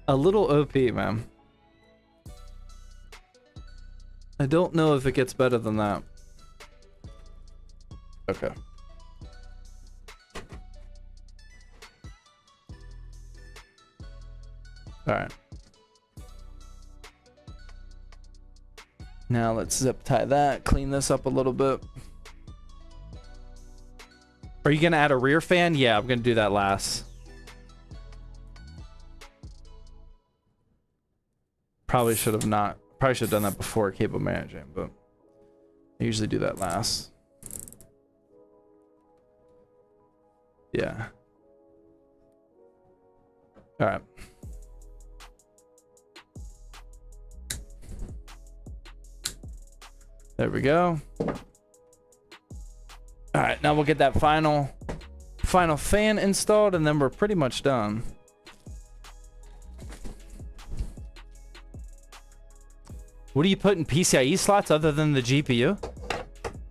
OP, man. I don't know if it gets better than that. Okay. All right. Now let's zip tie that, clean this up a little bit. Are you gonna add a rear fan? Yeah, I'm gonna do that last. Probably should have done that before cable managing, but I usually do that last. Yeah. All right. There we go. All right, now we'll get that final fan installed, and then we're pretty much done. What do you put in PCIe slots other than the GPU?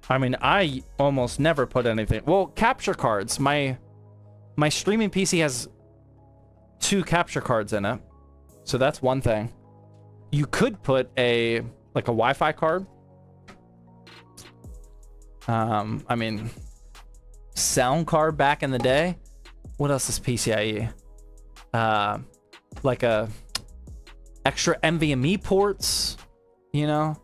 I mean, I almost never put anything. Well, capture cards. My streaming PC has 2 capture cards in it, so that's one thing. You could put like a Wi-Fi card. I mean, sound card back in the day. What else is PCIe? Like a extra NVMe ports, you know?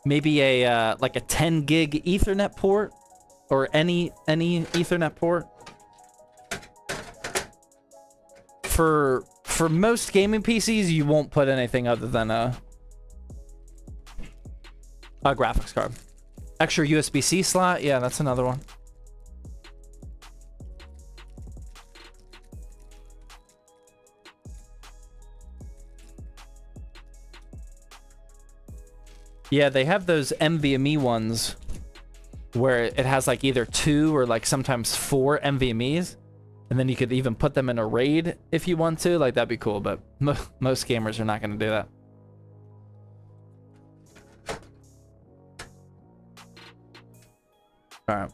Maybe a like a 10 gig Ethernet port, or any Ethernet port. For most gaming PCs, you won't put anything other than a graphics card. Extra USB-C slot, yeah, that's another one. Yeah, they have those NVMe ones where it has like either 2 or like sometimes 4 NVMEs, and then you could even put them in a RAID if you want to. Like, that'd be cool, but most gamers are not going to do that. All right.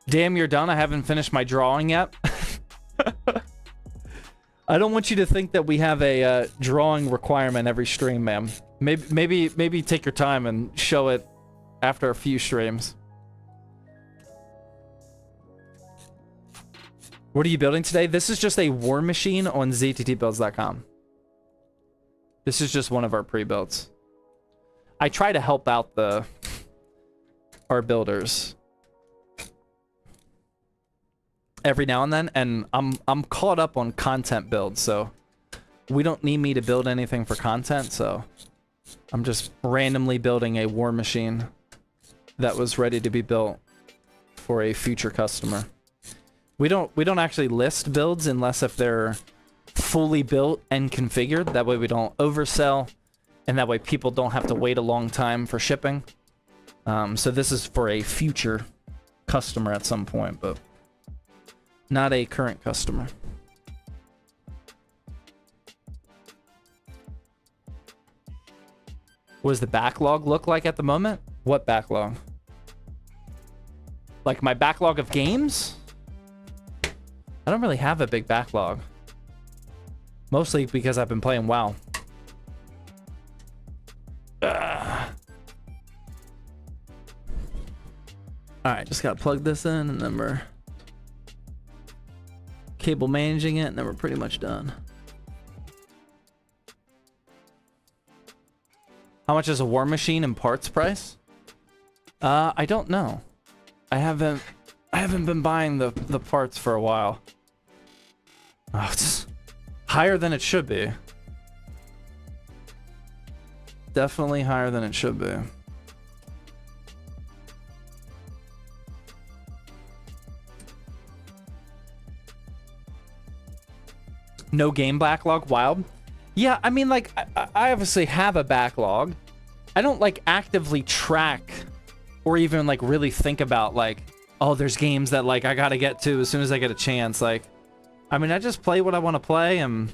Damn, you're done? I haven't finished my drawing yet. I don't want you to think that we have a drawing requirement every stream, ma'am. Maybe take your time and show it after a few streams. What are you building today? This is just a war machine on zttbuilds.com. This is just one of our pre-builds. I try to help out our builders every now and then, and I'm caught up on content builds, so we don't need me to build anything for content, so I'm just randomly building a war machine that was ready to be built for a future customer. We don't actually list builds unless if they're fully built and configured. That way we don't oversell, and that way people don't have to wait a long time for shipping. So this is for a future customer at some point, but not a current customer. What does the backlog look like at the moment? What backlog? Like my backlog of games? I don't really have a big backlog. Mostly because I've been playing WoW. Alright, just gotta plug this in and then we're cable managing it and then we're pretty much done. How much is a war machine in parts price? I don't know. I haven't been buying the parts for a while. Oh, it's higher than it should be. Definitely higher than it should be. No game backlog, wild. Yeah, I mean, like, I obviously have a backlog. I don't, like, actively track or even, like, really think about, like, oh, there's games that, like, I gotta get to as soon as I get a chance. Like, I mean, I just play what I want to play, and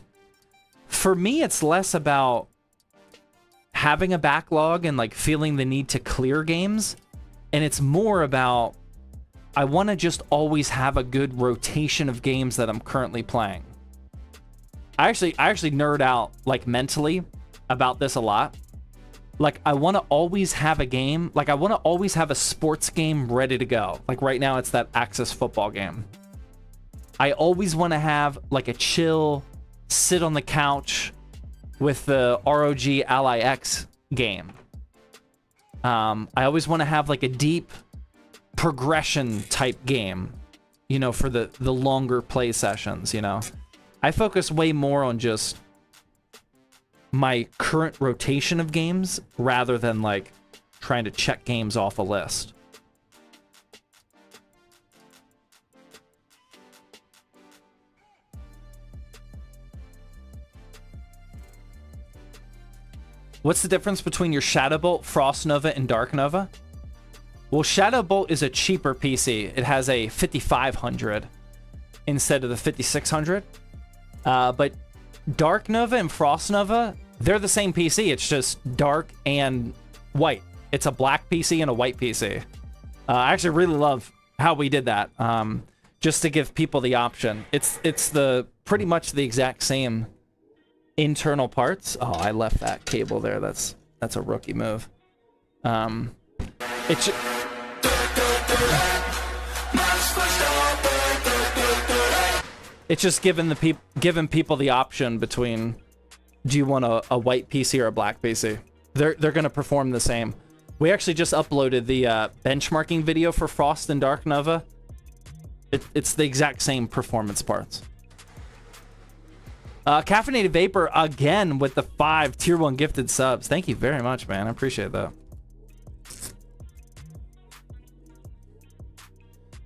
for me, it's less about having a backlog and, like, feeling the need to clear games, and it's more about I want to just always have a good rotation of games that I'm currently playing. I actually nerd out, like, mentally about this a lot. Like, I want to always have a game. Like, I want to always have a sports game ready to go. Like, right now, it's that Axis football game. I always want to have, like, a chill, sit on the couch with the ROG Ally X game. I always want to have, like, a deep progression type game, you know, for the longer play sessions, you know. I focus way more on just my current rotation of games rather than, like, trying to check games off a list. What's the difference between your Shadowbolt, Frost Nova, and Dark Nova? Well, Shadowbolt is a cheaper PC. It has a 5500 instead of the 5600. But Dark Nova and Frost Nova, they're the same PC. It's just dark and white. It's a black PC and a white PC. I actually really love how we did that. Just to give people the option. It's the pretty much the exact same internal parts. Oh, I left that cable there. That's a rookie move. It's just giving people the option between, do you want a white PC or a black PC? They're gonna perform the same. We actually just uploaded the benchmarking video for Frost and Dark Nova. It's the exact same performance parts. Caffeinated Vapor again with the 5 tier 1 gifted subs. Thank you very much, man. I appreciate that.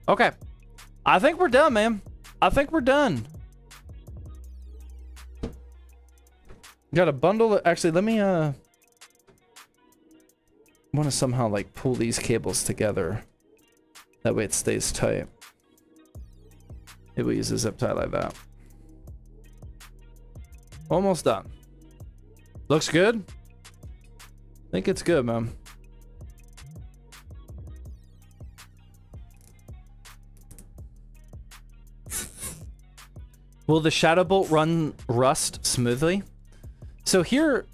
Okay. I think we're done, man. I think we're done. Got a bundle. Actually, let me want to somehow like pull these cables together. That way it stays tight. Maybe we use a zip tie like that. Almost done. Looks good. I think it's good, man. Will the Shadow Bolt run Rust smoothly? So here,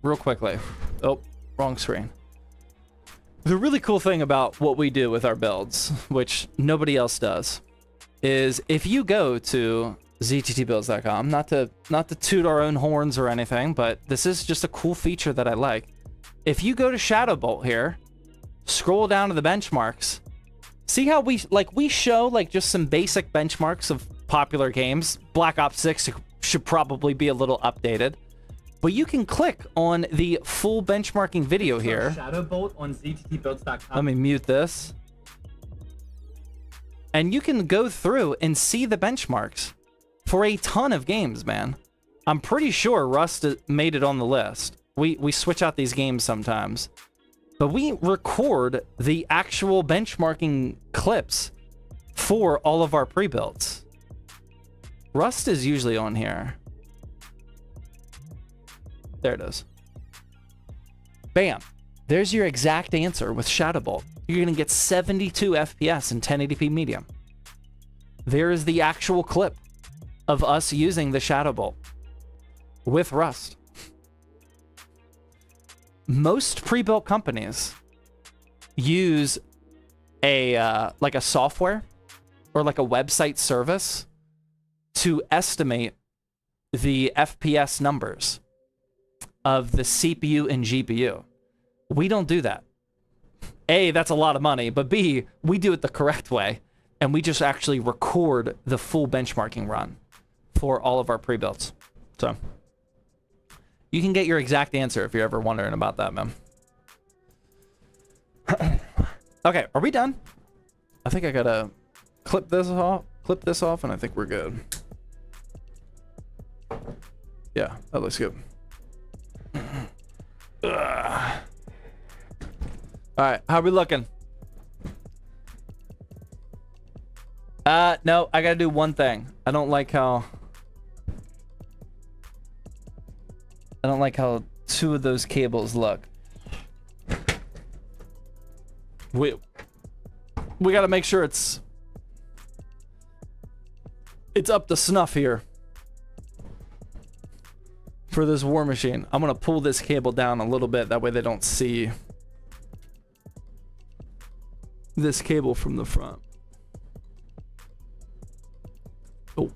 real quickly. Oh, wrong screen. The really cool thing about what we do with our builds, which nobody else does, is if you go to zttbuilds.com, not to toot our own horns or anything, but this is just a cool feature that I like. If you go to Shadow Bolt here, scroll down to the benchmarks, see how we show like just some basic benchmarks of popular games. Black Ops 6 should probably be a little updated. But you can click on the full benchmarking video here. Shadow Bolt on zttbuilds.com. Let me mute this. And you can go through and see the benchmarks for a ton of games, man. I'm pretty sure Rust made it on the list. We switch out these games sometimes. But we record the actual benchmarking clips for all of our pre-builds. Rust is usually on here. There it is. Bam. There's your exact answer with Shadow Bolt. You're going to get 72 FPS in 1080p medium. There is the actual clip of us using the Shadow Bolt with Rust. Most pre-built companies use a like a software or like a website service to estimate the FPS numbers of the CPU and GPU. We don't do that. A, that's a lot of money, but B, we do it the correct way, and we just actually record the full benchmarking run for all of our pre-builds. So you can get your exact answer if you're ever wondering about that, man. Okay, are we done? I think I gotta clip this off, and I think we're good. Yeah, that looks good. All right, how are we looking? No, I gotta do one thing. I don't like how two of those cables look. We gotta make sure it's up to snuff here for this war machine. I'm gonna pull this cable down a little bit, that way they don't see this cable from the front. Oh.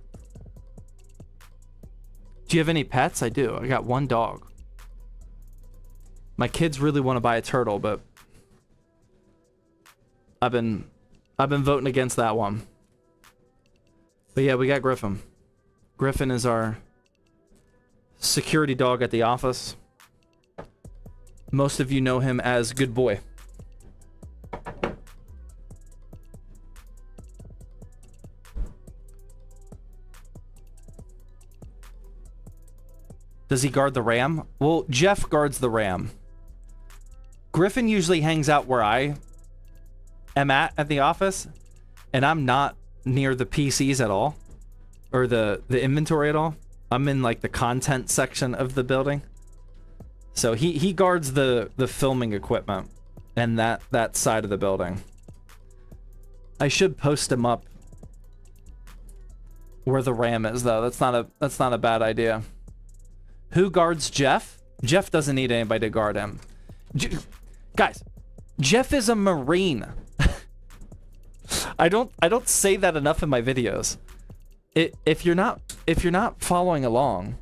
Do you have any pets? I do. I got one dog. My kids really want to buy a turtle, but I've been voting against that one. But yeah, we got Griffin. Griffin is our security dog at the office. Most of you know him as Good Boy. Does he guard the RAM? Well, Jeff guards the RAM. Griffin usually hangs out where I am at the office, and I'm not near the PCs at all, or the inventory at all. I'm in like the content section of the building. So he guards the filming equipment and that side of the building. I should post him up where the RAM is though. That's not a bad idea. Who guards Jeff? Jeff doesn't need anybody to guard him. Guys, Jeff is a Marine. I don't say that enough in my videos. If you're not following along,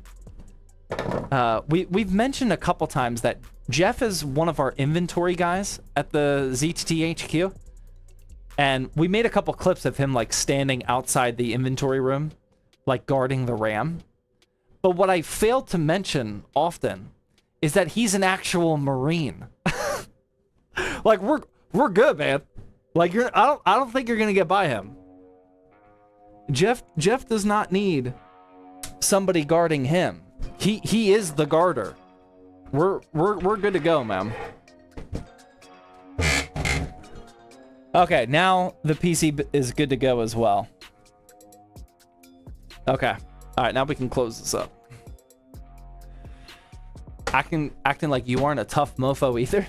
we've mentioned a couple times that Jeff is one of our inventory guys at the ZTT HQ, and we made a couple clips of him like standing outside the inventory room, like guarding the RAM. But what I failed to mention often is that he's an actual Marine. Like we're good, man. Like I don't think you're gonna get by him. Jeff does not need somebody guarding him. He is the garter. We're good to go, man. Okay, now the PC is good to go as well. Okay. All right, now we can close this up. Acting like you aren't a tough mofo either.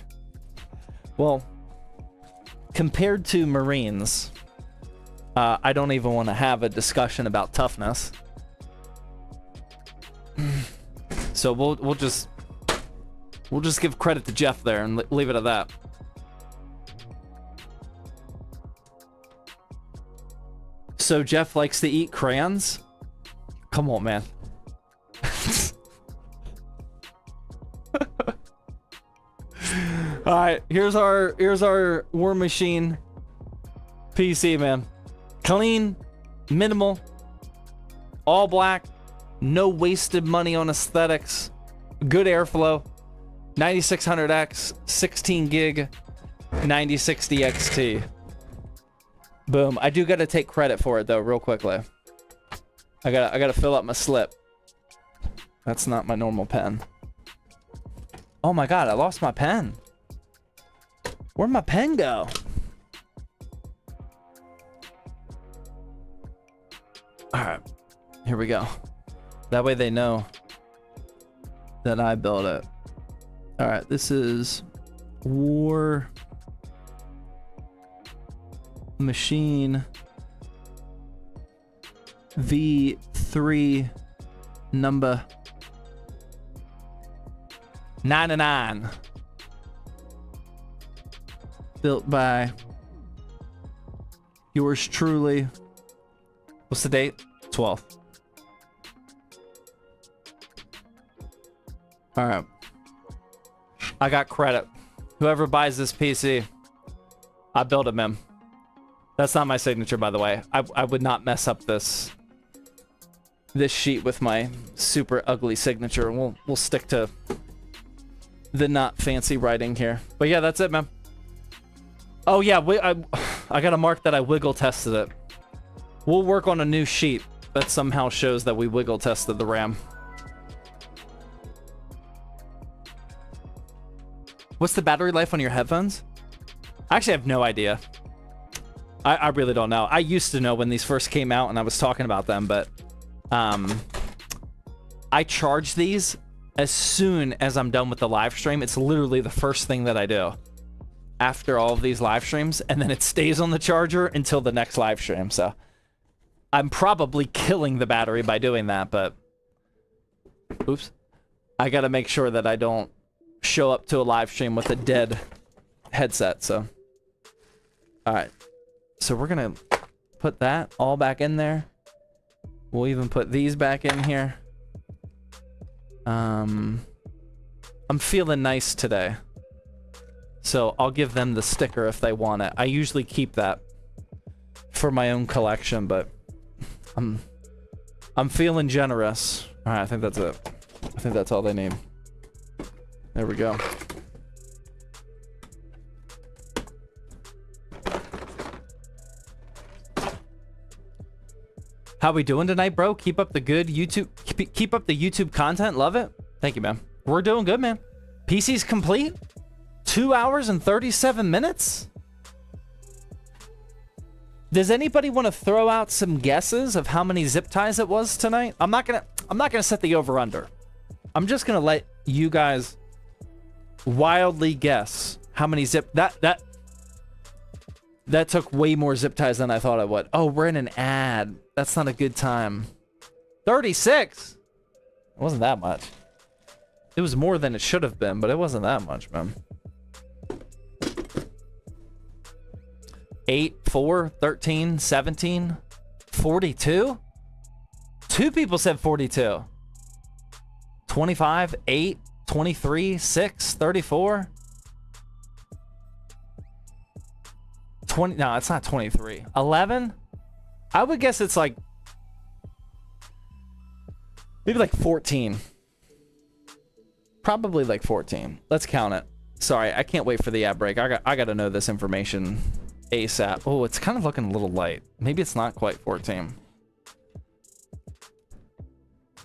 Well, compared to Marines, I don't even want to have a discussion about toughness. So we'll just give credit to Jeff there and leave it at that. So Jeff likes to eat crayons? Come on, man. All right, here's our War Machine PC, man. Clean, minimal, all black, no wasted money on aesthetics, good airflow, 9600X, 16 gig, 9060 XT. Boom. I do got to take credit for it though, real quickly. I gotta fill up my slip. That's not my normal pen. Oh my god, I lost my pen. Where'd my pen go? Alright, here we go. That way they know that I built it. Alright, this is War Machine V3 number 99. Built by yours truly. What's the date? 12th. Alright. I got credit. Whoever buys this PC, I built it, man. That's not my signature, by the way. I would not mess up this sheet with my super ugly signature. We'll stick to the not fancy writing here. But yeah, that's it, man. Oh yeah, I gotta mark that I wiggle tested it. We'll work on a new sheet that somehow shows that we wiggle tested the RAM. What's the battery life on your headphones? I actually have no idea. I really don't know. I used to know when these first came out and I was talking about them, but I charge these as soon as I'm done with the live stream. It's literally the first thing that I do after all of these live streams, and then it stays on the charger until the next live stream. So I'm probably killing the battery by doing that, but oops. I gotta make sure that I don't show up to a live stream with a dead headset, so. All right. So we're gonna put that all back in there. We'll even put these back in here. I'm feeling nice today, so I'll give them the sticker if they want it. I usually keep that for my own collection, but I'm feeling generous. All right, I think that's it. I think that's all they need. There we go. How we doing tonight, bro? Keep up the good YouTube. Keep up the YouTube content. Love it. Thank you, man. We're doing good, man. PC's complete. 2 hours and 37 minutes. Does anybody want to throw out some guesses of how many zip ties it was tonight? I'm not gonna set the over under. I'm just gonna let you guys wildly guess how many zip that took way more zip ties than I thought it would. Oh, we're in an ad. That's not a good time. 36. It wasn't that much. It was more than it should have been, but it wasn't that much, man. 8, 4, 13, 17, 42? 2 people said 42. 25, 8, 23, 6, 34. 20, no, it's not 23. 11? I would guess it's like maybe like 14. Probably like 14. Let's count it. Sorry, I can't wait for the ad break. I got to know this information ASAP. Oh, it's kind of looking a little light. Maybe it's not quite 14.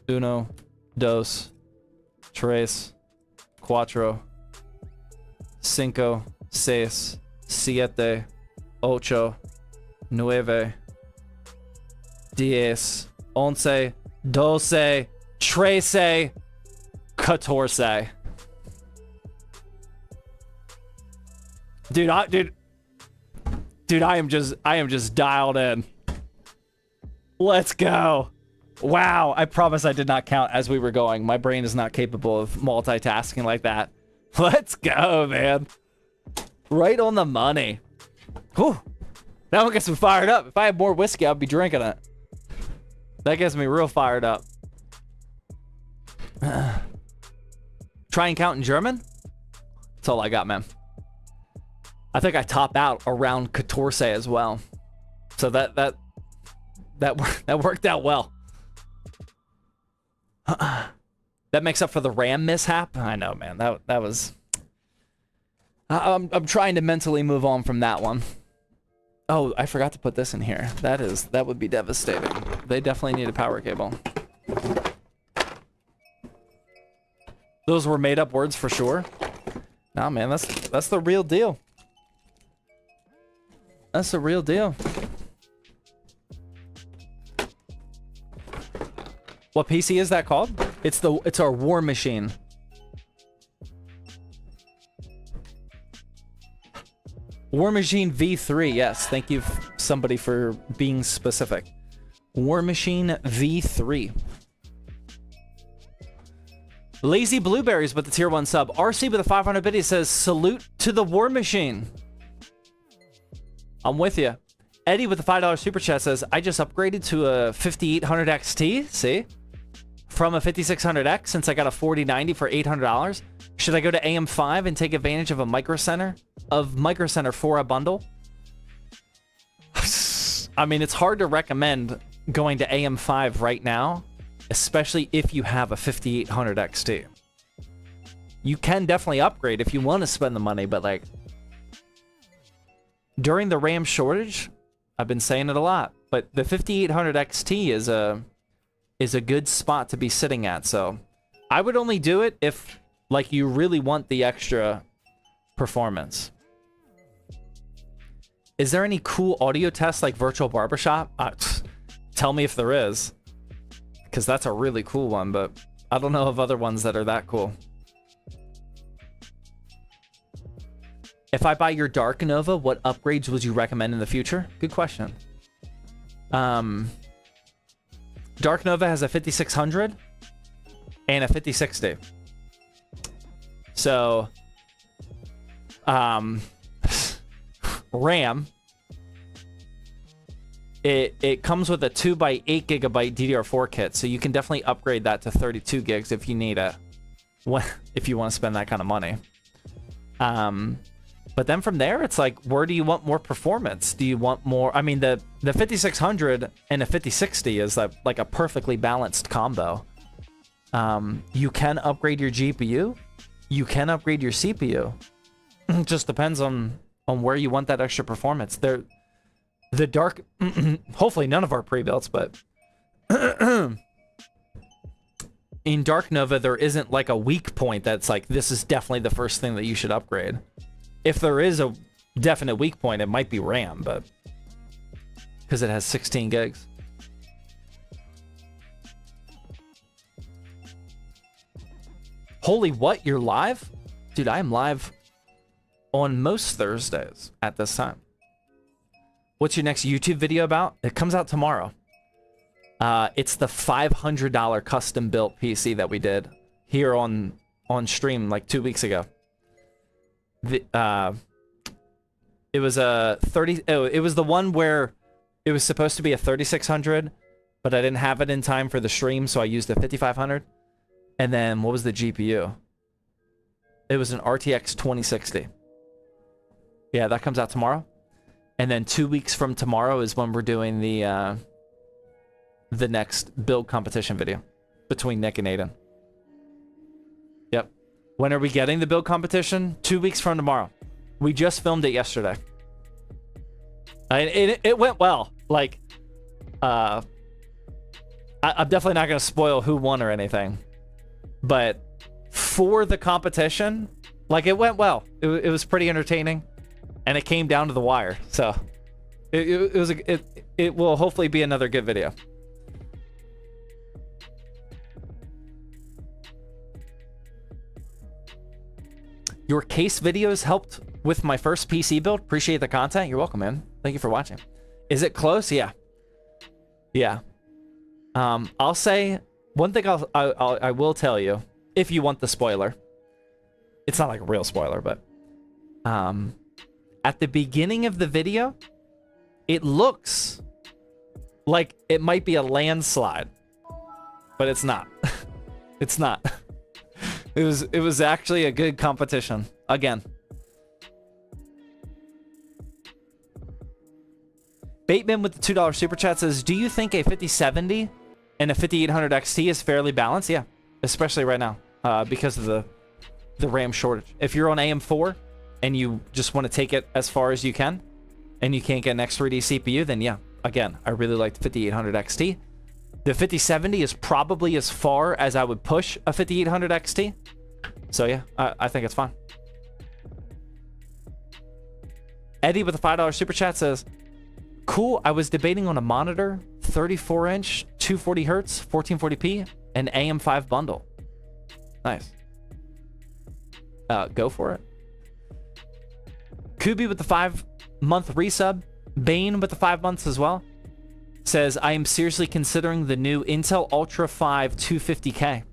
Uno, dos, tres, cuatro, cinco, seis, siete, ocho, nueve, diez, once, doce, trece, catorce. Dude, I am just dialed in. Let's go. Wow, I promise I did not count as we were going. My brain is not capable of multitasking like that. Let's go, man. Right on the money. Whew. That one gets me fired up. If I had more whiskey, I'd be drinking it. That gets me real fired up. Try and count in German? That's all I got, man. I think I top out around catorce as well. So that worked out well. That makes up for the RAM mishap. I know, man. That was. I'm trying to mentally move on from that one. Oh, I forgot to put this in here. That would be devastating. They definitely need a power cable. Those were made up words for sure. Nah, man, that's the real deal. That's the real deal. What PC is that called? It's our War Machine. War Machine V3, yes. Thank you, somebody, for being specific. War Machine V3. Lazy Blueberries with the tier 1 sub. RC with a 500 biddy says, salute to the War Machine. I'm with you. Eddie with the $5 super chat says, I just upgraded to a 5800 XT. See? From a 5600X since I got a 4090 for $800. Should I go to AM5 and take advantage of a Micro Center for a bundle? I mean, it's hard to recommend going to AM5 right now, especially if you have a 5800 XT. You can definitely upgrade if you want to spend the money, but like during the RAM shortage, I've been saying it a lot, but the 5800 XT is a good spot to be sitting at. So I would only do it if like you really want the extra performance. Is there any cool audio tests like Virtual Barbershop? Tell me if there is, because that's a really cool one, but I don't know of other ones that are that cool. If I buy your Dark Nova, what upgrades would you recommend in the future? Good question. Dark Nova has a 5600 and a 5060. So, RAM, it comes with a 2x8 gigabyte DDR4 kit, so you can definitely upgrade that to 32 gigs if you need it, if you want to spend that kind of money. But then from there, it's like, where do you want more performance? Do you want more? I mean, the 5600 and the 5060 is like a perfectly balanced combo. You can upgrade your GPU. You can upgrade your CPU. It just depends on where you want that extra performance. The dark, hopefully none of our pre-builts, but in Dark Nova, there isn't like a weak point that's like, this is definitely the first thing that you should upgrade. If there is a definite weak point, it might be RAM, but because it has 16 gigs. Holy what? You're live? Dude, I am live on most Thursdays at this time. What's your next YouTube video about? It comes out tomorrow. It's the $500 custom built PC that we did here on stream like 2 weeks ago. It was a 30. Oh, it was the one where it was supposed to be a 3600, but I didn't have it in time for the stream, so I used a 5500. And then what was the GPU? It was an RTX 2060. Yeah, that comes out tomorrow. And then 2 weeks from tomorrow is when we're doing the next build competition video between Nick and Aiden. Yep. When are we getting the build competition? 2 weeks from tomorrow. We just filmed it yesterday. It went well. Like, I'm definitely not going to spoil who won or anything. But for the competition, like, it went well. It was pretty entertaining, and it came down to the wire. So it will hopefully be another good video. Your case videos helped with my first PC build. Appreciate the content. You're welcome, man. Thank you for watching. Is it close? Yeah. Yeah. I'll say one thing. I will tell you, if you want the spoiler. It's not like a real spoiler, but at the beginning of the video, it looks like it might be a landslide, but it's not. It's not. It was actually a good competition again. Bateman with the $2 super chat says, "Do you think a 5070 and a 5800 XT is fairly balanced?" Yeah, especially right now because of the RAM shortage. If you're on AM4 and you just want to take it as far as you can, and you can't get an X3D CPU, then yeah, again, I really like the 5800 XT. The 5070 is probably as far as I would push a 5800 XT. So yeah, I think it's fine. Eddie with a $5 super chat says, "Cool, I was debating on a monitor, 34-inch, 240 hertz, 1440p, and AM5 bundle." Nice. Go for it. Kubi with the 5-month resub. Bane with the 5 months as well. Says, "I am seriously considering the new Intel Ultra 5 250K.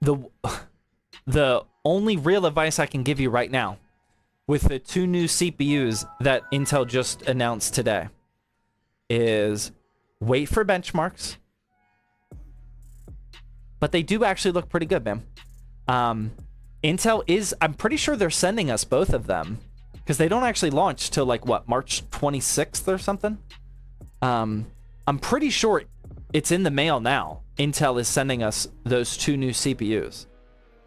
The only real advice I can give you right now, with the 2 new CPUs that Intel just announced today, is wait for benchmarks. But they do actually look pretty good, man. Intel is, I'm pretty sure they're sending us both of them, because they don't actually launch till like, what, March 26th or something? I'm pretty sure it's in the mail now. Intel is sending us those 2 new CPUs.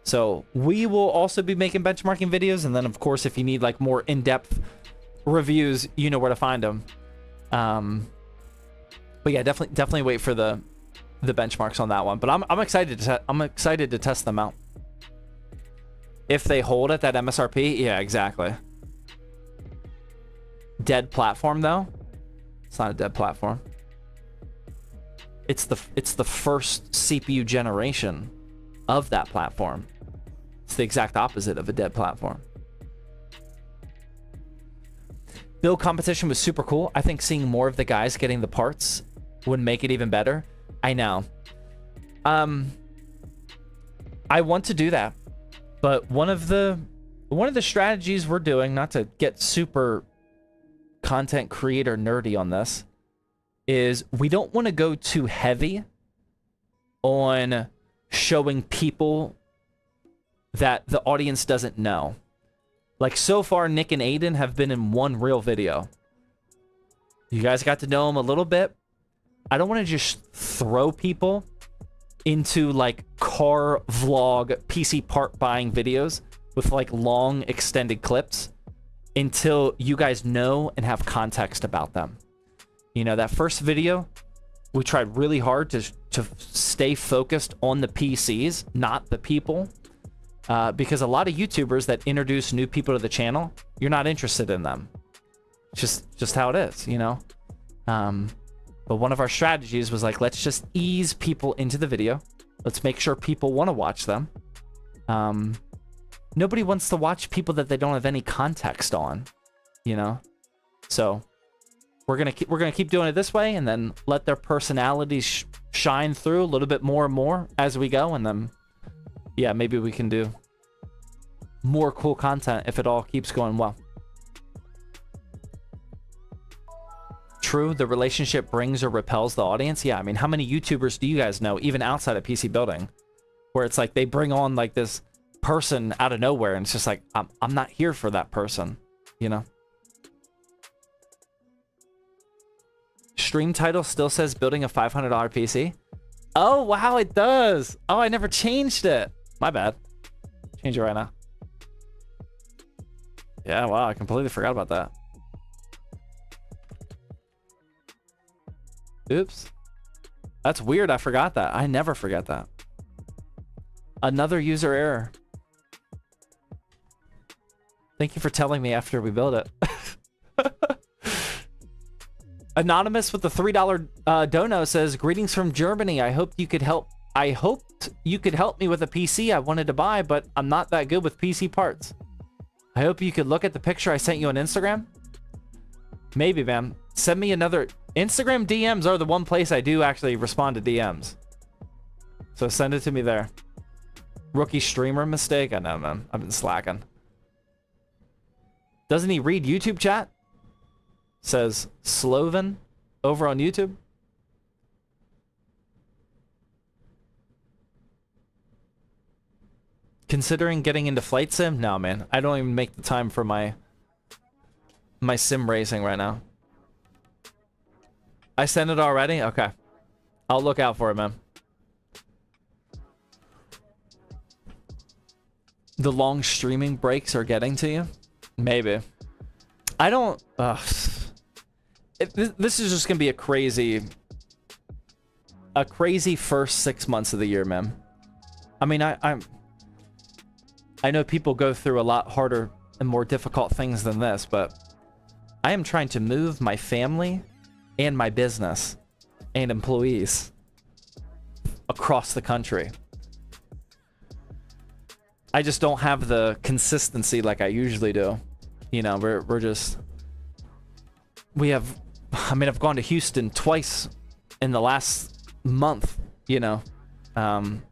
So we will also be making benchmarking videos, and then of course, if you need like more in-depth reviews, you know where to find them. But yeah, definitely wait for the benchmarks on that one. But I'm excited to test them out. If they hold at that MSRP, yeah, exactly. Dead platform though? It's not a dead platform. It's the first CPU generation of that platform. It's the exact opposite of a dead platform. Build competition was super cool. I think seeing more of the guys getting the parts would make it even better. I know. I want to do that, but one of the strategies we're doing, not to get super content creator nerdy on this, is we don't want to go too heavy on showing people that the audience doesn't know. Like, so far, Nick and Aiden have been in one real video. You guys got to know them a little bit. I don't want to just throw people into like car vlog PC part buying videos with like long extended clips until you guys know and have context about them. You know, that first video, we tried really hard to stay focused on the PCs, not the people. Because a lot of YouTubers that introduce new people to the channel, you're not interested in them. Just how it is, you know? But one of our strategies was like, let's just ease people into the video. Let's make sure people want to watch them. Nobody wants to watch people that they don't have any context on, you know? So we're gonna keep doing it this way, and then let their personalities shine through a little bit more and more as we go, and then yeah, maybe we can do more cool content if it all keeps going well. True, the relationship brings or repels the audience. Yeah, I mean, how many YouTubers do you guys know, even outside of PC building, where it's like they bring on like this person out of nowhere, and it's just like, I'm not here for that person, you know? Stream title still says building a $500 PC. Oh, wow, it does. Oh, I never changed it. My bad. Change it right now. Yeah, wow, I completely forgot about that. Oops. That's weird. I forgot that. I never forget that. Another user error. Thank you for telling me after we build it. Anonymous with the $3 dono says, greetings from Germany. I hoped you could help me with a PC I wanted to buy, but I'm not that good with PC parts. I hope you could look at the picture I sent you on Instagram. Maybe, man. Send me another. Instagram DMs are the one place I do actually respond to DMs. So send it to me there. Rookie streamer mistake? I know, man. I've been slacking. Doesn't he read YouTube chat? Says Sloven over on YouTube. Considering getting into flight sim? No, man. I don't even make the time for my sim racing right now. I sent it already? Okay. I'll look out for it, man. The long streaming breaks are getting to you? Maybe. I don't... this is just gonna be a crazy first 6 months of the year, man. I mean, I know people go through a lot harder and more difficult things than this, but I am trying to move my family and my business and employees across the country. I just don't have the consistency like I usually do. You know, I've gone to Houston twice in the last month, you know.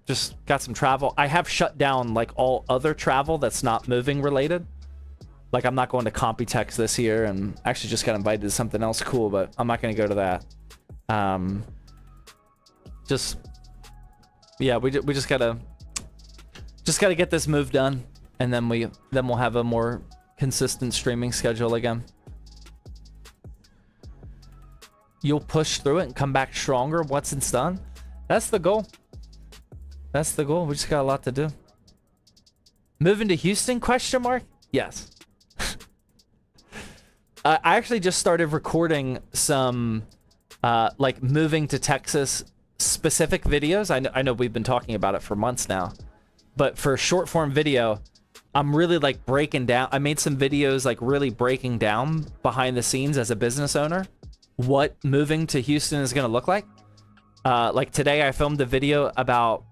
Just got some travel. I have shut down like all other travel that's not moving related. Like I'm not going to Computex this year, and actually just got invited to something else cool, but I'm not going to go to that. Yeah, we just gotta get this move done, and then we'll have a more consistent streaming schedule again. You'll push through it and come back stronger once it's done. That's the goal. That's the goal. We just got a lot to do. Moving to Houston? Question mark? Yes. I actually just started recording some like moving to Texas specific videos. I know we've been talking about it for months now, but for short form video, I'm really like breaking down. I made some videos like really breaking down behind the scenes as a business owner what moving to Houston is going to look like. Like today I filmed a video about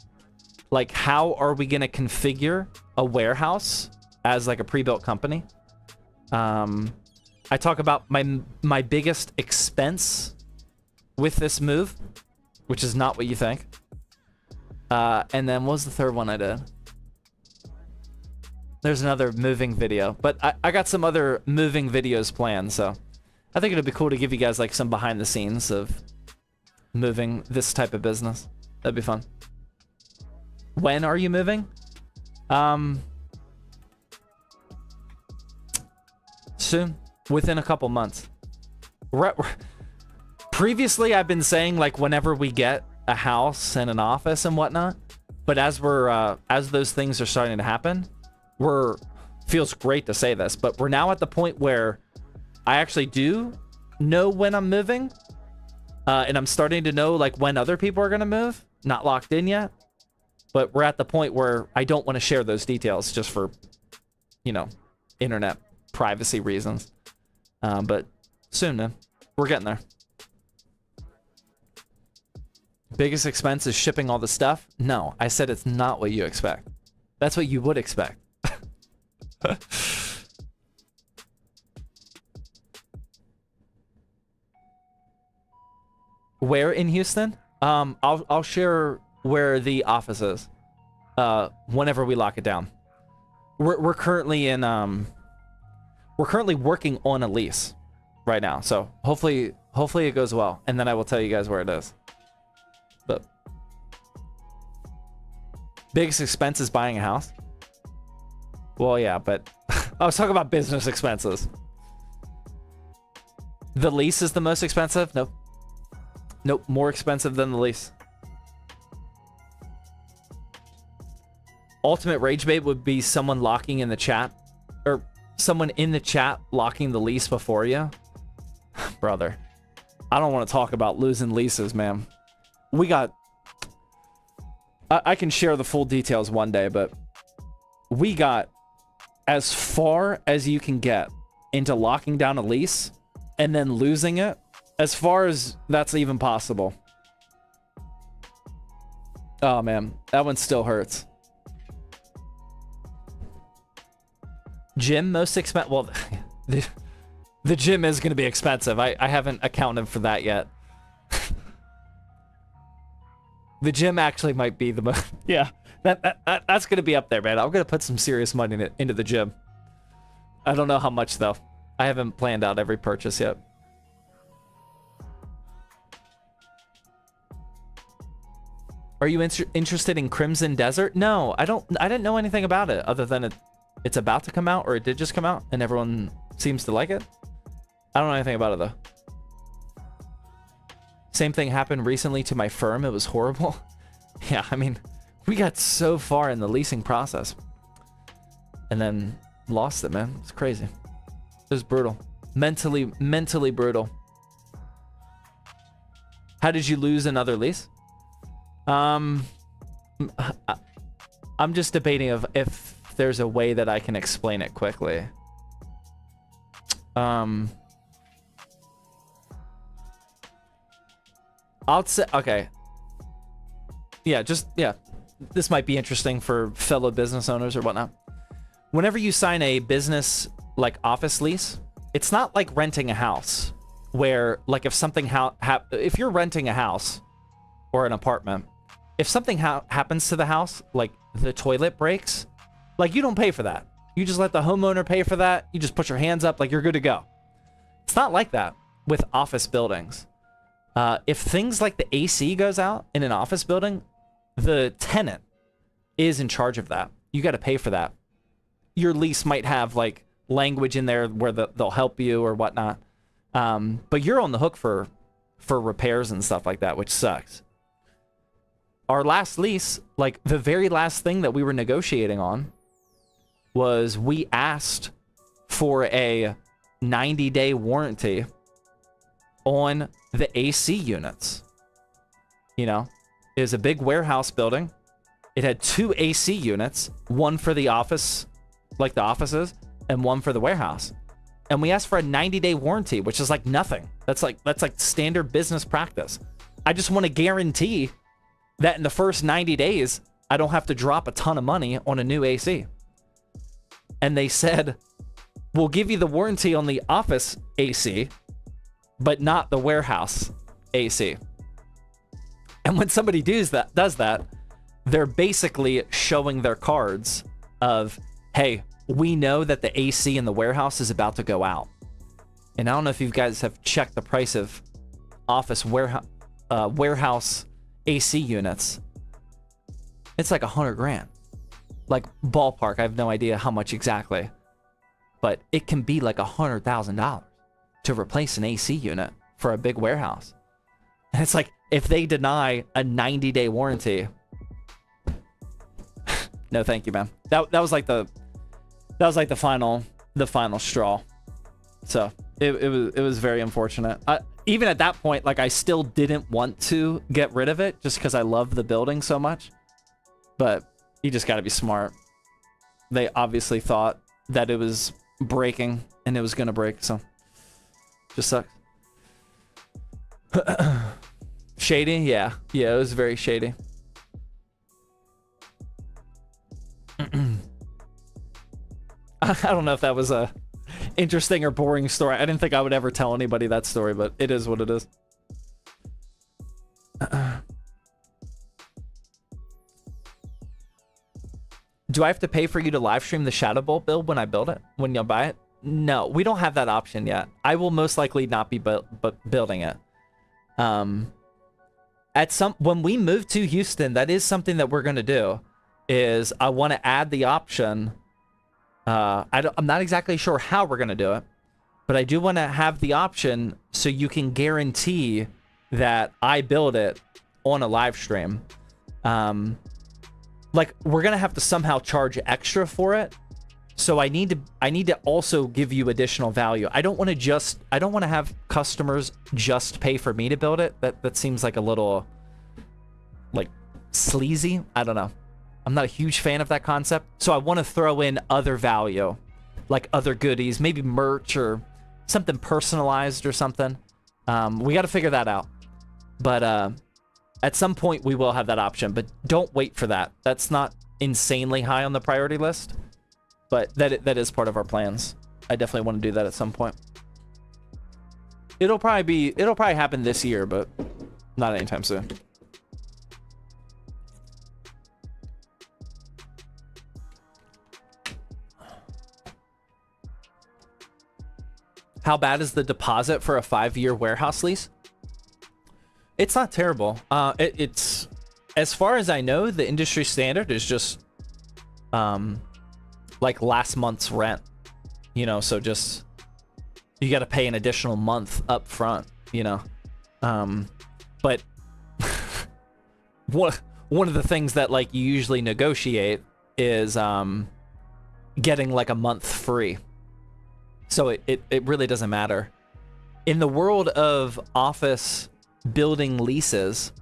like how are we going to configure a warehouse as like a pre-built company. I talk about my biggest expense with this move, which is not what you think. And then what was the third one I did? There's another moving video, but I got some other moving videos planned, so I think it'd be cool to give you guys like some behind the scenes of moving this type of business. That'd be fun. When are you moving? Soon, within a couple months. Previously, I've been saying like whenever we get a house and an office and whatnot, but as those things are starting to happen, feels great to say this, but we're now at the point where I actually do know when I'm moving, and I'm starting to know like when other people are gonna move. Not locked in yet, but we're at the point where I don't want to share those details just for, you know, internet privacy reasons. But soon, man, we're getting there. Biggest expense is shipping all the stuff? No, I said it's not what you expect. That's what you would expect. Where in Houston? I'll share where the office is whenever we lock it down. We're currently working on a lease right now, so hopefully it goes well, and then I will tell you guys where it is. But biggest expense is buying a house. Well, yeah, but I was talking about business expenses. The lease is the most expensive? Nope. Nope, more expensive than the lease. Ultimate rage bait would be someone locking in the chat, or someone in the chat locking the lease before you. Brother, I don't want to talk about losing leases, man. we got... I can share the full details one day, but we got as far as you can get into locking down a lease and then losing it, as far as that's even possible. Oh man, that one still hurts. Gym most expensive. Well, the gym is going to be expensive. I haven't accounted for that yet. The gym actually might be the most... Yeah, that's going to be up there, man. I'm going to put some serious money into the gym. I don't know how much, though. I haven't planned out every purchase yet. Are you interested in Crimson Desert? No, I didn't know anything about it other than it's about to come out, or it did just come out, and everyone seems to like it. I don't know anything about it, though. Same thing happened recently to my firm. It was horrible. Yeah, I mean, we got so far in the leasing process and then lost it, man. It's crazy. It was brutal. Mentally brutal. How did you lose another lease? I'm just debating if there's a way that I can explain it quickly. I'll say, okay. Yeah, this might be interesting for fellow business owners or whatnot. Whenever you sign a business, like, office lease, it's not like renting a house where, like, if something if you're renting a house or an apartment, if something happens to the house, like the toilet breaks, like, you don't pay for that. You just let the homeowner pay for that. You just put your hands up, like, you're good to go. It's not like that with office buildings. If things like the AC goes out in an office building, the tenant is in charge of that. You got to pay for that. Your lease might have, like, language in there where they'll help you or whatnot. But you're on the hook for repairs and stuff like that, which sucks. Our last lease, like, the very last thing that we were negotiating on was we asked for a 90-day warranty on the AC units. You know, it was a big warehouse building. It had 2 AC units, one for the office, like the offices, and one for the warehouse. And we asked for a 90-day warranty, which is like nothing. That's like standard business practice. I just want to guarantee that in the first 90 days, I don't have to drop a ton of money on a new AC. And they said, we'll give you the warranty on the office AC, but not the warehouse AC. And when somebody does that, they're basically showing their cards of, hey, we know that the AC in the warehouse is about to go out. And I don't know if you guys have checked the price of office warehouse AC units. It's like 100 grand. Like, ballpark. I have no idea how much exactly. But it can be like $100,000 to replace an AC unit for a big warehouse. And it's like, if they deny a 90-day warranty, no thank you, man. That was like the final straw. So it was very unfortunate. Even at that point, like, I still didn't want to get rid of it just because I love the building so much. But you just got to be smart. They obviously thought that it was breaking and it was gonna break, so just sucks. Shady, yeah, it was very shady. I don't know if that was a interesting or boring story. I didn't think I would ever tell anybody that story, but it is what it is. Do I have to pay for you to live stream the Shadow Bolt build when I build it? When you'll buy it? No, we don't have that option yet. I will most likely not be building it. When we move to Houston, that is something that we're gonna do. Is I want to add the option. I'm not exactly sure how we're gonna do it, but I do want to have the option so you can guarantee that I build it on a live stream. Like, we're gonna have to somehow charge extra for it, so I need to also give you additional value. I don't want to have customers just pay for me to build it. That seems like a little sleazy. I don't know. I'm not a huge fan of that concept. So I want to throw in other value, like other goodies, maybe merch or something personalized or something. We got to figure that out. But at some point we will have that option, but don't wait for that. That's not insanely high on the priority list, but that is part of our plans. I definitely want to do that at some point. It'll probably happen this year, but not anytime soon. How bad is the deposit for a 5-year warehouse lease? It's not terrible. It's, as far as I know, the industry standard is just like last month's rent, you know, so just you got to pay an additional month up front, you know. But one of the things that like you usually negotiate is getting like a month free. So it really doesn't matter. In the world of office building leases,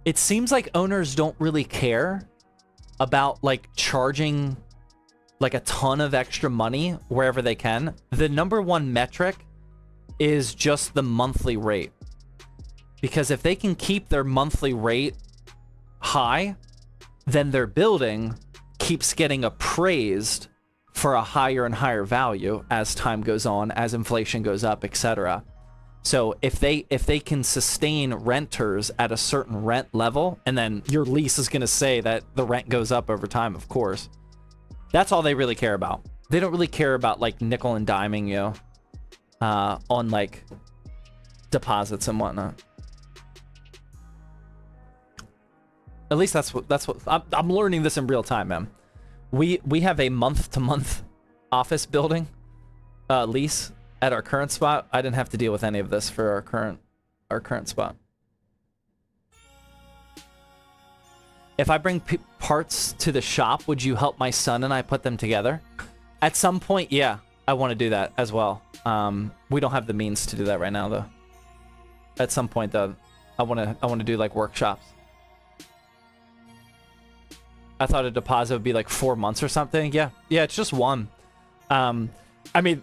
it seems like owners don't really care about like charging like a ton of extra money wherever they can. The number one metric is just the monthly rate. Because if they can keep their monthly rate high, then their building keeps getting appraised for a higher and higher value as time goes on, as inflation goes up, etc. So if they can sustain renters at a certain rent level, and then your lease is going to say that the rent goes up over time, of course. That's all they really care about. They don't really care about like nickel and diming you on like deposits and whatnot. At least that's what I'm learning this in real time, man. We have a month-to-month office building lease at our current spot. I didn't have to deal with any of this for our current spot. If I bring parts to the shop, would you help my son and I put them together? At some point, yeah, I want to do that as well. We don't have the means to do that right now, though. At some point, though, I want to do like workshops. I thought a deposit would be like 4 months or something. Yeah, it's just one. I mean,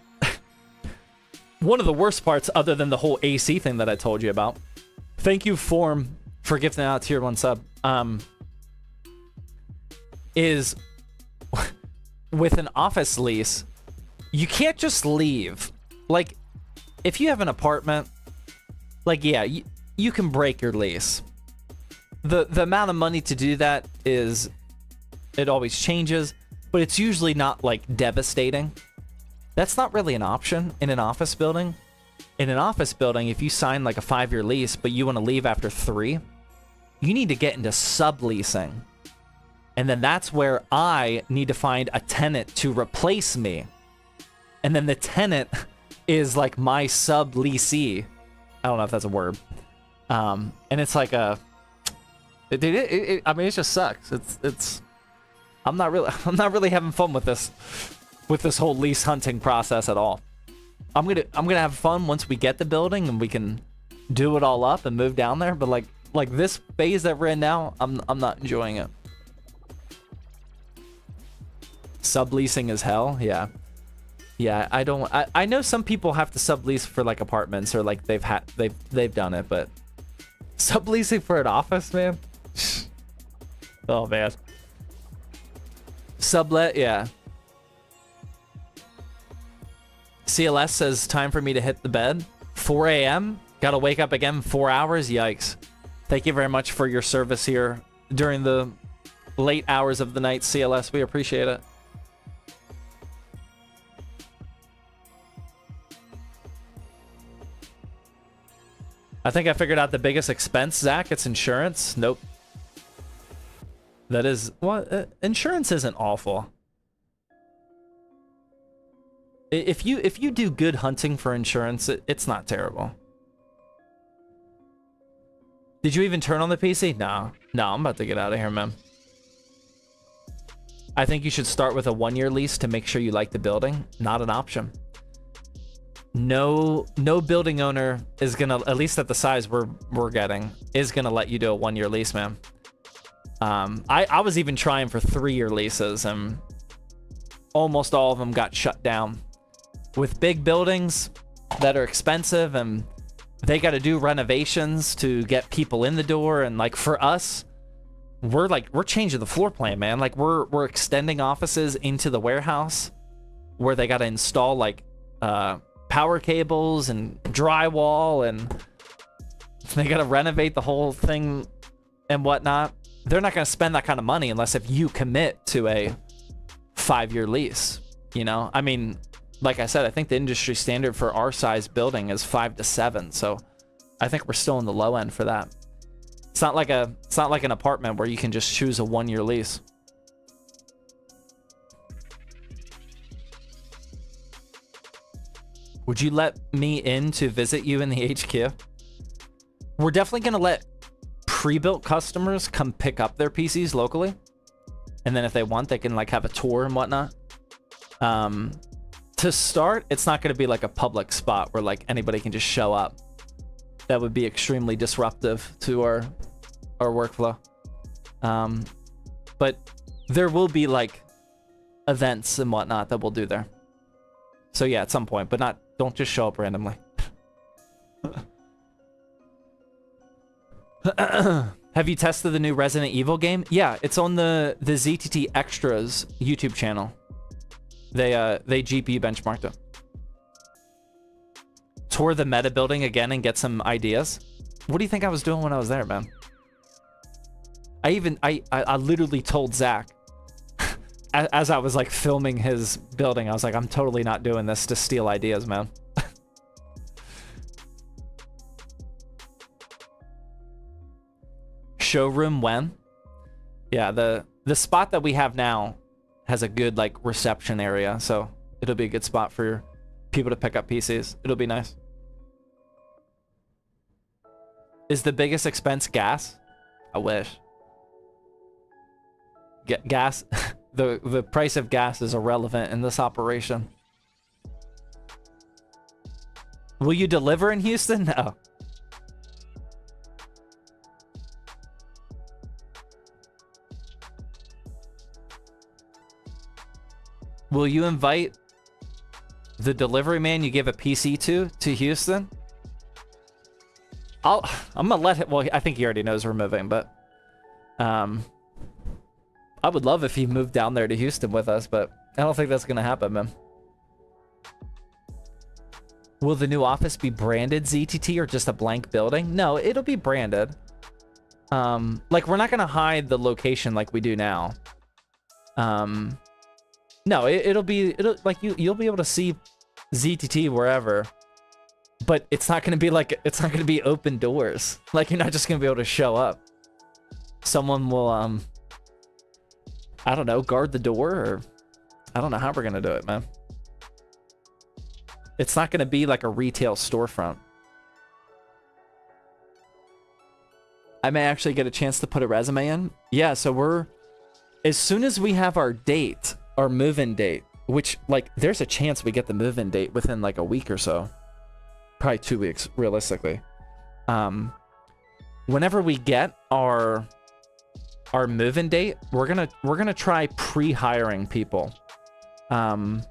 one of the worst parts, other than the whole AC thing that I told you about. Thank you, Form, for gifting out tier 1 sub. Is with an office lease, you can't just leave. Like, if you have an apartment, like, yeah, you can break your lease. The amount of money to do that is, it always changes, but it's usually not like devastating. That's not really an option in an office building. In an office building, if you sign like a 5-year lease, but you want to leave after 3, you need to get into subleasing. And then that's where I need to find a tenant to replace me. And then the tenant is like my subleasee. I don't know if that's a word. And it's like a, I mean, it just sucks. It's. I'm not really having fun with this whole lease hunting process at all. I'm gonna have fun once we get the building and we can do it all up and move down there. But like this phase that we're in now, I'm not enjoying it. Subleasing is hell. Yeah. I know some people have to sublease for like apartments or like they've done it, but subleasing for an office, man. Oh man. Sublet, yeah. CLS says, time for me to hit the bed. 4 a.m. Gotta wake up again 4 hours. Yikes. Thank you very much for your service here during the late hours of the night, CLS. We appreciate it. I think I figured out the biggest expense, Zach. It's insurance. Nope. That is, what? Insurance isn't awful. If you do good hunting for insurance, it's not terrible. Did you even turn on the PC? No, I'm about to get out of here, man. I think you should start with a 1-year lease to make sure you like the building. Not an option. no building owner is gonna, at least at the size we're getting, is gonna let you do a 1-year lease, man. I was even trying for 3-year leases, and almost all of them got shut down. With big buildings that are expensive, and they got to do renovations to get people in the door, and like for us, we're changing the floor plan, man. Like we're extending offices into the warehouse, where they got to install like power cables and drywall, and they got to renovate the whole thing and whatnot. They're not going to spend that kind of money unless if you commit to a 5-year lease. You know, I mean, like I said, I think the industry standard for our size building is 5 to 7. So I think we're still in the low end for that. It's not like an apartment where you can just choose a 1-year lease. Would you let me in to visit you in the HQ? We're definitely going to let pre-built customers come pick up their PCs locally. And then if they want, they can like have a tour and whatnot. To start, it's not going to be like a public spot where like anybody can just show up. That would be extremely disruptive to our workflow. But there will be like events and whatnot that we'll do there. So yeah, at some point, but don't just show up randomly. Have you tested the new Resident Evil game? Yeah, it's on the ZTT Extras YouTube channel. They GPU benchmarked it. Tour the meta building again and get some ideas. What do you think I was doing when I was there, man? I literally told Zach as I was like filming his building, I was like, I'm totally not doing this to steal ideas, man. Showroom when? Yeah, the spot that we have now has a good like reception area, so it'll be a good spot for people to pick up PCs. It'll be nice. Is the biggest expense gas? I wish. Gas, the price of gas is irrelevant in this operation. Will you deliver in Houston? No. Will you invite the delivery man you give a PC to Houston? I'm gonna let him. Well, I think he already knows we're moving, but I would love if he moved down there to Houston with us, but I don't think that's gonna happen, man. Will the new office be branded ZTT or just a blank building? No, it'll be branded. Like we're not gonna hide the location like we do now. No, it'll like you'll be able to see ZTT wherever, but it's not gonna be open doors. Like you're not just gonna be able to show up. Someone will I don't know, guard the door, or I don't know how we're gonna do it, man. It's not gonna be like a retail storefront. I may actually get a chance to put a resume in. Yeah, so as soon as we have our date, our move-in date, which like there's a chance we get the move-in date within like a week or so, probably 2 weeks realistically. Whenever we get our move-in date, we're gonna try pre-hiring people. Not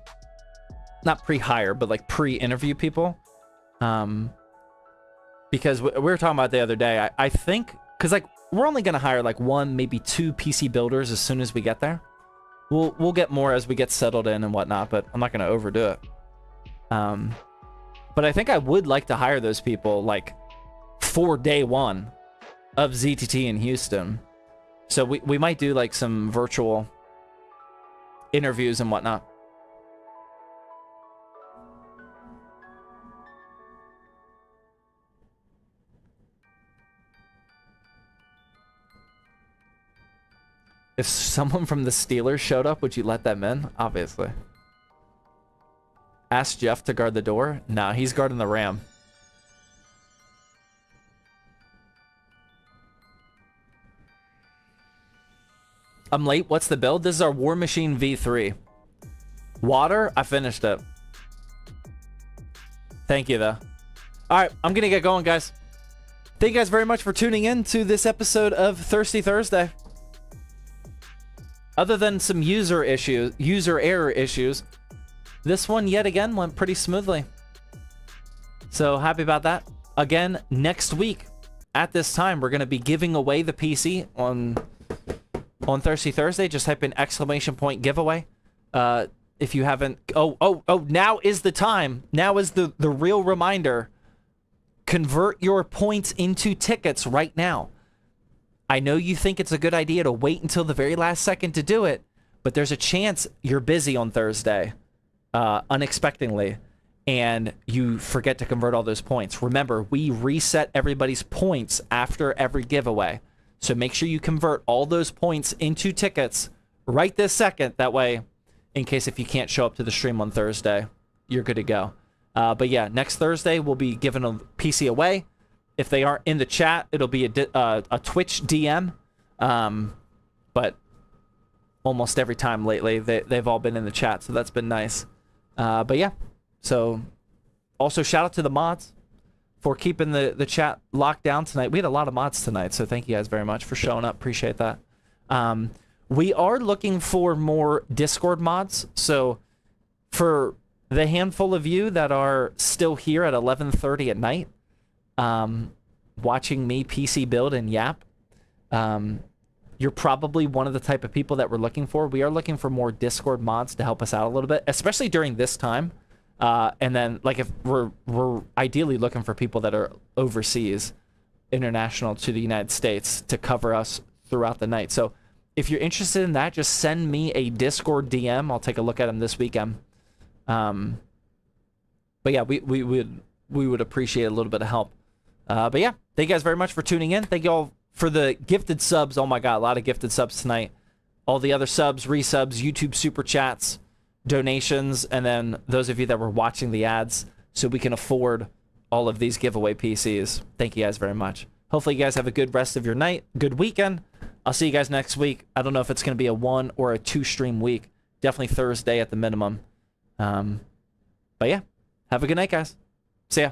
pre-hire, but like pre-interview people. Because we were talking about the other day, I think, because like we're only gonna hire like 1, maybe 2 PC builders as soon as we get there. We'll get more as we get settled in and whatnot, but I'm not gonna overdo it. But I think I would like to hire those people like for day 1 of ZTT in Houston. So we might do like some virtual interviews and whatnot. If someone from the Steelers showed up, would you let them in? Obviously. Ask Jeff to guard the door? Nah, he's guarding the Ram. I'm late. What's the build? This is our War Machine V3. Water? I finished it. Thank you, though. All right, I'm going to get going, guys. Thank you guys very much for tuning in to this episode of Thirsty Thursday. Other than some user error issues, this one yet again went pretty smoothly. So happy about that. Again, next week at this time, we're going to be giving away the PC on Thirsty Thursday. Just type in ! giveaway. If you haven't, now is the time. Now is the real reminder. Convert your points into tickets right now. I know you think it's a good idea to wait until the very last second to do it, but there's a chance you're busy on Thursday, unexpectedly, and you forget to convert all those points. Remember, we reset everybody's points after every giveaway. So make sure you convert all those points into tickets right this second. That way, in case if you can't show up to the stream on Thursday, you're good to go. But yeah, next Thursday, we'll be giving a PC away. If they aren't in the chat, it'll be a Twitch DM. But almost every time lately, they've all been in the chat, so that's been nice. But yeah, so also shout out to the mods for keeping the chat locked down tonight. We had a lot of mods tonight, so thank you guys very much for showing up. Appreciate that. We are looking for more Discord mods, so for the handful of you that are still here at 11:30 at night, watching me PC build and yap, you're probably one of the type of people that we're looking for. We are looking for more Discord mods to help us out a little bit, especially during this time. And then, like, if we're ideally looking for people that are overseas, international to the United States, to cover us throughout the night. So if you're interested in that, just send me a Discord DM. I'll take a look at them this weekend. But yeah, we would appreciate a little bit of help. But yeah, thank you guys very much for tuning in. Thank you all for the gifted subs. Oh my God, a lot of gifted subs tonight. All the other subs, resubs, YouTube super chats, donations, and then those of you that were watching the ads so we can afford all of these giveaway PCs. Thank you guys very much. Hopefully you guys have a good rest of your night, good weekend. I'll see you guys next week. I don't know if it's going to be a 1 or a 2 stream week. Definitely Thursday at the minimum. But yeah, have a good night, guys. See ya.